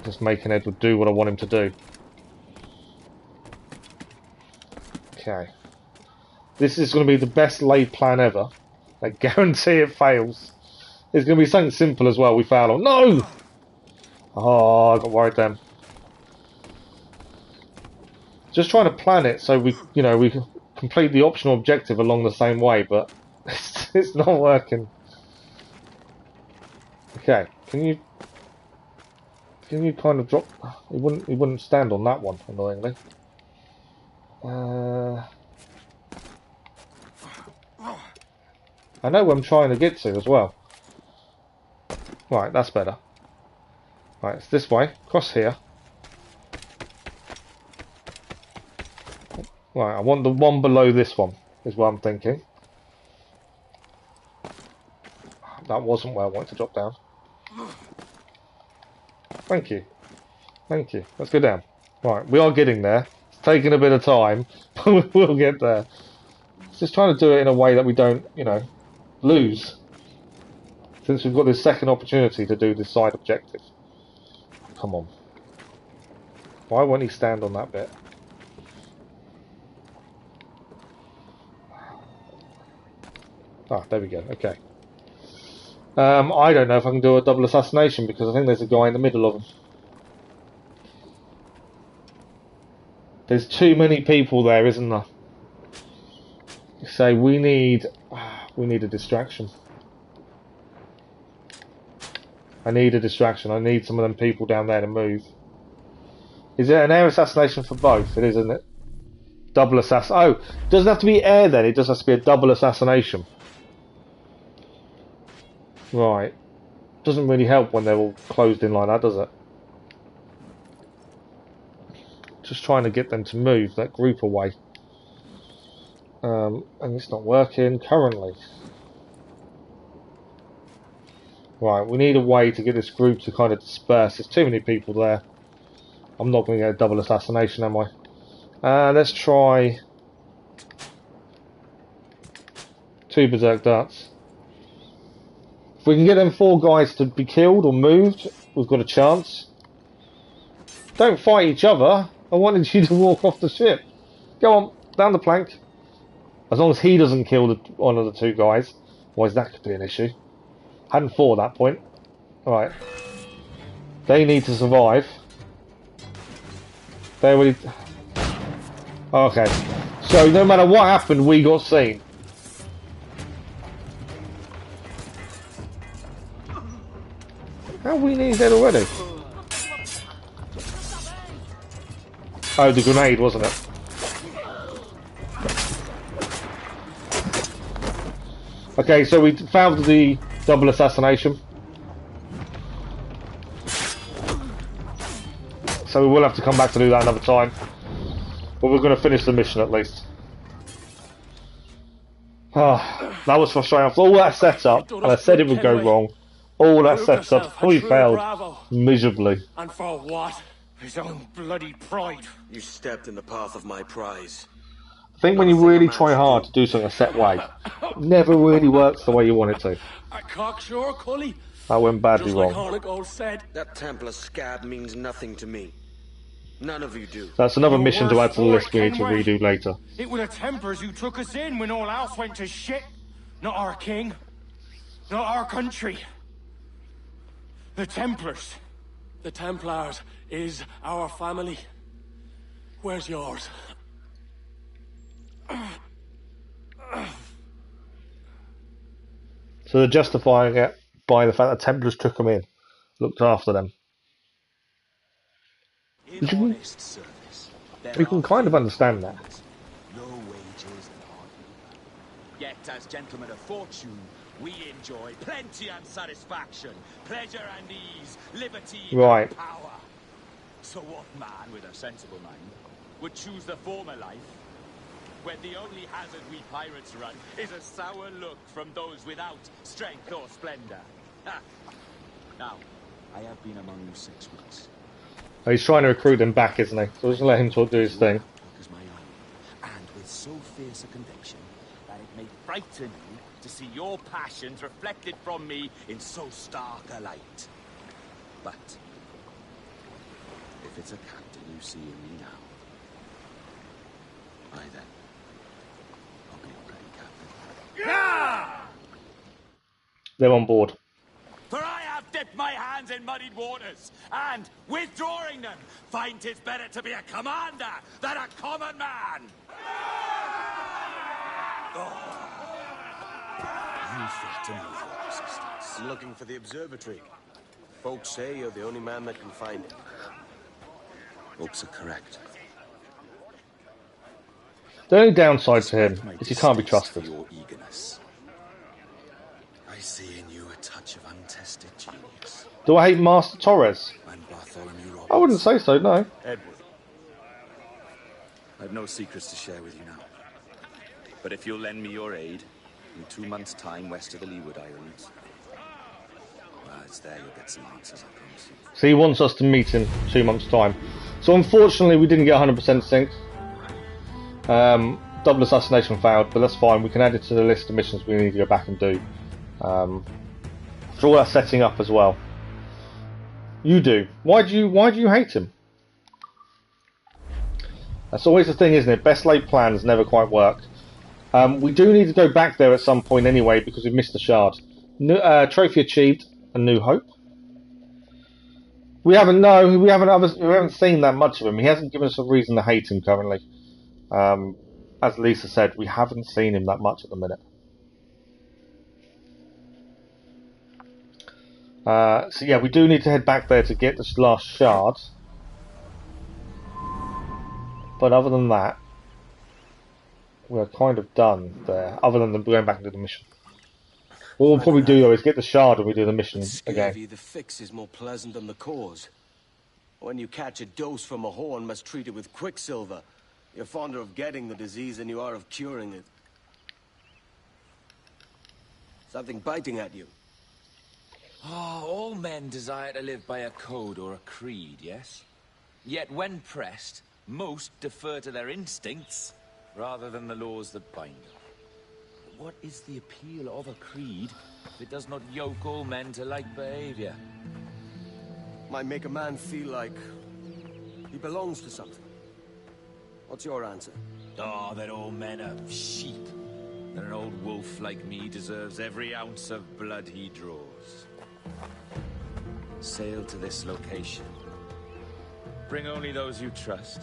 Just making Edward do what I want him to do. Okay. This is going to be the best laid plan ever. I guarantee it fails. It's going to be something simple as well. We fail on. No! Oh, I got worried then. Just trying to plan it so we, you know, we complete the optional objective along the same way, but it's not working. Okay, can you kind of drop? It wouldn't stand on that one, annoyingly. I know where I'm trying to get to as well. Right, that's better. Right, it's this way, across here. Right, I want the one below this one, is what I'm thinking. That wasn't where I wanted to drop down. Thank you. Thank you. Let's go down. Right, we are getting there. It's taking a bit of time, but we'll get there. Just trying to do it in a way that we don't, you know, lose. Since we've got this second opportunity to do this side objective. Come on. Why won't he stand on that bit? Ah, there we go. Okay. I don't know if I can do a double assassination because I think there's a guy in the middle of them. There's too many people there, isn't there? So we need a distraction. I need a distraction. I need some of them people down there to move. Is it an air assassination for both? It is, isn't it? Double assassin. Oh, it doesn't have to be air then. It just has to be a double assassination. Right. Doesn't really help when they're all closed in like that, does it? Just trying to get them to move that group away. And it's not working currently. Right, we need a way to get this group to kind of disperse. There's too many people there. I'm not going to get a double assassination, am I? Let's try 2 berserk darts. If we can get them 4 guys to be killed or moved, we've got a chance. Don't fight each other. I wanted you to walk off the ship. Go on, down the plank. As long as he doesn't kill one of the 2 guys. Otherwise that could be an issue. Hadn't thought at that point. Alright. They need to survive. They already... Okay. So no matter what happened, we got seen. How are we nearly dead already? Oh, the grenade, wasn't it? Okay, so we found the double assassination. So we will have to come back to do that another time. But we're going to finish the mission at least. Ah, that was frustrating. After all that setup, and I said it would go wrong. All that setup, we failed miserably. And for what? His own bloody pride. You stepped in the path of my prize. I think when you really try hard to do something a set way, it never really works the way you want it to. A cocksure, Cully. That went badly Just wrong. like Hornigold said. That Templar scab means nothing to me. None of you do. That's another Your mission to worst add to the list we need to Kenway. redo later. It were the Templars who took us in when all else went to shit. Not our king. Not our country. The Templars. The Templars is our family. Where's yours? So they're justifying it by the fact that Templars took them in, looked after them. In honest service, We can kind of understand that. no wages and hard labor. Yet, as gentlemen of fortune, we enjoy plenty and satisfaction, pleasure and ease, liberty Right. and power. So what man with a sensible mind would choose the former life, where the only hazard we pirates run is a sour look from those without strength or splendor? Ha. Now, I have been among you 6 weeks. He's trying to recruit them back, isn't he? So just let him do his thing. so fierce a conviction that it may frighten you to see your passions reflected from me in so stark a light. But if it's a captain you see in me now, I then I'll be your bloody captain. Yeah! They're on board. For I have dipped my hands in muddied waters, and, withdrawing them, find 'tis better to be a commander than a common man! You fail to move your resistance. I'm looking for the observatory. Folks say you're the only man that can find it. Folks are correct. The only downside to him is he can't be trusted. Your eagerness. I see in you a touch of untested genius. Do I hate Master Torres? And Bartholomew Roberts. I wouldn't say so, no. Edward. I've no secrets to share with you now. But if you'll lend me your aid, in 2 months' time west of the Leeward Islands, well, it's there you'll get some answers, I promise you. So he wants us to meet in 2 months' time. So unfortunately we didn't get 100% sync. Double assassination failed, but that's fine. We can add it to the list of missions we need to go back and do. For all that setting up as well. You do. Why do you hate him? That's always the thing, isn't it? Best laid plans never quite work. We do need to go back there at some point anyway because we've missed the shard. Trophy achieved. A New Hope. We haven't seen that much of him. He hasn't given us a reason to hate him currently. As Lisa said, we haven't seen him that much at the minute. So yeah, we do need to head back there to get this last shard. But other than that, we're kind of done there. Other than going back into the mission. What we'll probably do though is get the shard and we do the mission again. The fix is more pleasant than the cause. When you catch a dose from a horn, must treat it with quicksilver. You're fonder of getting the disease than you are of curing it. Something biting at you. Ah, all men desire to live by a code or a creed, yes? Yet when pressed, most defer to their instincts rather than the laws that bind them. But what is the appeal of a creed if it does not yoke all men to like behavior? Might make a man feel like he belongs to something. What's your answer? Oh, that all men are sheep. That an old wolf like me deserves every ounce of blood he draws. Sail to this location. Bring only those you trust.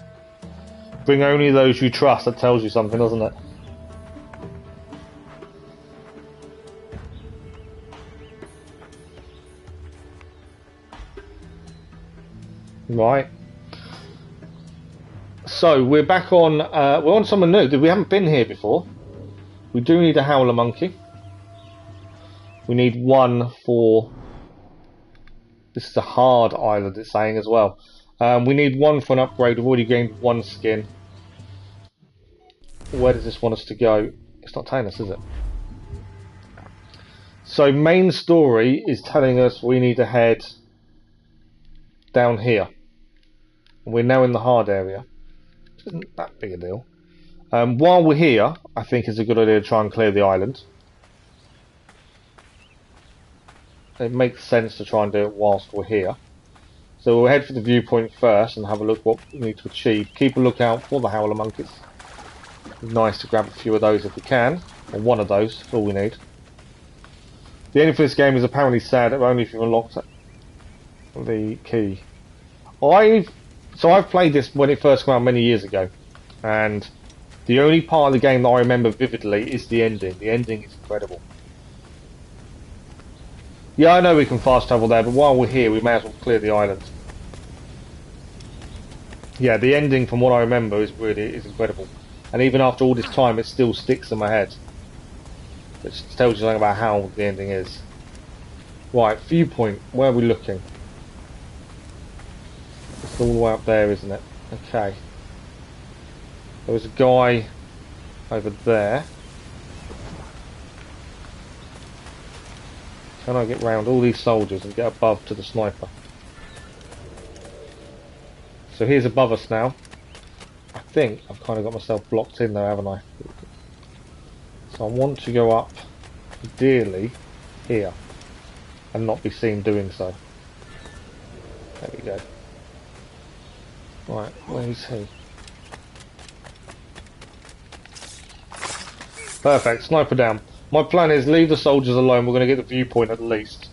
Bring only those you trust. That tells you something, doesn't it? Right. So we're back on. We're on someone new. We haven't been here before. We do need a howler monkey. We need one for. This is a hard island. It's saying as well. We need one for an upgrade. We've already gained one skin. Where does this want us to go? It's not telling us, is it? So main story is telling us we need to head down here. We're now in the hard area. Which isn't that big a deal. While we're here, I think it's a good idea to try and clear the island. It makes sense to try and do it whilst we're here. So we'll head for the viewpoint first and have a look what we need to achieve. Keep a lookout for the howler monkeys. It's nice to grab a few of those if we can. Or one of those, that's all we need. The ending for this game is apparently sad, only if you've unlocked the key. I've played this when it first came out many years ago. And the only part of the game that I remember vividly is the ending. The ending is incredible. Yeah, I know we can fast travel there, but while we're here, we may as well clear the island. Yeah, the ending, from what I remember, is incredible. And even after all this time, it still sticks in my head. Which tells you something about how the ending is. Right, viewpoint. Where are we looking? It's all the way up there, isn't it? Okay. There was a guy over there. Can I get round all these soldiers and get above to the sniper? So here's above us now. I think I've kind of got myself blocked in there, haven't I? So I want to go up, ideally, here, and not be seen doing so. There we go. Right, where is he? Perfect, sniper down. My plan is leave the soldiers alone, we're going to get the viewpoint at least.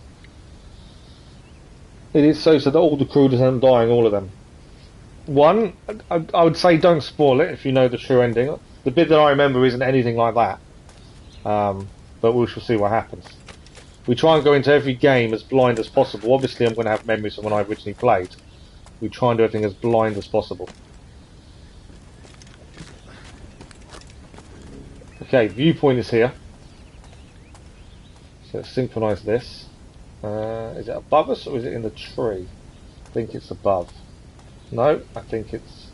It is so that all the crew doesn't dying, all of them. One, I would say don't spoil it if you know the true ending. The bit that I remember isn't anything like that. But we shall see what happens. We try and go into every game as blind as possible. Obviously I'm going to have memories from when I originally played. We try and do everything as blind as possible. Okay, viewpoint is here. So let's synchronise this. Is it above us or is it in the tree? I think it's above. No, I think it's...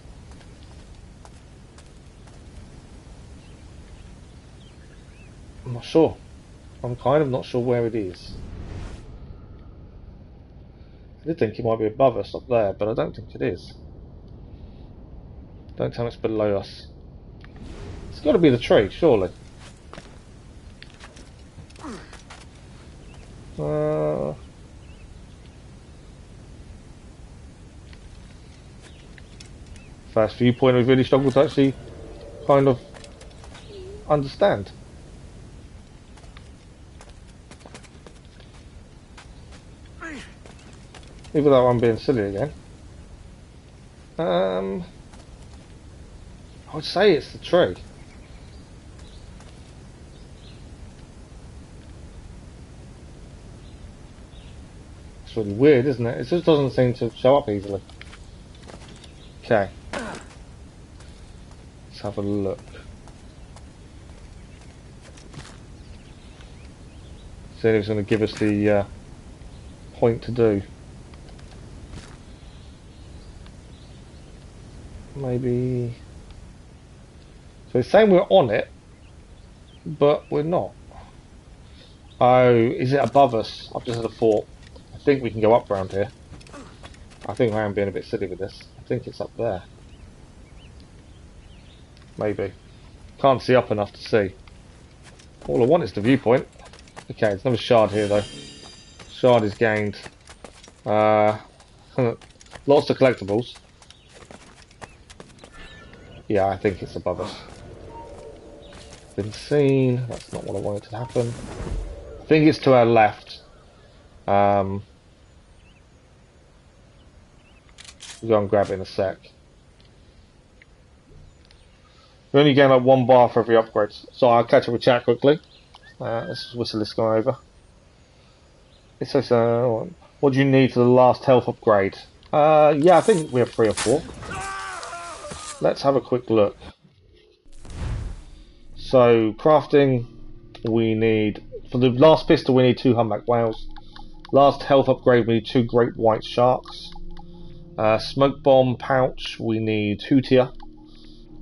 I'm not sure. I'm kind of not sure where it is. I did think it might be above us up there, but I don't think it is. Don't tell me it's below us. It's got to be the tree, surely. First viewpoint we've really struggled to actually kind of understand. Even though I'm being silly again. I would say it's the tree. It's really weird, isn't it? It just doesn't seem to show up easily. Okay. Let's have a look. See if it's going to give us the point to do. Maybe... So it's saying we're on it, but we're not. Oh, is it above us? I've just had a thought. I think we can go up round here. I think I am being a bit silly with this. I think it's up there. Maybe. Can't see up enough to see. All I want is the viewpoint. Okay, there's another shard here though. Shard is gained. Lots of collectibles. Yeah, I think it's above us. Been seen. That's not what I wanted to happen. I think it's to our left. We'll go and grab it in a sec. We only gain like 1 bar for every upgrade. So I'll catch up with chat quickly. Let's just whistle this guy over. It says, what do you need for the last health upgrade? Yeah, I think we have 3 or 4. Let's have a quick look. So, crafting, we need, for the last pistol we need 2 humpback whales. Last health upgrade we need 2 great white sharks. Smoke bomb pouch we need 2 tier.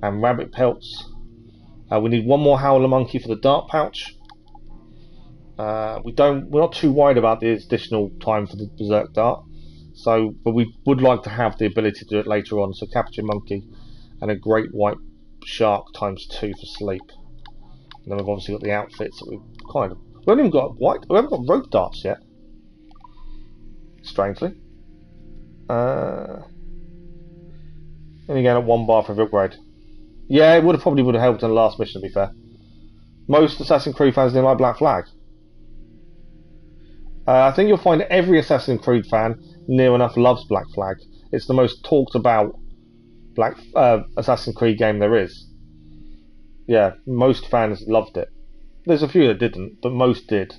And rabbit pelts. We need 1 more howler monkey for the dart pouch. We're not too worried about the additional time for the berserk dart. So, but we would like to have the ability to do it later on. So capture monkey and a great white shark times 2 for sleep. And then we've obviously got the outfits that we haven't even got we haven't got rope darts yet. Strangely. And again at 1 bar for every upgrade. Yeah, it probably would have helped in the last mission to be fair. Most Assassin's Creed fans didn't like Black Flag. I think you'll find every Assassin's Creed fan near enough loves Black Flag. It's the most talked about Assassin's Creed game there is. Yeah, most fans loved it. There's a few that didn't, but most did.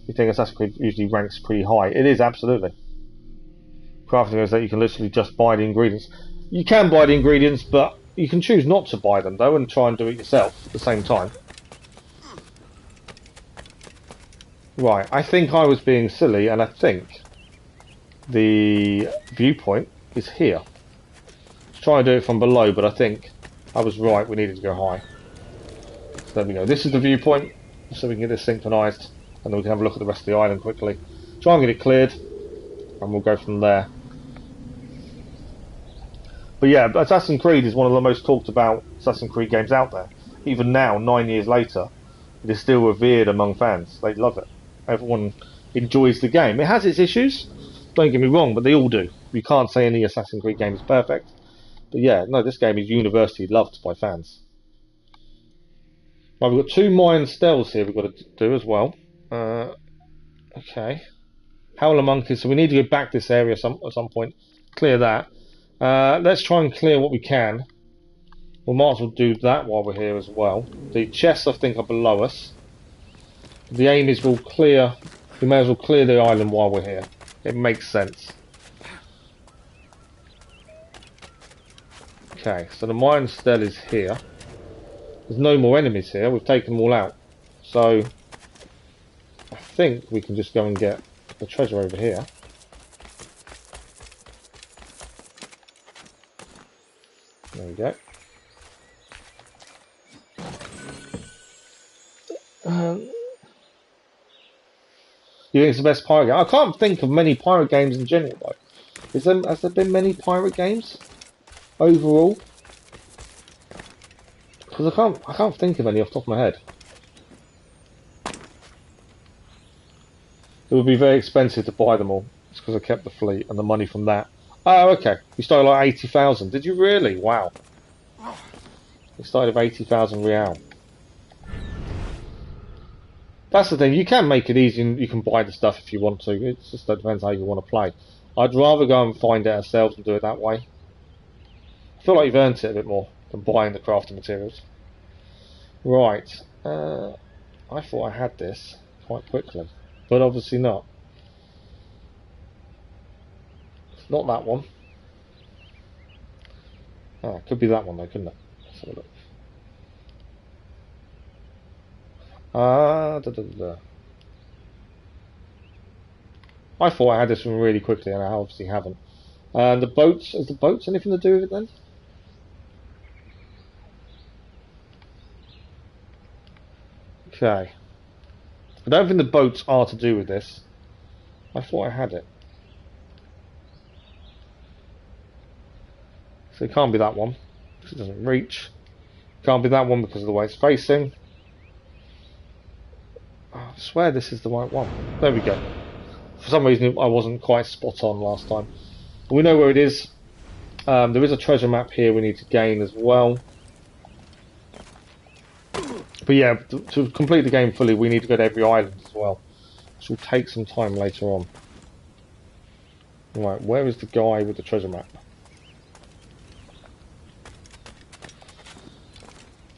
You think Assassin's Creed usually ranks pretty high. It is, absolutely. Crafting is that you can literally just buy the ingredients. You can buy the ingredients, but you can choose not to buy them though and try and do it yourself at the same time. Right, I think I was being silly and I think the viewpoint is here. Let's try and do it from below, but I think I was right, we needed to go high. So there we go, this is the viewpoint, so we can get this synchronised and then we can have a look at the rest of the island quickly. Try and get it cleared and we'll go from there. But yeah, Assassin's Creed is one of the most talked about Assassin's Creed games out there. Even now, 9 years later, it is still revered among fans. They love it. Everyone enjoys the game. It has its issues, don't get me wrong, but they all do. You can't say any Assassin's Creed game is perfect. But yeah, no, this game is universally loved by fans. Right, we've got 2 Mayan steles here we've got to do as well. Okay. Howler Monkeys, so we need to go back this area at some point. Clear that. Let's try and clear what we can. We might as well do that while we're here as well. The chests, I think, are below us. The aim is we may as well clear the island while we're here. It makes sense. Okay, so the Mayan Stele is here. There's no more enemies here. We've taken them all out. So, I think we can just go and get the treasure over here. There we go. You think it's the best pirate game? I can't think of many pirate games in general though. Has there been many pirate games overall? Because I can't think of any off the top of my head. It would be very expensive to buy them all. It's because I kept the fleet and the money from that. Oh, okay. You started like 80,000. Did you really? Wow. You started with 80,000 real. That's the thing. You can make it easy and you can buy the stuff if you want to. It just depends how you want to play. I'd rather go and find it ourselves and do it that way. I feel like you've earned it a bit more than buying the crafting materials. Right. I thought I had this quite quickly, but obviously not. It's not that one. Ah, it could be that one though, couldn't it? Let's have a look. I thought I had this one really quickly and I obviously haven't. The boats, is the boats anything to do with it then? Okay. I don't think the boats are to do with this. I thought I had it. So it can't be that one, because it doesn't reach. Can't be that one because of the way it's facing. I swear this is the right one. There we go. For some reason I wasn't quite spot on last time. But we know where it is. There is a treasure map here we need to gain as well. But yeah, to complete the game fully we need to go to every island as well. Which will take some time later on. Right, where is the guy with the treasure map?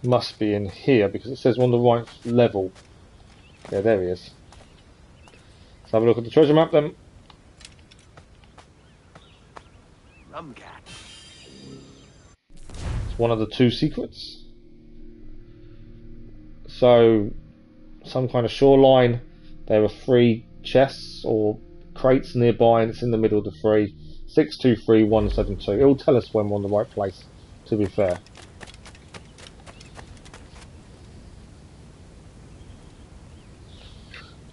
Must be in here because it says we're on the right level. Yeah, there he is. Let's have a look at the treasure map then. Rumcat. It's one of the 2 secrets. So, some kind of shoreline. There are 3 chests or crates nearby, and it's in the middle of the 3. 623172. It will tell us when we're on the right place, to be fair.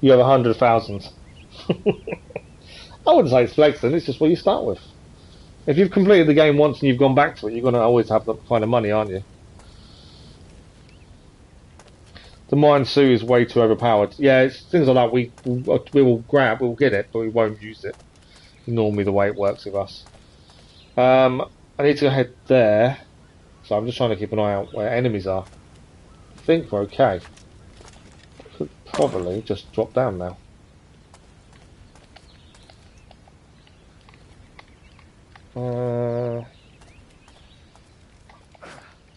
You have 100,000. I wouldn't say it's flexing, it's just what you start with. If you've completed the game once and you've gone back to it, you're going to always have that kind of money, aren't you? The Mine Sue is way too overpowered. Yeah, it's things like that we will grab, we'll get it, but we won't use it. Normally the way it works with us. I need to head there. So I'm just trying to keep an eye out where enemies are. I think we're okay. Could probably just drop down now.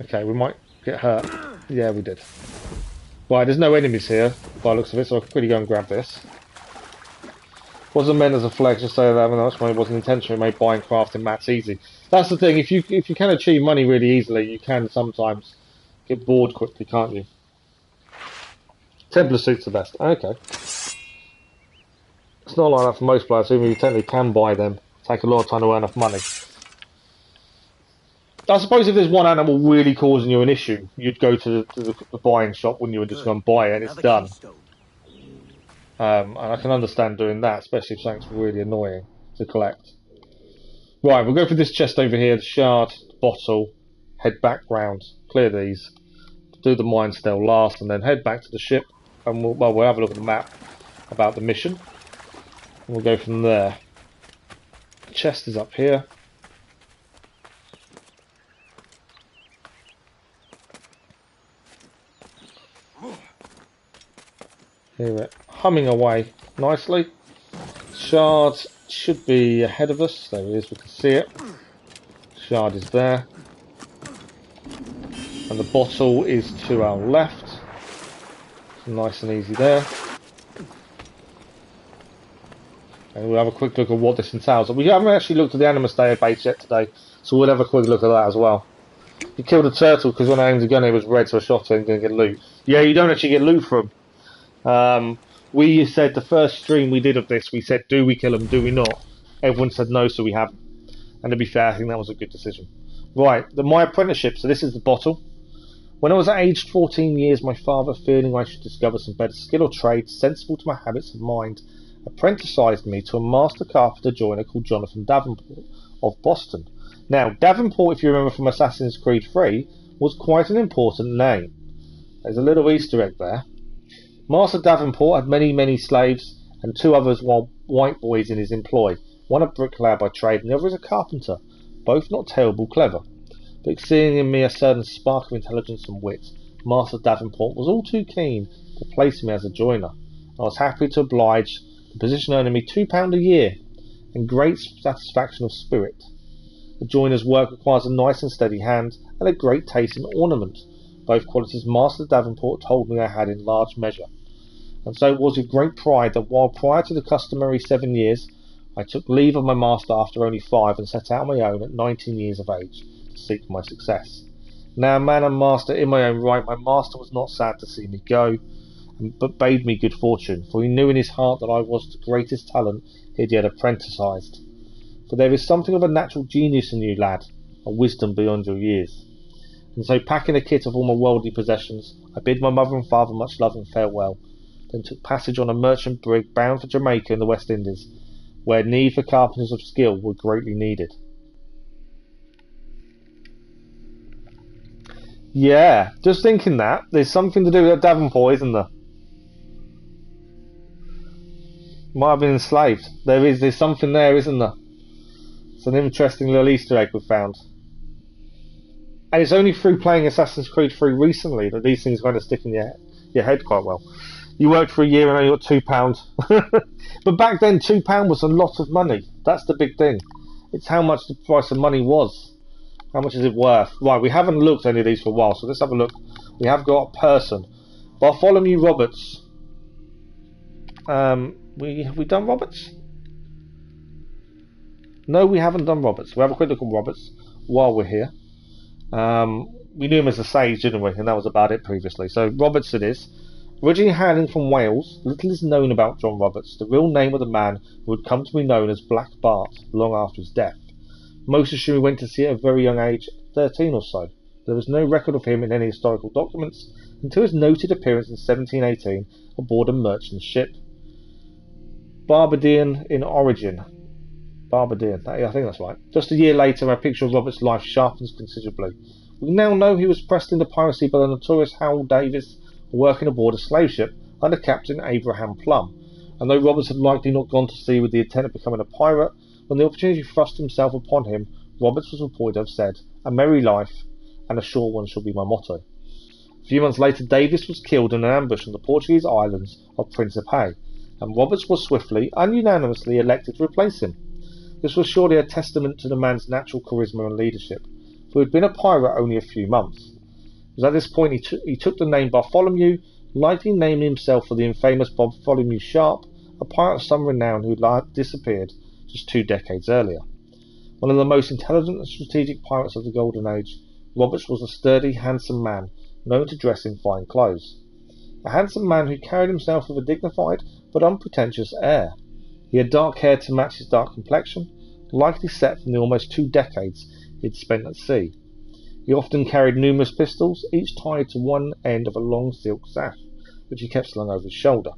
Okay, we might get hurt. Yeah, we did. Right, there's no enemies here by the looks of it, so I can quickly go and grab this. Wasn't meant as a flex, just so that that's when it wasn't intentional. It made buying crafting mats easy. That's the thing. If you can achieve money really easily, you can sometimes get bored quickly, can't you? Templar suits the best. Okay. It's not like that for most players, even if you technically can buy them. Take a lot of time to earn enough money. I suppose if there's one animal really causing you an issue, you'd go to the buying shop, wouldn't you, and just go and buy it, and it's done. And I can understand doing that, especially if something's really annoying to collect. Right, we'll go for this chest over here, the shard, the bottle, head back round, clear these, do the mine still last, and then head back to the ship, and we'll have a look at the map about the mission, and we'll go from there. The chest is up here. Here we're humming away nicely. Shard should be ahead of us. There it is, we can see it. Shard is there. And the bottle is to our left. Nice and easy there. And we'll have a quick look at what this entails. We haven't actually looked at the Animus database yet today, so we'll have a quick look at that as well. You killed a turtle because when I aimed the gun it was red, so I shot it and didn't get loot. Yeah, you don't actually get loot from. We said the first stream we did of this, we said, do we kill him, do we not? Everyone said no, so we haven't. And to be fair, I think that was a good decision. Right, my apprenticeship, so this is the bottle. When I was aged 14 years, my father, feeling I should discover some better skill or trade, sensible to my habits of mind, apprenticized me to a master carpenter joiner called Jonathan Davenport of Boston. Now, Davenport, if you remember from Assassin's Creed 3, was quite an important name. There's a little Easter egg there. Master Davenport had many slaves and two others white boys in his employ, one a bricklayer by trade and the other is a carpenter, both not terrible clever. But seeing in me a certain spark of intelligence and wit, Master Davenport was all too keen to place me as a joiner. I was happy to oblige, the position earning me £2 a year, and great satisfaction of spirit. The joiner's work requires a nice and steady hand, and a great taste in ornament, both qualities Master Davenport told me I had in large measure. And so it was with great pride that while prior to the customary 7 years, I took leave of my master after only 5 and set out on my own at 19 years of age to seek my success. Now, man and master in my own right, my master was not sad to see me go, but bade me good fortune, for he knew in his heart that I was the greatest talent he had yet apprenticized. For there is something of a natural genius in you, lad, a wisdom beyond your years. And so, packing a kit of all my worldly possessions, I bid my mother and father much love and farewell, then took passage on a merchant brig bound for Jamaica in the West Indies, where need for carpenters of skill were greatly needed. Yeah, just thinking that, there's something to do with Davenport, isn't there? Might have been enslaved. There's something there, isn't there? It's an interesting little Easter egg we've found. And it's only through playing Assassin's Creed 3 recently that these things kind of stick in your head quite well. You worked for a year and only got £2. But back then, £2 was a lot of money. That's the big thing. It's how much the price of money was. How much is it worth? Right, we haven't looked at any of these for a while, so let's have a look. We have got a person. Bartholomew Roberts. Have we done Roberts? No, we haven't done Roberts. We'll have a quick look at Roberts while we're here. We knew him as a sage, didn't we? And that was about it previously. So Roberts it is. Originally hailing from Wales, little is known about John Roberts, the real name of the man who would come to be known as Black Bart long after his death. Most assume he went to sea at a very young age, 13 or so. There is no record of him in any historical documents until his noted appearance in 1718 aboard a merchant ship. Barbadian in origin. Barbadian, I think that's right. Just a year later, our picture of Roberts' life sharpens considerably. We now know he was pressed into piracy by the notorious Harold Davis, working aboard a slave ship under Captain Abraham Plum, and though Roberts had likely not gone to sea with the intent of becoming a pirate, when the opportunity thrust himself upon him, Roberts was reported to have said, "A merry life and a short one shall be my motto." A few months later, Davis was killed in an ambush on the Portuguese islands of Principe, and Roberts was swiftly, ununanimously elected to replace him. This was surely a testament to the man's natural charisma and leadership, for he had been a pirate only a few months. It was at this point he took the name Bartholomew, likely naming himself for the infamous Bartholomew Sharp, a pirate of some renown who had disappeared just 2 decades earlier. One of the most intelligent and strategic pirates of the Golden Age, Roberts was a sturdy, handsome man, known to dress in fine clothes. A handsome man who carried himself with a dignified but unpretentious air. He had dark hair to match his dark complexion, likely set from the almost 2 decades he had spent at sea. He often carried numerous pistols, each tied to one end of a long silk sash, which he kept slung over his shoulder.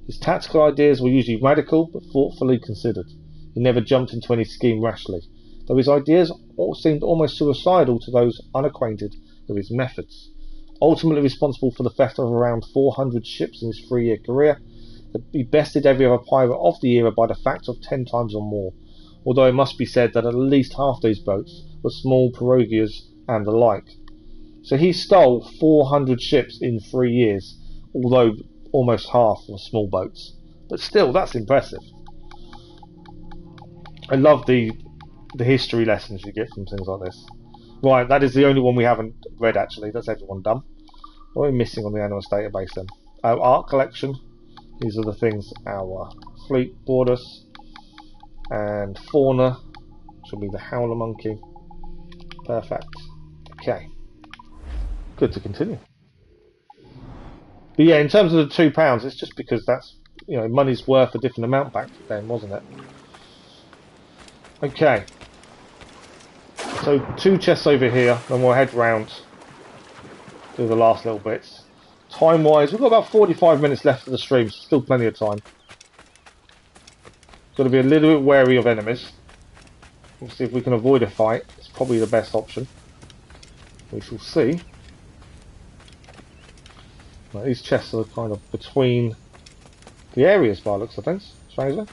His tactical ideas were usually radical, but thoughtfully considered. He never jumped into any scheme rashly, though his ideas seemed almost suicidal to those unacquainted with his methods. Ultimately responsible for the theft of around 400 ships in his 3-year career, he bested every other pirate of the era by the factor of 10 times or more, although it must be said that at least half these boats were small pirogues and the like. So he stole 400 ships in 3 years, although almost half were small boats. But still, that's impressive. I love the history lessons you get from things like this. Right, that is the only one we haven't read actually. That's everyone done. What are we missing on the Annals database then? Our art collection. These are the things our fleet brought us. And fauna, which will be the howler monkey. Perfect. Okay. Good to continue. But yeah, in terms of the £2, it's just because that's, money's worth a different amount back then, wasn't it? Okay. So 2 chests over here, then we'll head round, do the last little bits. Time-wise, we've got about 45 minutes left of the stream, so still plenty of time. Got to be a little bit wary of enemies. We'll see if we can avoid a fight. It's probably the best option. We shall see. Right, these chests are kind of between the areas by the looks of things, strangely.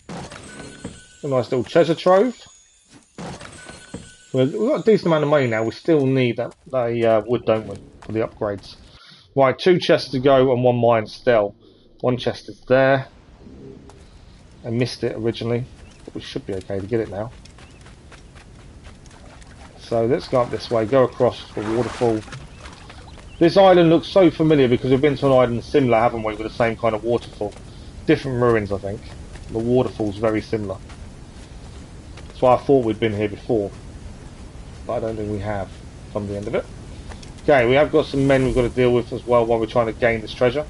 A nice little treasure trove. We've got a decent amount of money now. We still need that wood, don't we, for the upgrades. Right, 2 chests to go and 1 mine still. 1 chest is there. I missed it originally, but we should be okay to get it now. So let's go up this way, go across the waterfall. This island looks so familiar because we've been to an island similar, haven't we, with the same kind of waterfall. Different ruins, I think. The waterfall's very similar. That's why I thought we'd been here before. But I don't think we have, from the end of it. Okay, we have got some men we've got to deal with as well while we're trying to gain this treasure.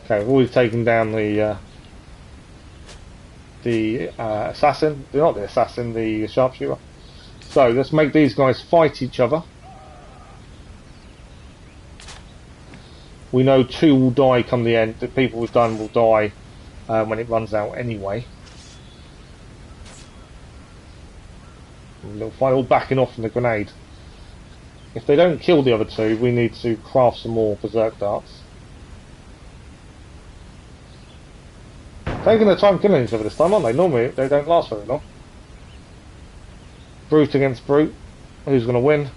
Okay, we've already taken down the assassin. Not the assassin, the sharpshooter. So let's make these guys fight each other. We know 2 will die come the end. The people we've done will die when it runs out anyway. A little fight, all backing off from the grenade. If they don't kill the other 2, we need to craft some more berserk darts. Taking their time killing each other this time, aren't they? Normally they don't last very long. Brute against brute. Who's going to win?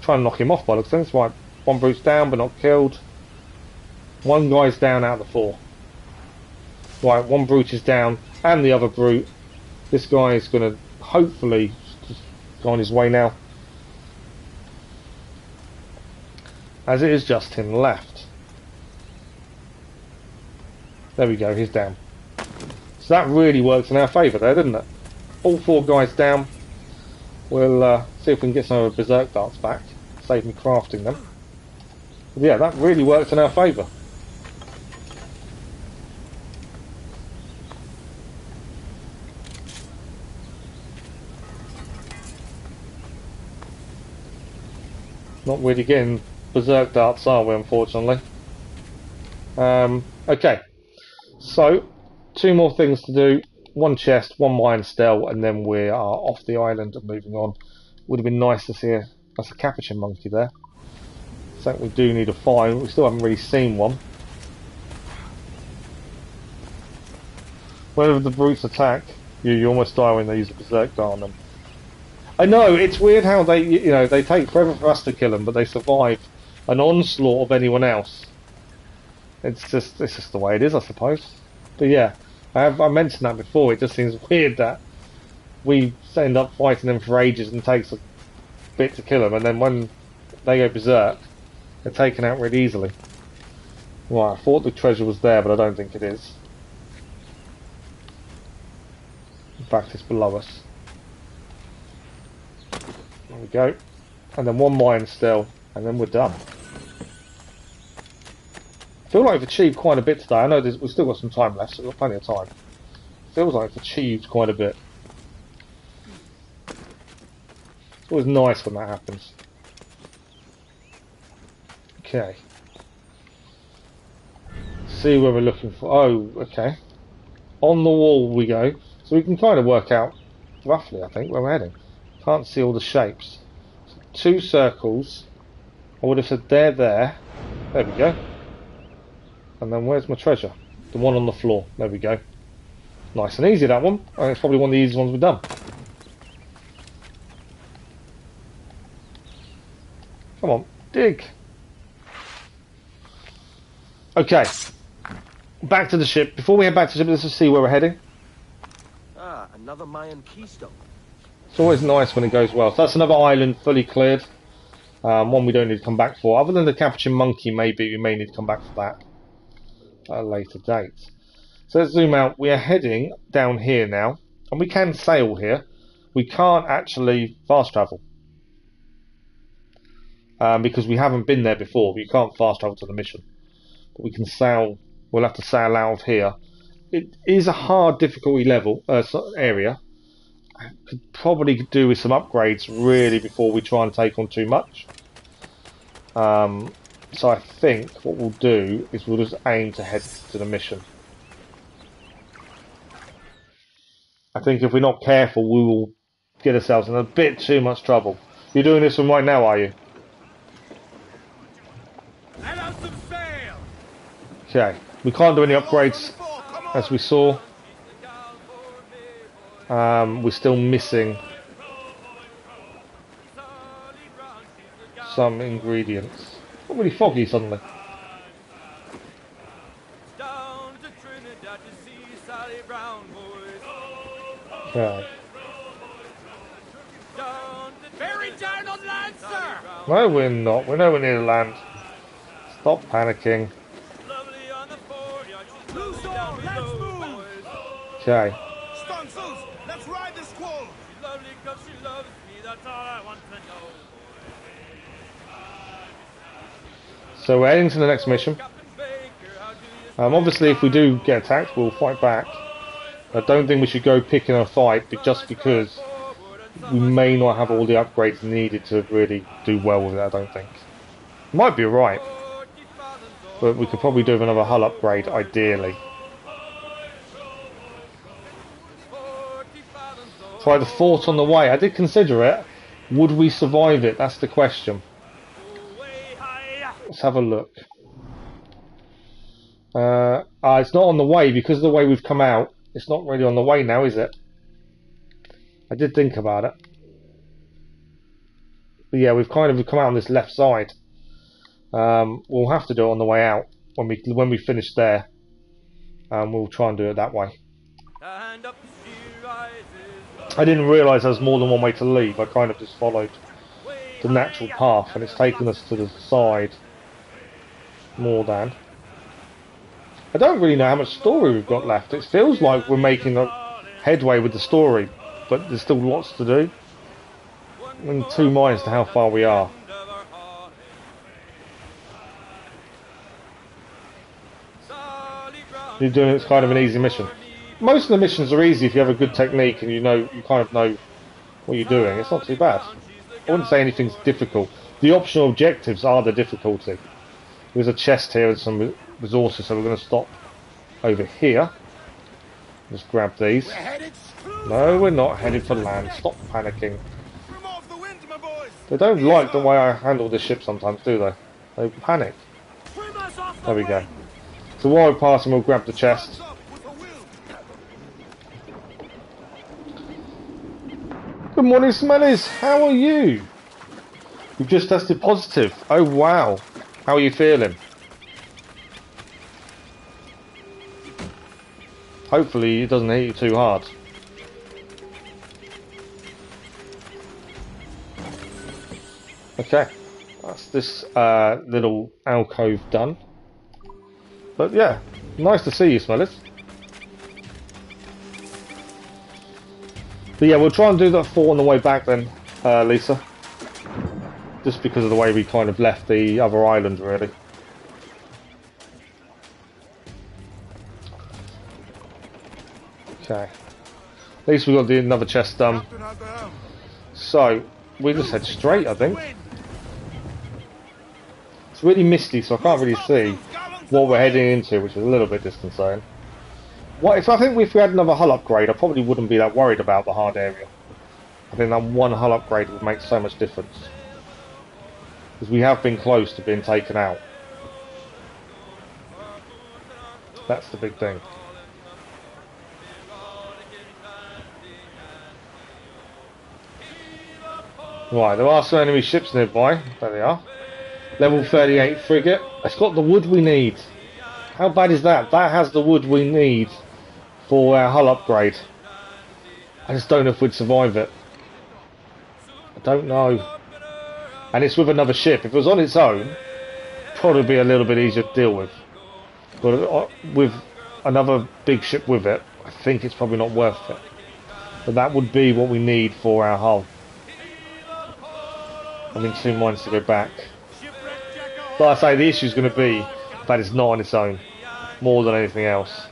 Try and knock him off by the looks of things. Right, 1 brute's down but not killed. 1 guy's down out of the 4. Right, 1 brute is down and the other brute. This guy is going to hopefully just go on his way now, as it is just him left. There we go, he's down. So that really works in our favour there, didn't it? All 4 guys down. We'll see if we can get some of the berserk darts back. Save me crafting them. But yeah, that really works in our favour. Not really getting berserk darts, are we, unfortunately? Okay. So, 2 more things to do. 1 chest, 1 mine still, and then we are off the island and moving on. Would have been nice to see that's a capuchin monkey there. Something we do need to find. We still haven't really seen one. Whenever the brutes attack, you almost die when they use a berserk dart on them. I know, it's weird how they, they take forever for us to kill them, but they survive an onslaught of anyone else. It's just the way it is, I suppose. But yeah, I mentioned that before. It just seems weird that we end up fighting them for ages and it takes a bit to kill them, and then when they go berserk, they're taken out really easily. Right, I thought the treasure was there, but I don't think it is. In fact, it's below us. There we go. And then 1 mine still, and then we're done. I feel like we've achieved quite a bit today. I know we've still got some time left, so we've got plenty of time. Feels like we've achieved quite a bit. It's always nice when that happens. Okay. See where we're looking for. Oh, okay. On the wall we go. So we can kind of work out roughly, I think, where we're heading. Can't see all the shapes. So 2 circles. I would have said there. There we go. And then where's my treasure? The one on the floor. There we go. Nice and easy, that one. I think it's probably one of the easiest ones we've done. Come on, dig. Okay. Back to the ship. Before we head back to the ship, let's just see where we're heading. Ah, another Mayan keystone. It's always nice when it goes well. So that's another island fully cleared. One we don't need to come back for. Other than the Capuchin Monkey, maybe we may need to come back for that at a later date. So let's zoom out. We are heading down here now. And we can sail here. We can't actually fast travel. Because we haven't been there before. We can't fast travel to the mission. But we can sail. We'll have to sail out of here. It is a hard difficulty level area. Could probably do with some upgrades really before we try and take on too much. So I think what we'll do is we'll just aim to head to the mission. I think if we're not careful, we will get ourselves in a bit too much trouble. You're doing this one right now, are you? Okay, we can't do any upgrades as we saw. We're still missing some ingredients. Not really foggy suddenly. Okay. No, we're not. We're nowhere near the land. Stop panicking. Okay. Let's ride this squall. So we're heading to the next mission. Obviously, if we do get attacked, we'll fight back. I don't think we should go picking a fight, but just because we may not have all the upgrades needed to really do well with it. I don't think. Might be right, but we could probably do with another hull upgrade, ideally. Try the fort on the way. I did consider it. Would we survive it? That's the question. Let's have a look. It's not on the way because of the way we've come out. It's not really on the way now, is it? I did think about it. But yeah, we've kind of come out on this left side. We'll have to do it on the way out when we finish there. We'll try and do it that way. I didn't realise there was more than one way to leave. I kind of just followed the natural path, and it's taken us to the side more than. I don't really know how much story we've got left. It feels like we're making a headway with the story, but there's still lots to do. I'm in 2 minds to how far we are. You're doing it's kind of an easy mission. Most of the missions are easy if you have a good technique and you kind of know what you're doing. It's not too bad. I wouldn't say anything's difficult. The optional objectives are the difficulty. There's a chest here with some resources, so we're going to stop over here. Just grab these. No, we're not headed for land. Stop panicking. They don't like the way I handle this ship sometimes, do they? They panic. There we go. So while we're passing, we'll grab the chest. Good morning, Smellies. How are you? You've just tested positive. Oh, wow. How are you feeling? Hopefully it doesn't hit you too hard. Okay. That's this little alcove done. But yeah, nice to see you, Smellies. But yeah, we'll try and do that fort on the way back then, Lisa. Just because of the way we kind of left the other island, really. Okay. At least we got another chest done. So, we just head straight, I think. It's really misty, so I can't really see what we're heading into, which is a little bit disconcerting. I think if we had another hull upgrade, I probably wouldn't be that worried about the hard area. I think that one hull upgrade would make so much difference. Because we have been close to being taken out. That's the big thing. Right, there are some enemy ships nearby. There they are. Level 38 frigate. It's got the wood we need. How bad is that? That has the wood we need for our hull upgrade. I just don't know if we'd survive it. I don't know. And it's with another ship. If it was on its own, probably be a little bit easier to deal with. But with another big ship with it, I think it's probably not worth it. But that would be what we need for our hull. I'm in 2 minds to go back. But I say the issue is going to be that it's not on its own, more than anything else.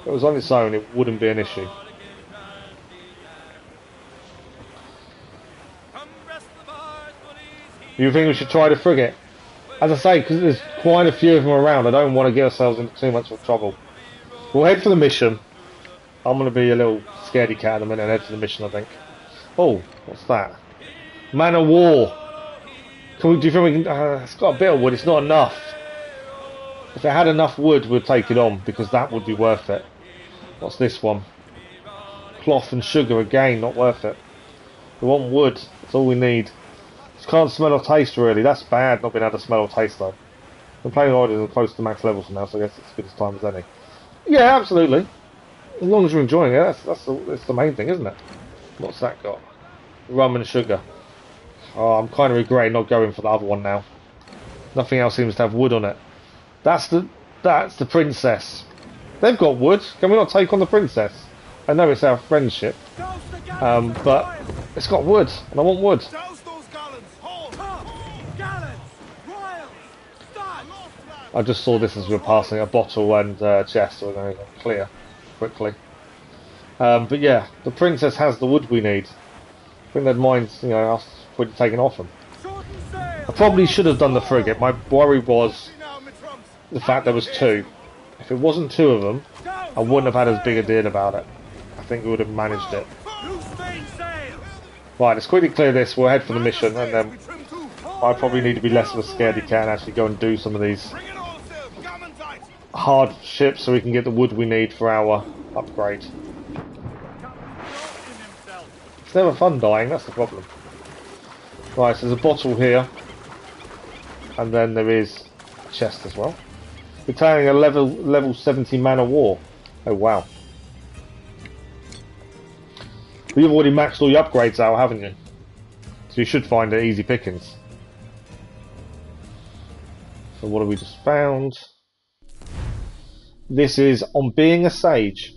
If it was on its own, it wouldn't be an issue. You think we should try the frigate? As I say, because there's quite a few of them around, I don't want to get ourselves into too much of trouble. We'll head for the mission. I'm going to be a little scaredy cat in a minute and head for the mission, I think. Oh, what's that? Man of War. Do you think we can... it's got a bit of wood, it's not enough. If it had enough wood, we'd take it on, because that would be worth it. What's this one? Cloth and sugar, again, not worth it. We want wood, that's all we need. Just can't smell or taste, really. That's bad, not being able to smell or taste, though. I'm playing Odyssey close to max levels now, so I guess it's as good as time as any. Yeah, absolutely. As long as you're enjoying it, that's the main thing, isn't it? What's that got? Rum and sugar. Oh, I'm kind of regretting not going for the other one now. Nothing else seems to have wood on it. That's the princess. They've got wood. Can we not take on the princess? I know it's our friendship, but it's got wood, and I want wood. I just saw this as we were passing a bottle and chest, so we're going to clear quickly. But yeah, the princess has the wood we need. I think they'd mind, us taking off them. I probably should have done the frigate. My worry was the fact there was 2. If it wasn't 2 of them, I wouldn't have had as big a deal about it. I think we would have managed it. Right, let's quickly clear this. We'll head for the mission, and then I probably need to be less of a scaredy cat and actually go and do some of these hard ships so we can get the wood we need for our upgrade. It's never fun dying, that's the problem. Right, so there's a bottle here, and then there is a chest as well. We're carrying a level 70 man of war. Oh wow. You've already maxed all your upgrades out, haven't you? So you should find it easy pickings. So what have we just found? This is on being a sage.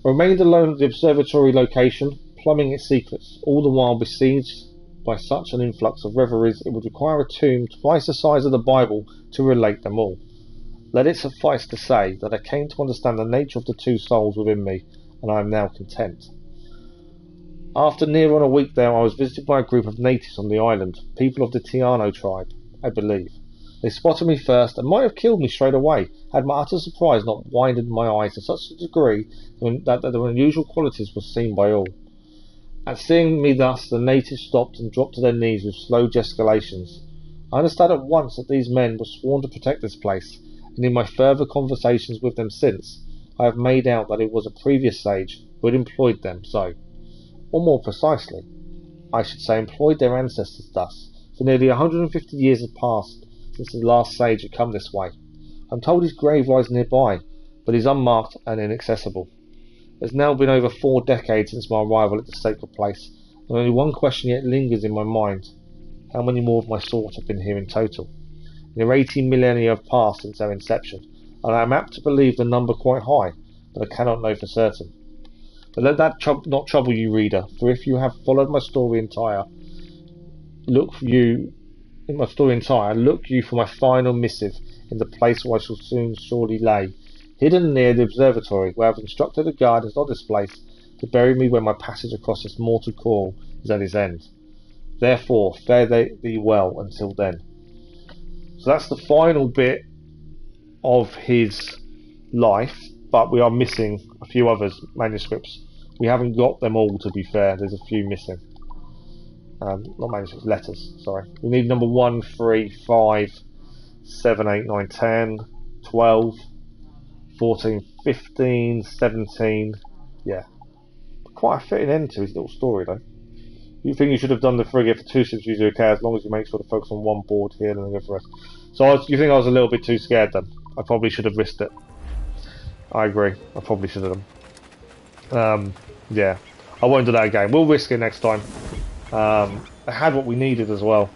I remained alone at the observatory location, plumbing its secrets, all the while besieged by such an influx of reveries it would require a tomb twice the size of the Bible to relate them all. Let it suffice to say that I came to understand the nature of the 2 souls within me, and I am now content. After near on a week there, I was visited by a group of natives on the island, people of the Tiano tribe, I believe. They spotted me first and might have killed me straight away, had my utter surprise not widened my eyes to such a degree that the unusual qualities were seen by all. At seeing me thus, the natives stopped and dropped to their knees with slow gesticulations. I understood at once that these men were sworn to protect this place, and in my further conversations with them since, I have made out that it was a previous sage who had employed them so. Or more precisely, I should say employed their ancestors thus, for nearly 150 years have passed since the last sage had come this way. I'm told his grave lies nearby, but is unmarked and inaccessible. It has now been over 4 decades since my arrival at the sacred place, and only one question yet lingers in my mind. How many more of my sort have been here in total? Near 18 millennia have passed since their inception, and I am apt to believe the number quite high, but I cannot know for certain. But let that not trouble you, reader, for if you have followed my story entire, look you for my final missive in the place where I shall soon surely lay, hidden near the observatory, where I have instructed the guardians of this place to bury me when my passage across this mortal coil is at its end. Therefore, fare thee well until then. So that's the final bit of his life, but we are missing a few others manuscripts. We haven't got them all, to be fair. There's a few missing. Not manuscripts, letters, sorry. We need number 1, 3, 5, 7, 8, 9, 10, 12, 14, 15, 17. Yeah. Quite a fitting end to his little story, though. You think you should have done the frigate for 2 centuries okay, as long as you make sure to focus on one board here and then go for the rest. So you think I was a little bit too scared then? I probably should have risked it. I agree. I probably should have done. Yeah. I won't do that again. We'll risk it next time. I had what we needed as well.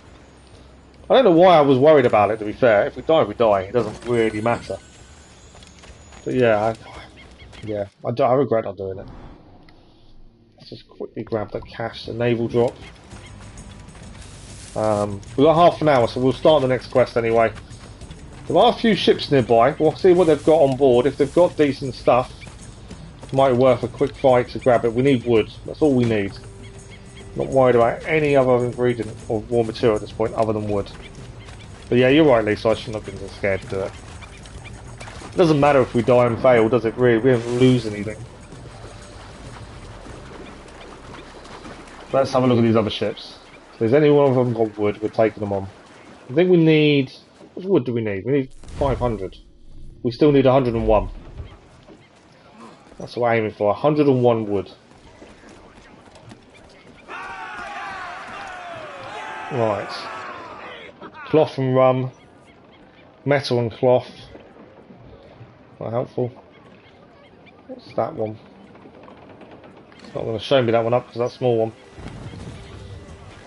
I don't know why I was worried about it, to be fair. If we die, we die. It doesn't really matter. But yeah, I regret not doing it. Let's just quickly grab that cash, the naval drop. We've got half an hour, so we'll start the next quest anyway. There are a few ships nearby. We'll see what they've got on board. If they've got decent stuff, it might be worth a quick fight to grab it. We need wood. That's all we need. Not worried about any other ingredient or raw material at this point other than wood. But yeah, you're right, Lisa. I shouldn't have been so scared to do it. It doesn't matter if we die and fail, does it really? We don't lose anything. Let's have a look at these other ships. If there's any one of them got wood, we're taking them on. I think we need... What wood do we need? We need 500. We still need 101. That's what we're aiming for. 101 wood. Right. Cloth and rum. Metal and cloth. Quite helpful. What's that one? It's not going to show me that one up because that's a small one.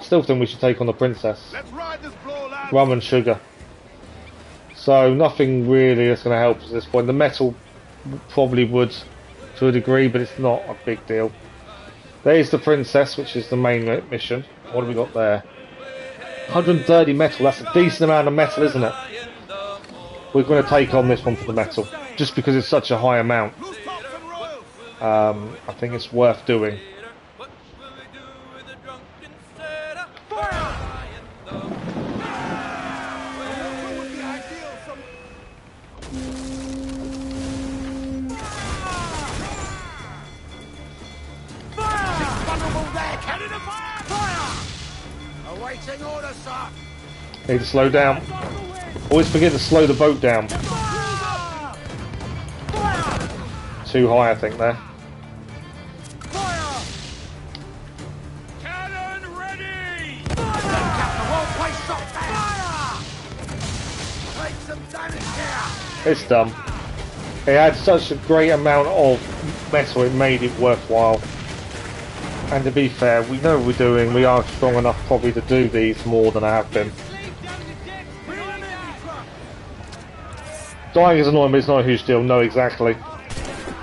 Still think we should take on the princess. Let's ride this blow, lad. Rum and sugar. So nothing really that's going to help us at this point. The metal probably would to a degree, but it's not a big deal. There's the princess, which is the main mission. What have we got there? 130 metal. That's a decent amount of metal, isn't it? We're going to take on this one for the metal, just because it's such a high amount. I think it's worth doing. Need to slow down. Always forget to slow the boat down. Too high, I think, there. Cannon ready! It's done. It had such a great amount of metal, it made it worthwhile. And to be fair, we know what we're doing. We are strong enough probably to do these more than I have been. Dying is annoying, but it's not a huge deal. No, exactly.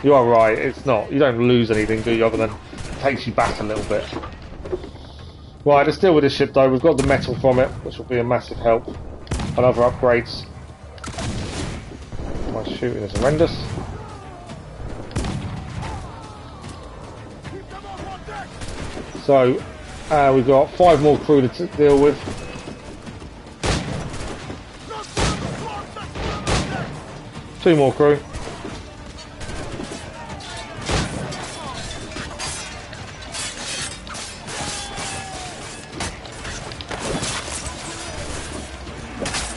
You are right. It's not. You don't lose anything, do you? Other than it takes you back a little bit. Right, let's deal with this ship though. We've got the metal from it, which will be a massive help. And other upgrades. My shooting is horrendous. So, we've got 5 more crew to deal with. Two more crew.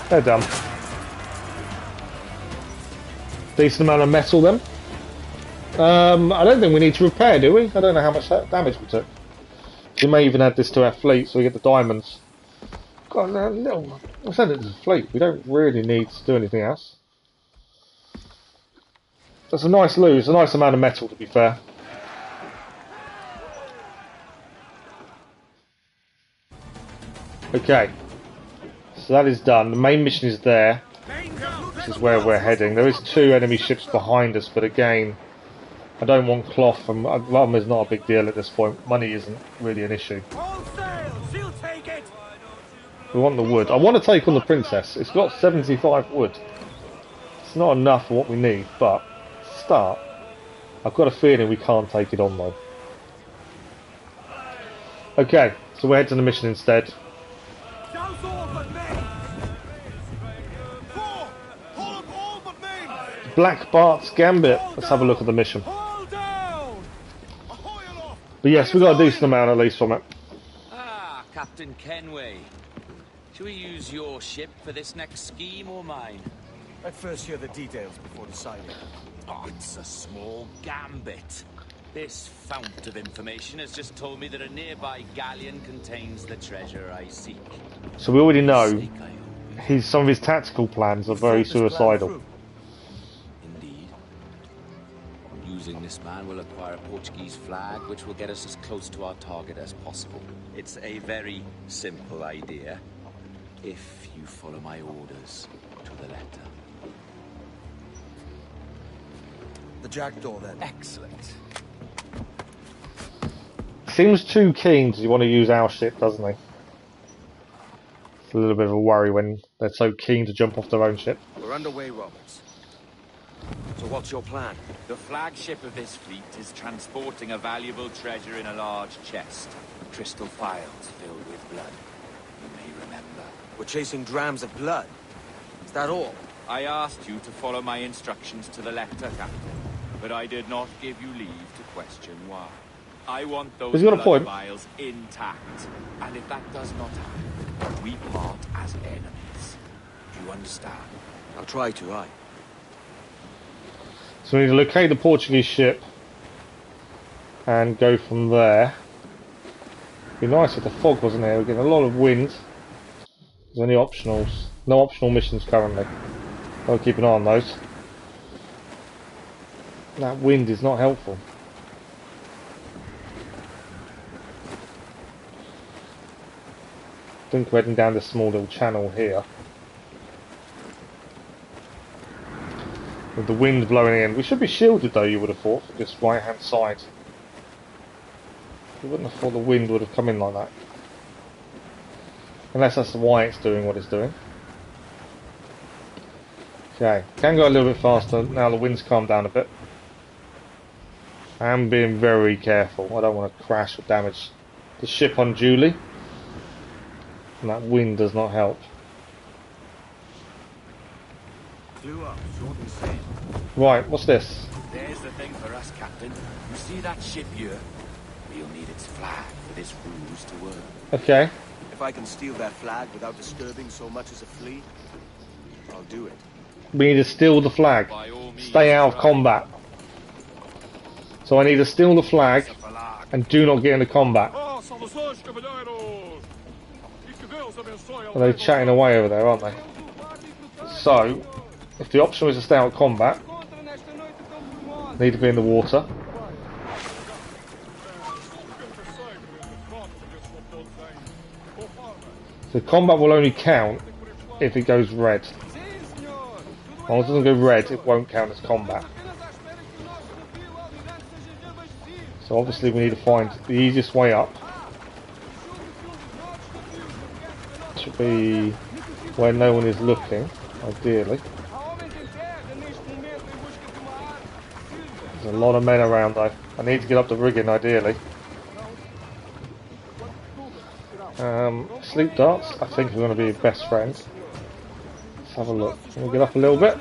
They're done. Decent amount of metal then. I don't think we need to repair, do we? I don't know how much damage we took. We may even add this to our fleet so we get the diamonds. God, no, we'll send it to the fleet. We don't really need to do anything else. That's a nice loot. It's a nice amount of metal, to be fair. Okay. So that is done. The main mission is there. This is where we're heading. There is 2 enemy ships behind us, but again, I don't want cloth, and rum is not a big deal at this point. Money isn't really an issue. We want the wood. I want to take on the princess. It's got 75 wood. It's not enough for what we need, but start. I've got a feeling we can't take it on though. Okay, so we'll head to the mission instead. Black Bart's Gambit. Let's have a look at the mission. But yes, we got a decent amount at least from it. Ah, Captain Kenway. Shall we use your ship for this next scheme or mine? I'd first hear the details before deciding. Oh, it's a small gambit. This fount of information has just told me that a nearby galleon contains the treasure I seek. So we already know some of his tactical plans are very suicidal. Indeed. Using this man will acquire a Portuguese flag, which will get us as close to our target as possible. It's a very simple idea, if you follow my orders to the letter. The jackdaw, then. Excellent. Seems too keen to want to use our ship, doesn't he? It's a little bit of a worry when they're so keen to jump off their own ship. We're underway, Roberts. So what's your plan? The flagship of this fleet is transporting a valuable treasure in a large chest. Crystal phials filled with blood. You may remember. We're chasing drams of blood. Is that all? I asked you to follow my instructions to the letter, Captain, but I did not give you leave to question why. I want those blood vials intact, and if that does not happen, we part as enemies. Do you understand? I'll try to, aye. So we need to locate the Portuguese ship and go from there. It'd be nice if the fog wasn't there. We're getting a lot of wind. There's any optionals? No optional missions currently. I'll keep an eye on those. That wind is not helpful. I think we're heading down this small little channel here. With the wind blowing in. We should be shielded though, you would have thought, for this right hand side. You wouldn't have thought the wind would have come in like that. Unless that's why it's doing what it's doing. Okay, can go a little bit faster now the wind's calmed down a bit. I am being very careful. I don't want to crash or damage the ship unduly. And that wind does not help. Right, what's this? There's the thing for us, Captain. You see that ship here? We'll need its flag for this ruse to work. Okay. If I can steal that flag without disturbing so much as a flea, I'll do it. We need to steal the flag. Stay out of combat. So I need to steal the flag and do not get into combat. Are they chatting away over there, aren't they? So, if the option is to stay out of combat, need to be in the water. So combat will only count if it goes red. As long as it doesn't go red, it won't count as combat. So obviously we need to find the easiest way up. Should be where no one is looking, ideally. There's a lot of men around though. I need to get up the rigging, ideally. Sleep darts, I think we're going to be best friends. Let's have a look. Can we get up a little bit?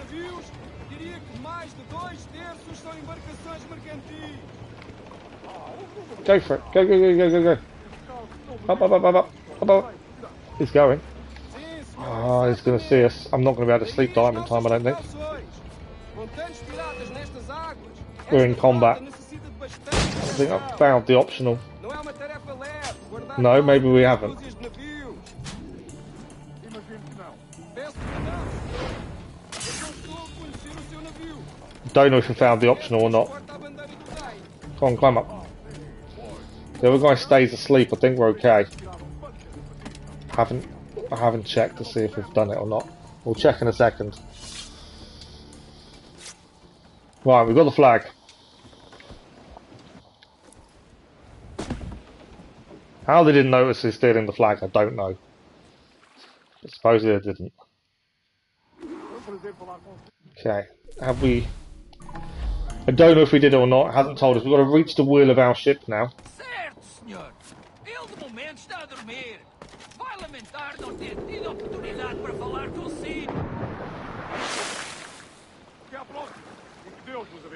Go for it. Go, go, go, go, go, go. Up, up, up, up, up, up, up. He's going. Oh, he's going to see us. I'm not going to be able to sleep dart in time, I don't think. We're in combat. I think I've found the optional. No, maybe we haven't. Don't know if we found the optional or not. Come on, climb up. The other guy stays asleep. I think we're okay. I haven't checked to see if we've done it or not. We'll check in a second. Right, we've got the flag. How they didn't notice us stealing the flag, I don't know. But supposedly they didn't. Okay, have we... I don't know if we did it or not, it hasn't told us. We've got to reach the wheel of our ship now.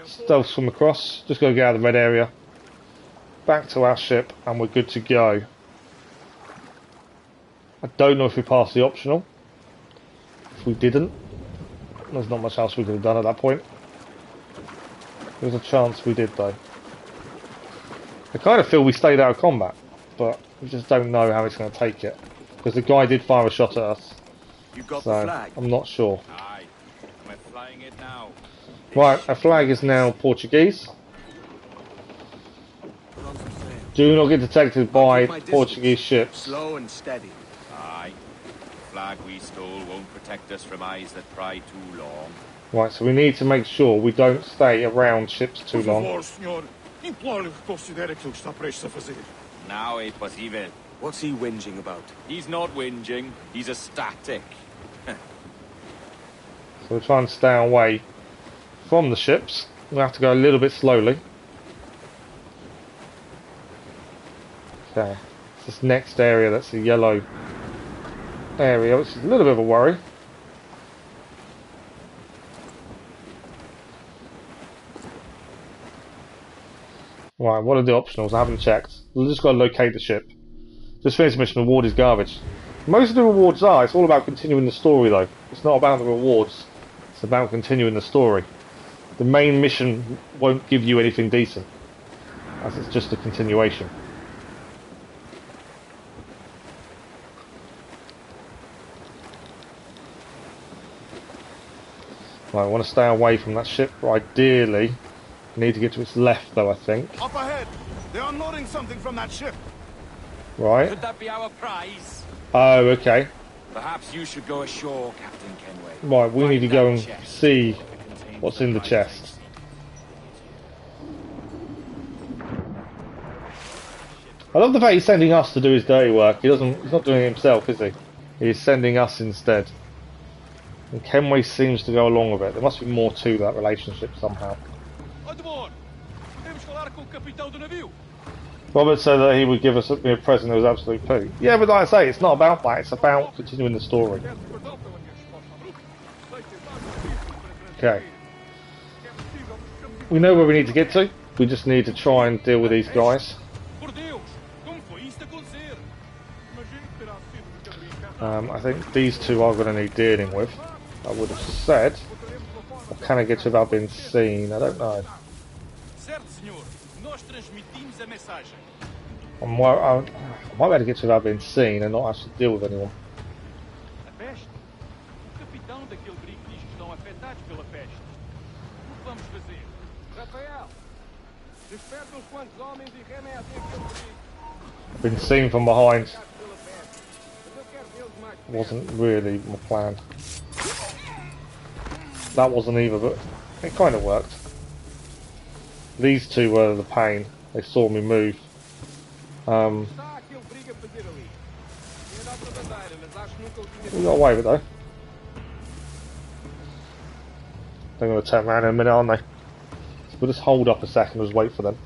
Stealth swim across. Just got to get out of the red area. Back to our ship, and we're good to go. I don't know if we passed the optional. If we didn't, there's not much else we could have done at that point. There's a chance we did, though. I kind of feel we stayed out of combat, but we just don't know how it's going to take it. Because the guy did fire a shot at us. You got So, the flag? I'm not sure. Aye, we're flying it now. Right, our flag is now Portuguese. Do not get detected by Portuguese ships. Slow and steady. Aye. The flag we stole won't protect us from eyes that pry too long. Right, so we need to make sure we don't stay around ships too long. Now é possível. What's he whinging about? He's not whinging, he's ecstatic. So we'll try and stay away from the ships. We'll have to go a little bit slowly. Okay, it's this next area that's a yellow area, which is a little bit of a worry. Right, what are the optionals? I haven't checked. We've just got to locate the ship. Just finish the mission, reward is garbage. Most of the rewards are, it's all about continuing the story though. It's not about the rewards, it's about continuing the story. The main mission won't give you anything decent, as it's just a continuation. Right, I want to stay away from that ship, but ideally I need to get to its left though, I think. Up ahead! They're unloading something from that ship. Right. Could that be our prize? Oh, okay. Perhaps you should go ashore, Captain Kenway. Right, we need to go and Find that chest. see If it contains what's in the prize. chest. I love the fact he's sending us to do his dirty work. He's not doing it himself, is he? He's sending us instead. And Kenway seems to go along with it. There must be more to that relationship somehow. Robert said that he would give us a present that was absolute poo. Yeah, but like I say, it's not about that. It's about continuing the story. Okay. We know where we need to get to. We just need to try and deal with these guys. I think these two are going to need dealing with. I would have said. Or can I get to without being seen? I don't know. I might be able to get to without being seen and not actually deal with anyone. I've been seen from behind. Wasn't really my plan. That wasn't either, but it kind of worked. These two were the pain. They saw me move. We got away with it though. They're going to turn around in a minute, aren't they? So we'll just hold up a second and just wait for them.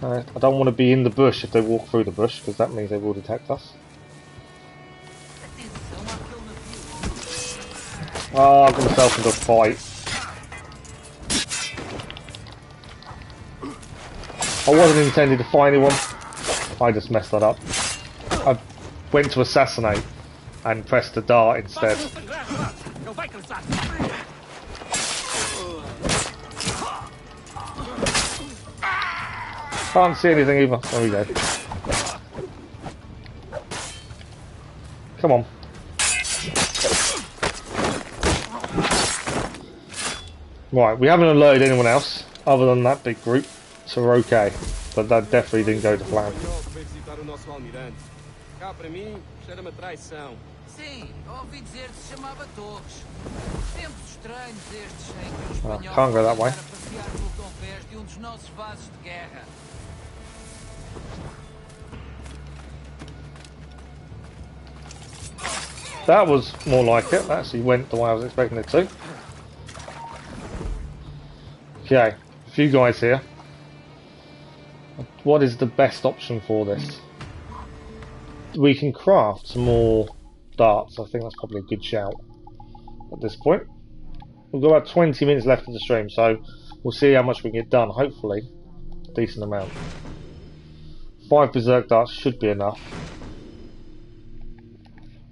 I don't want to be in the bush if they walk through the bush, because that means they will detect us. Oh, I've got myself into a fight. I wasn't intending to fight anyone. I just messed that up. I went to assassinate and pressed the dart instead. Can't see anything either. There we go. Come on. Right, we haven't alerted anyone else other than that big group, so we're okay. But that definitely didn't go to plan. Can't go that way. That was more like it. That actually went the way I was expecting it to. Okay, a few guys here. What is the best option for this? We can craft some more darts. I think that's probably a good shout. at this point. We've got about 20 minutes left of the stream, so we'll see how much we can get done. Hopefully, a decent amount. 5 berserk darts should be enough.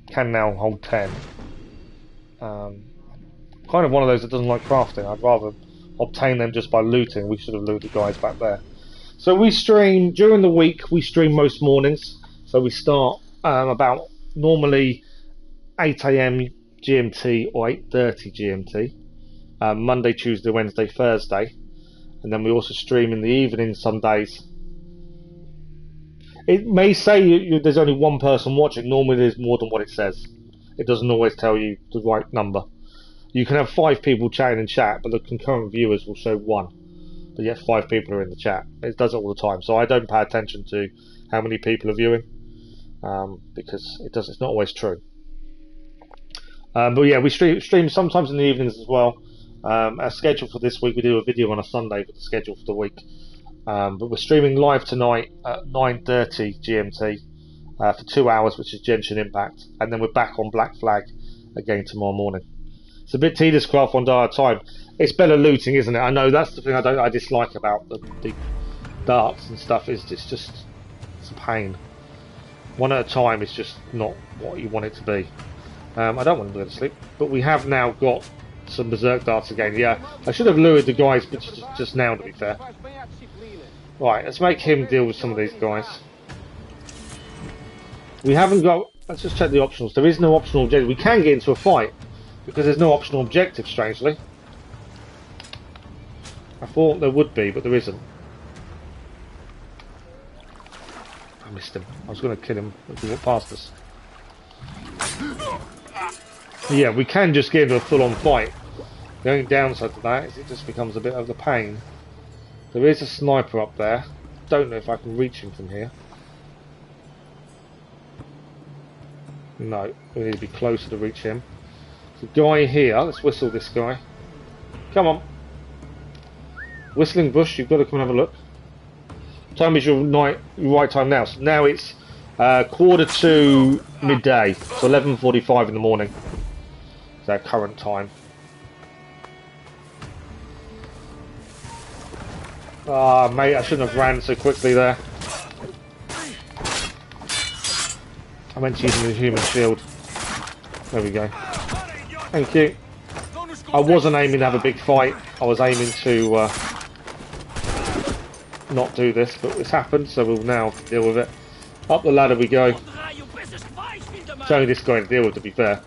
Can now hold 10. Kind of one of those that doesn't like crafting. I'd rather obtain them just by looting. We should have looted guys back there. So we stream during the week. We stream most mornings. So we start about normally 8 AM GMT or 8:30 GMT. Monday, Tuesday, Wednesday, Thursday, and then we also stream in the evening some days. It may say there's only one person watching. Normally there's more than what it says. It doesn't always tell you the right number. You can have 5 people chatting in chat, but the concurrent viewers will show 1. But yet 5 people are in the chat. It does it all the time, so I don't pay attention to how many people are viewing, because it's not always true. But yeah, we stream sometimes in the evenings as well. Our schedule for this week, we do a video on a Sunday for the schedule for the week. But we're streaming live tonight at 9:30 GMT for 2 hours, which is Genshin Impact, and then we're back on Black Flag again tomorrow morning. It's a bit tedious craft on Dire Time. It's better looting, isn't it? I know that's the thing I dislike about the darts and stuff. Is it's a pain. One at a time is just not what you want it to be. I don't want to go to sleep, but we have now got some berserk darts again. Yeah, I should have lured the guys, but just now, to be fair. Right, let's make him deal with some of these guys. We haven't got... Let's just check the optionals. There is no optional objective. We can get into a fight, because there's no optional objective, strangely. I thought there would be, but there isn't. I missed him. I was going to kill him if he walked past us. Yeah, we can just get into a full-on fight. The only downside to that is it just becomes a bit of a pain. There is a sniper up there. Don't know if I can reach him from here. No, we need to be closer to reach him. There's a guy here. Let's whistle this guy. Come on. Whistling Bush, you've got to come and have a look. What time is your right time now? So now it's 1:45 midday. So 11:45 in the morning. It's our current time. Ah, mate, I shouldn't have ran so quickly there. I meant to use the human shield. There we go. Thank you. I wasn't aiming to have a big fight. I was aiming to not do this, but it's happened, so we'll now deal with it. Up the ladder we go. It's only this guy to deal with, to be fair.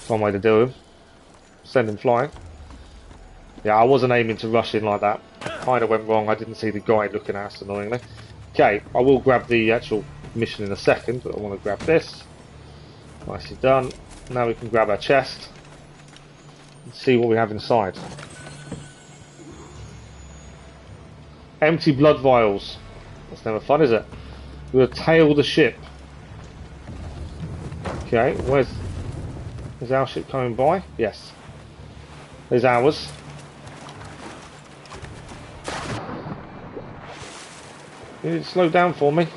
One way to deal with him. Send him flying. Yeah, I wasn't aiming to rush in like that. Kind of went wrong. I didn't see the guy looking at us, annoyingly. Okay, I will grab the actual mission in a second, but I want to grab this. Nicely done. Now we can grab our chest and see what we have inside. Empty blood vials. That's never fun, is it? We'll tail the ship. Okay, is our ship coming by? Yes. There's ours. You need to slow down for me.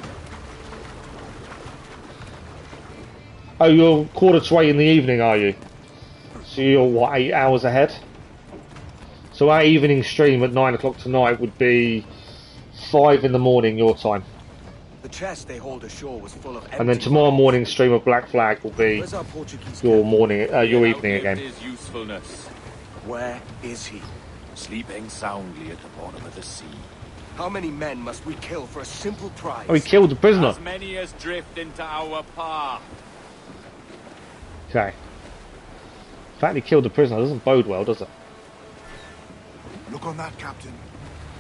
Oh, you're 1:45 in the evening, are you? So you're, what, 8 hours ahead? So our evening stream at 9 o'clock tonight would be 5 in the morning your time. The chest they hold ashore was full of and then tomorrow morning stream of Black Flag will be your morning, your evening again. His usefulness. Where is he? Sleeping soundly at the bottom of the sea. How many men must we kill for a simple prize? Oh, he killed the prisoner. As many as drift into our path. Okay. The fact he killed the prisoner doesn't bode well, does it? Look on that, Captain.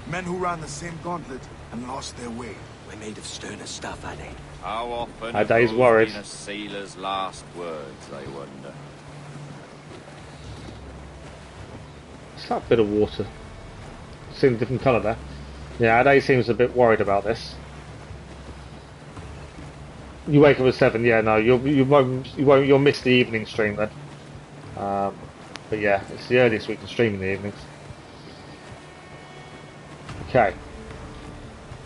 Men who ran the same gauntlet and lost their way. We're made of sterner stuff, are they? How often Our day's worried. been a sailor's last words, I wonder. What's that bit of water? Seems a different colour there. Yeah, Ade seems a bit worried about this. You wake up at 7, yeah, no, you'll miss the evening stream then. But yeah, it's the earliest we can stream in the evenings. Okay.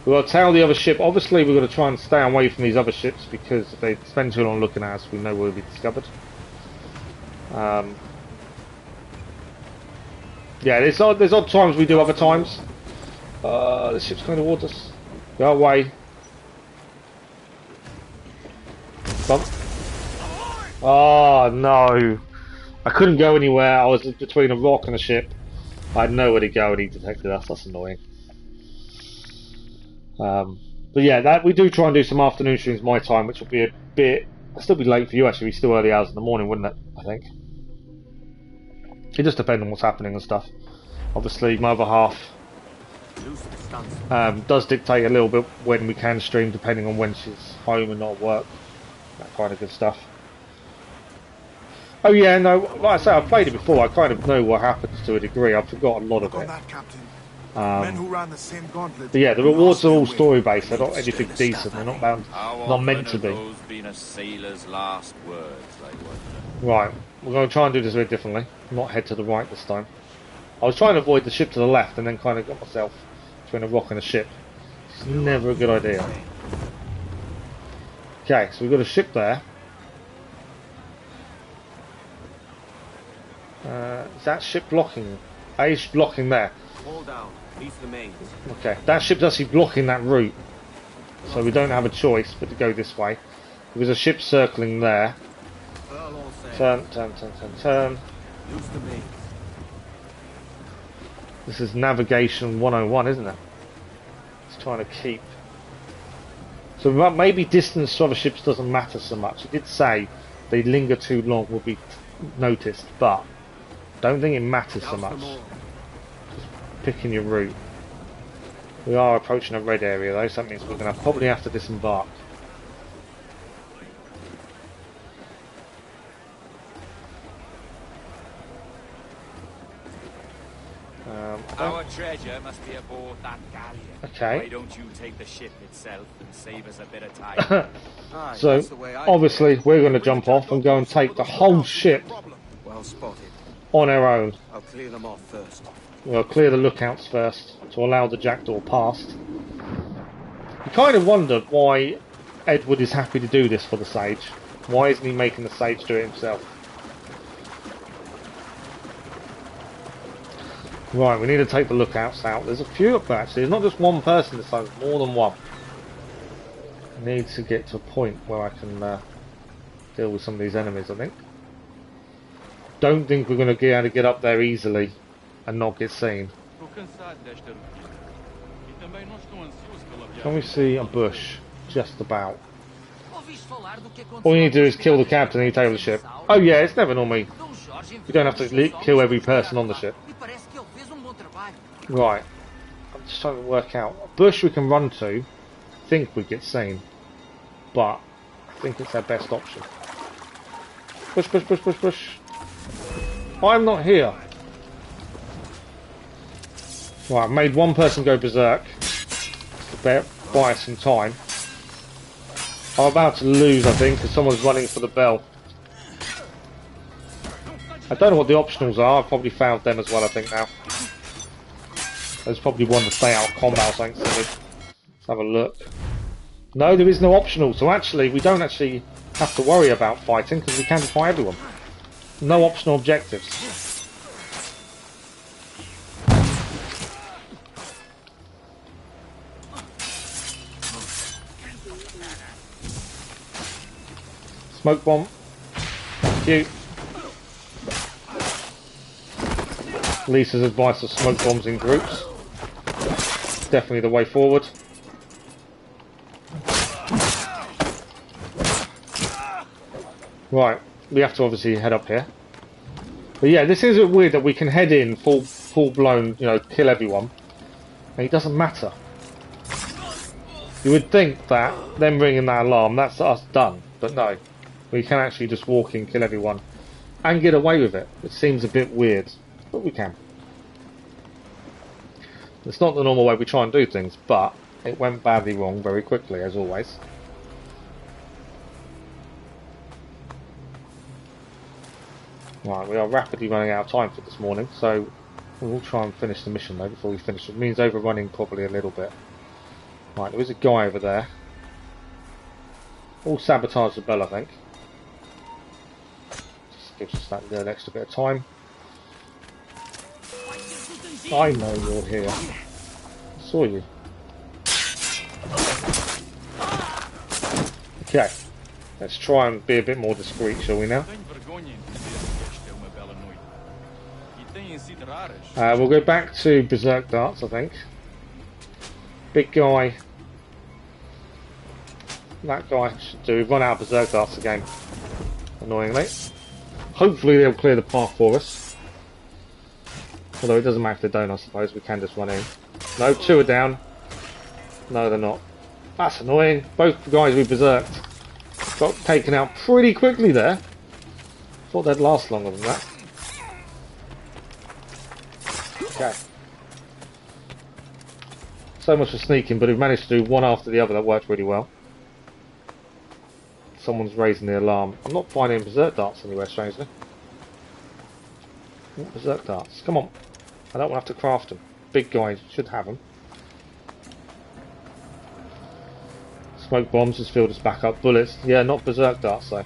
We've got to tail the other ship. Obviously, we've got to try and stay away from these other ships because if they spend too long looking at us, we know we'll be discovered. Yeah, there's odd times we do other times. The ship's going towards us. Go away. Bump. Oh no. I couldn't go anywhere. I was between a rock and a ship. I had nowhere to go and he detected us. That's annoying. But yeah, we do try and do some afternoon streams my time, which will be a bit... It'll still be late for you actually. It's still early hours in the morning, wouldn't it? I think. It just depends on what's happening and stuff. Obviously, my other half does dictate a little bit when we can stream, depending on when she's home and not at work. That kind of good stuff. Oh yeah, no, like I say, I've played it before. I kind of know what happens to a degree. I've forgotten a lot of it. Men who ran the same gauntlet. But yeah, the rewards are all story based. They're not anything decent. They're not bound, not meant to be. Been a sailor's last words, I wonder. Right, we're going to try and do this a bit differently. Not head to the right this time. I was trying to avoid the ship to the left, and then kind of got myself between a rock and a ship. It's never a good idea. Okay, so we've got a ship there. Is that ship blocking? It's blocking there. Hold down. East the mains. Okay, that ship's actually blocking that route. So we don't have a choice but to go this way. There's a ship circling there. Turn, turn, turn, turn, turn. Use the mains. This is navigation 101, isn't it? It's trying to keep... So maybe distance to other ships doesn't matter so much. It did say they linger too long will be noticed, but don't think it matters so much. Just picking your route. We are approaching a red area though, so that means we're going to probably have to disembark. Our treasure must be aboard that galleon. Okay. Why don't you take the ship itself and save us a bit of time? So, obviously, we're going to jump off and go and take the whole ship Well spotted. on our own. I'll clear them off first. We'll clear the lookouts first to allow the jackdaw past. You kind of wonder why Edward is happy to do this for the Sage. Why isn't he making the Sage do it himself? Right, we need to take the lookouts out. There's a few up there actually. There's not just one person this time, there's more than one. I need to get to a point where I can deal with some of these enemies, I think. Don't think we're going to be able to get up there easily and not get seen. Can we see a bush? Just about. All you need to do is kill the captain and you take the ship. Oh yeah, it's never normally... You don't have to kill every person on the ship. Right. I'm just trying to work out. A bush we can run to. I think we get seen. But I think it's our best option. Push, push, push, push, push. I'm not here. Right, I've made one person go berserk. To buy us some time. I'm about to lose, I think, because someone's running for the bell. I don't know what the optionals are. I've probably found them as well, I think, now. There's probably one to stay out of combat or something. Let's have a look. No, there is no optional. So actually, we don't actually have to worry about fighting because we can fight everyone. No optional objectives. Smoke bomb. Thank you. Lisa's advice of smoke bombs in groups. Definitely the way forward. Right, we have to obviously head up here. But yeah, this is weird that we can head in full blown, you know, kill everyone. And it doesn't matter. You would think that them ringing that alarm, that's us done. But no, we can actually just walk in, kill everyone, and get away with it. It seems a bit weird, but we can. It's not the normal way we try and do things, but it went badly wrong very quickly, as always. Right, we are rapidly running out of time for this morning, so we'll try and finish the mission though before we finish. It means overrunning probably a little bit. Right, there is a guy over there. All sabotage the bell, I think. Just gives us that little extra bit of time. I know you're here. I saw you. Okay. Let's try and be a bit more discreet, shall we now? We'll go back to Berserk Darts, I think. Big guy. That guy should do. We've run out of Berserk Darts again. Annoyingly. Hopefully they'll clear the path for us. Although it doesn't matter if they don't, I suppose. We can just run in. No, 2 are down. No, they're not. That's annoying. Both guys we berserked got taken out pretty quickly there. Thought they'd last longer than that. Okay. So much for sneaking, but we've managed to do one after the other. That worked really well. Someone's raising the alarm. I'm not finding Berserk Darts anywhere, strangely. What Berserk Darts? Come on. I don't want to have to craft them. Big guys should have them. Smoke bombs has filled us back up. Bullets. Yeah, not Berserk Darts though.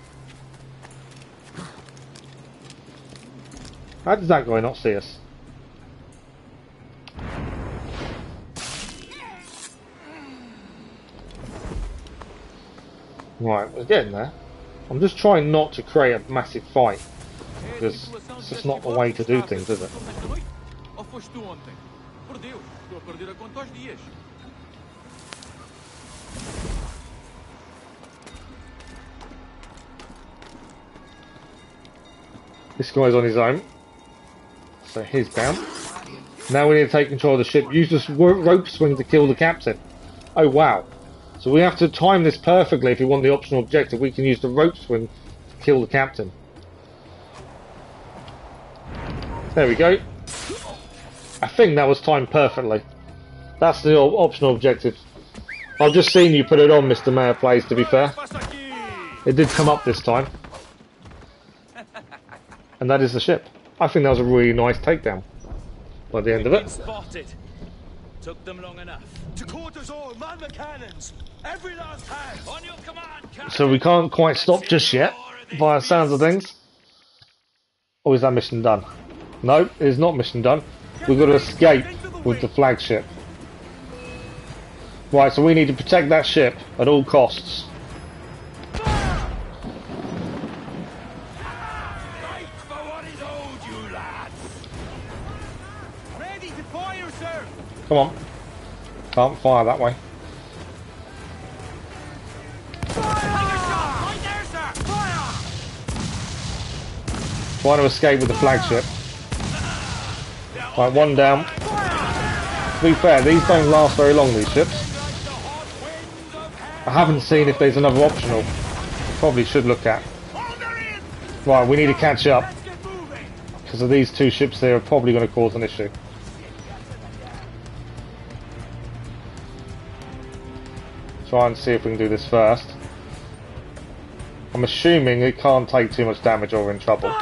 How does that guy not see us? Right, we're getting there. I'm just trying not to create a massive fight. Because it's just not the way to do things, is it? This guy's on his own. So he's down. Now we need to take control of the ship. Use this rope swing to kill the captain. Oh wow. So we have to time this perfectly if we want the optional objective. We can use the rope swing to kill the captain. There we go. I think that was timed perfectly. That's the optional objective. I've just seen you put it on, Mr. Mayor Plays, to be fair. It did come up this time. And that is the ship. I think that was a really nice takedown by the end of it. Spotted. Took them long enough. To quarters all, man the cannons. Every last hand. On your command, Captain. So we can't quite stop just yet, by the sounds of things. Or is that mission done? No, it is not mission done. We've got to escape with the flagship. Right, so we need to protect that ship at all costs. Come on. Can't fire that way. Trying to escape with the flagship. Right, one down. To be fair, these don't last very long, these ships. I haven't seen if there's another optional. Probably should look at. Right, we need to catch up. Because of these 2 ships there are probably going to cause an issue. Try and see if we can do this first. I'm assuming it can't take too much damage or we're in trouble.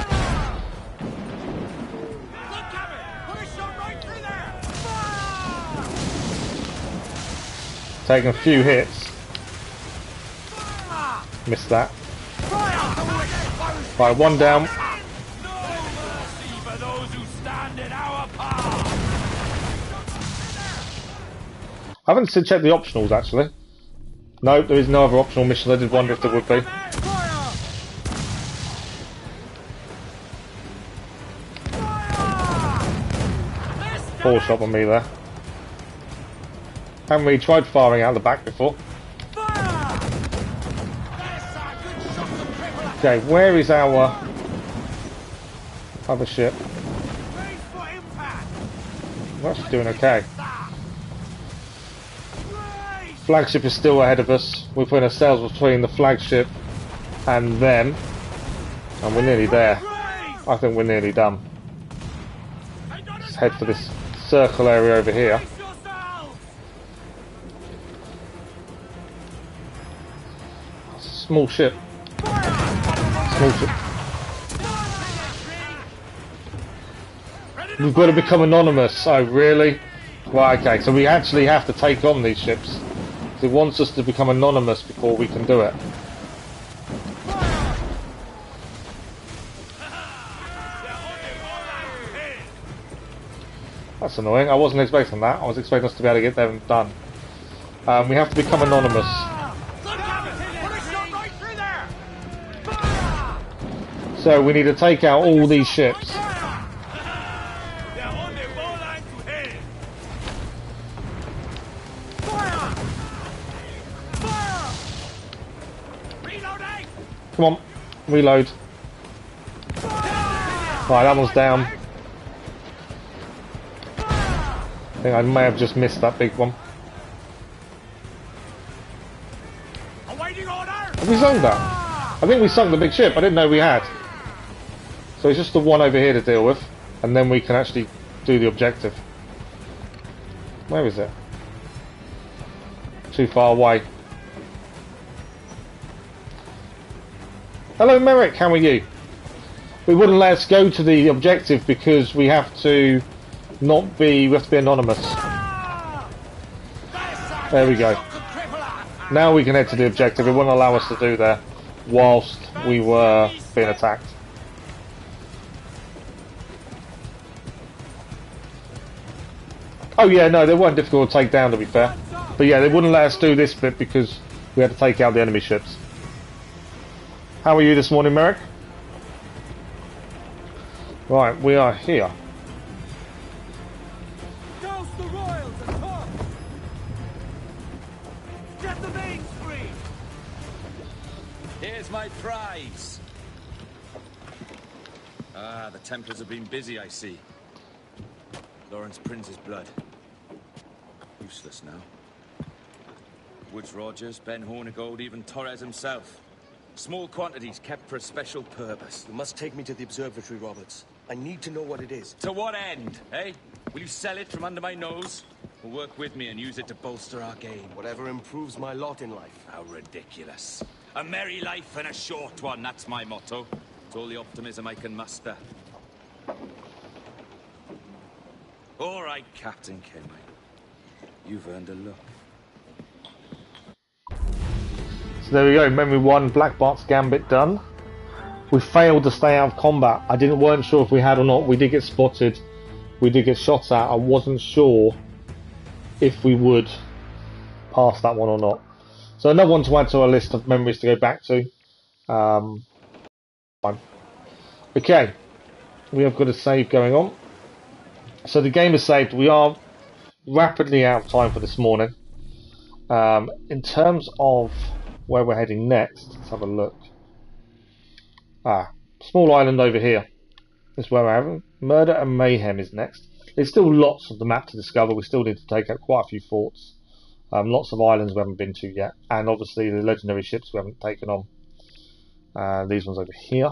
Taking a few hits. Missed that. Right, one down. I haven't checked the optionals actually. No, there is no other optional mission. I did wonder if there would be. Poor shot on me there. Haven't really tried firing out the back before. Okay, where is our other ship? We're actually doing okay. Flagship is still ahead of us. We're putting ourselves between the flagship and them. And we're nearly there. I think we're nearly done. Let's head for this circle area over here. It's a small ship. Small ship. We've got to become anonymous. Oh, really? Right, okay. So we actually have to take on these ships. It wants us to become anonymous before we can do it. That's annoying. I wasn't expecting that. I was expecting us to be able to get there and done. We have to become anonymous. So we need to take out all these ships. Come on, reload. Right, that one's down. I think I may have just missed that big one. Have we sunk that? I think we sunk the big ship. I didn't know we had. So it's just the one over here to deal with, and then we can actually do the objective. Where is it? Too far away. Hello Merrick, how are you? We wouldn't let us go to the objective because we have to be anonymous. There we go. Now we can head to the objective. It wouldn't allow us to do that whilst we were being attacked. Oh yeah, no, they weren't difficult to take down, to be fair. But yeah, they wouldn't let us do this bit because we had to take out the enemy ships. How are you this morning, Merrick? Right, we are here. Douse the royals and talk! Get the mains free! Here's my prize! Ah, the Templars have been busy, I see. Lawrence Prince's blood. Useless now. Woods Rogers, Ben Hornigold, even Torres himself. Small quantities kept for a special purpose. You must take me to the observatory, Roberts. I need to know what it is. To what end, eh? Will you sell it from under my nose? Or work with me and use it to bolster our game? Whatever improves my lot in life. How ridiculous. A merry life and a short one, that's my motto. It's all the optimism I can muster. All right, Captain Kenway. You've earned a look. So there we go, memory 1, Black Bart's Gambit done. We failed to stay out of combat. Weren't sure if we had or not. We did get spotted. We did get shot at. I wasn't sure if we would pass that one or not. So another one to add to our list of memories to go back to. Fine. Okay, we have got a save going on. So the game is saved. We are rapidly out of time for this morning. In terms of where we're heading next, let's have a look. Small island over here is where we're having. Murder and Mayhem is next. There's still lots of the map to discover. We still need to take out quite a few forts. Lots of islands we haven't been to yet. And obviously the legendary ships we haven't taken on. These ones over here.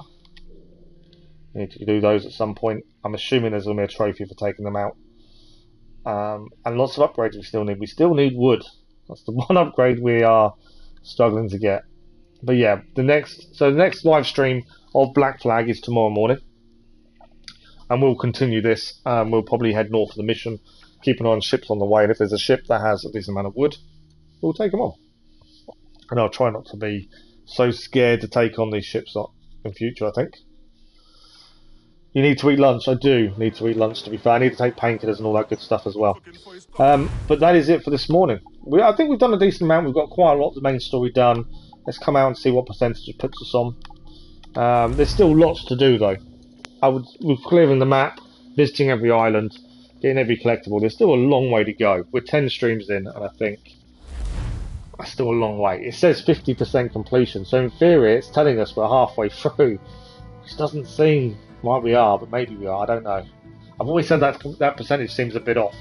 We need to do those at some point. I'm assuming there's going to be a trophy for taking them out. And lots of upgrades we still need. We still need wood. That's the one upgrade we are struggling to get. But yeah, the next live stream of Black Flag is tomorrow morning. And we'll continue this. We'll probably head north of the mission, keep an eye on ships on the way. And if there's a ship that has a decent amount of wood, we'll take them on. And I'll try not to be so scared to take on these ships in future, I think. You need to eat lunch. I do need to eat lunch, to be fair. I need to take painkillers and all that good stuff as well. But that is it for this morning. I think we've done a decent amount. We've got quite a lot of the main story done. Let's come out and see what percentage it puts us on. There's still lots to do, though. We're clearing the map, visiting every island, getting every collectible. There's still a long way to go. We're 10 streams in, and I think that's still a long way. It says 50% completion, so in theory it's telling us we're halfway through, which doesn't seem like we are, but maybe we are, I don't know. I've always said that percentage seems a bit off.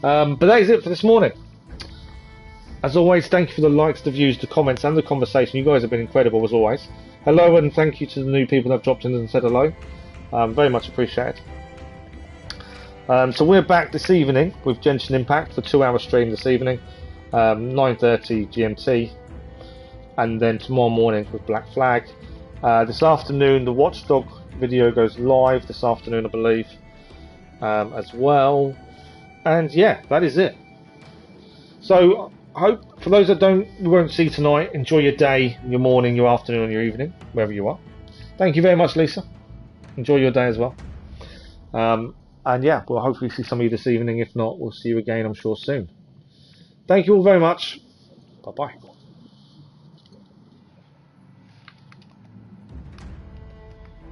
But that is it for this morning. As always, thank you for the likes, the views, the comments and the conversation. You guys have been incredible as always. Hello, and thank you to the new people that have dropped in and said hello. Very much appreciated. So we're back this evening with Genshin Impact for 2-hour stream this evening, 9:30 GMT, and then tomorrow morning with Black Flag. This afternoon the Watchdog video goes live this afternoon, I believe, as well. And yeah, that is it. So I hope for those that we won't see tonight, enjoy your day, your morning, your afternoon, and your evening, wherever you are. Thank you very much, Lisa. Enjoy your day as well. And yeah, we'll hopefully see some of you this evening. If not, we'll see you again, I'm sure, soon. Thank you all very much. Bye-bye.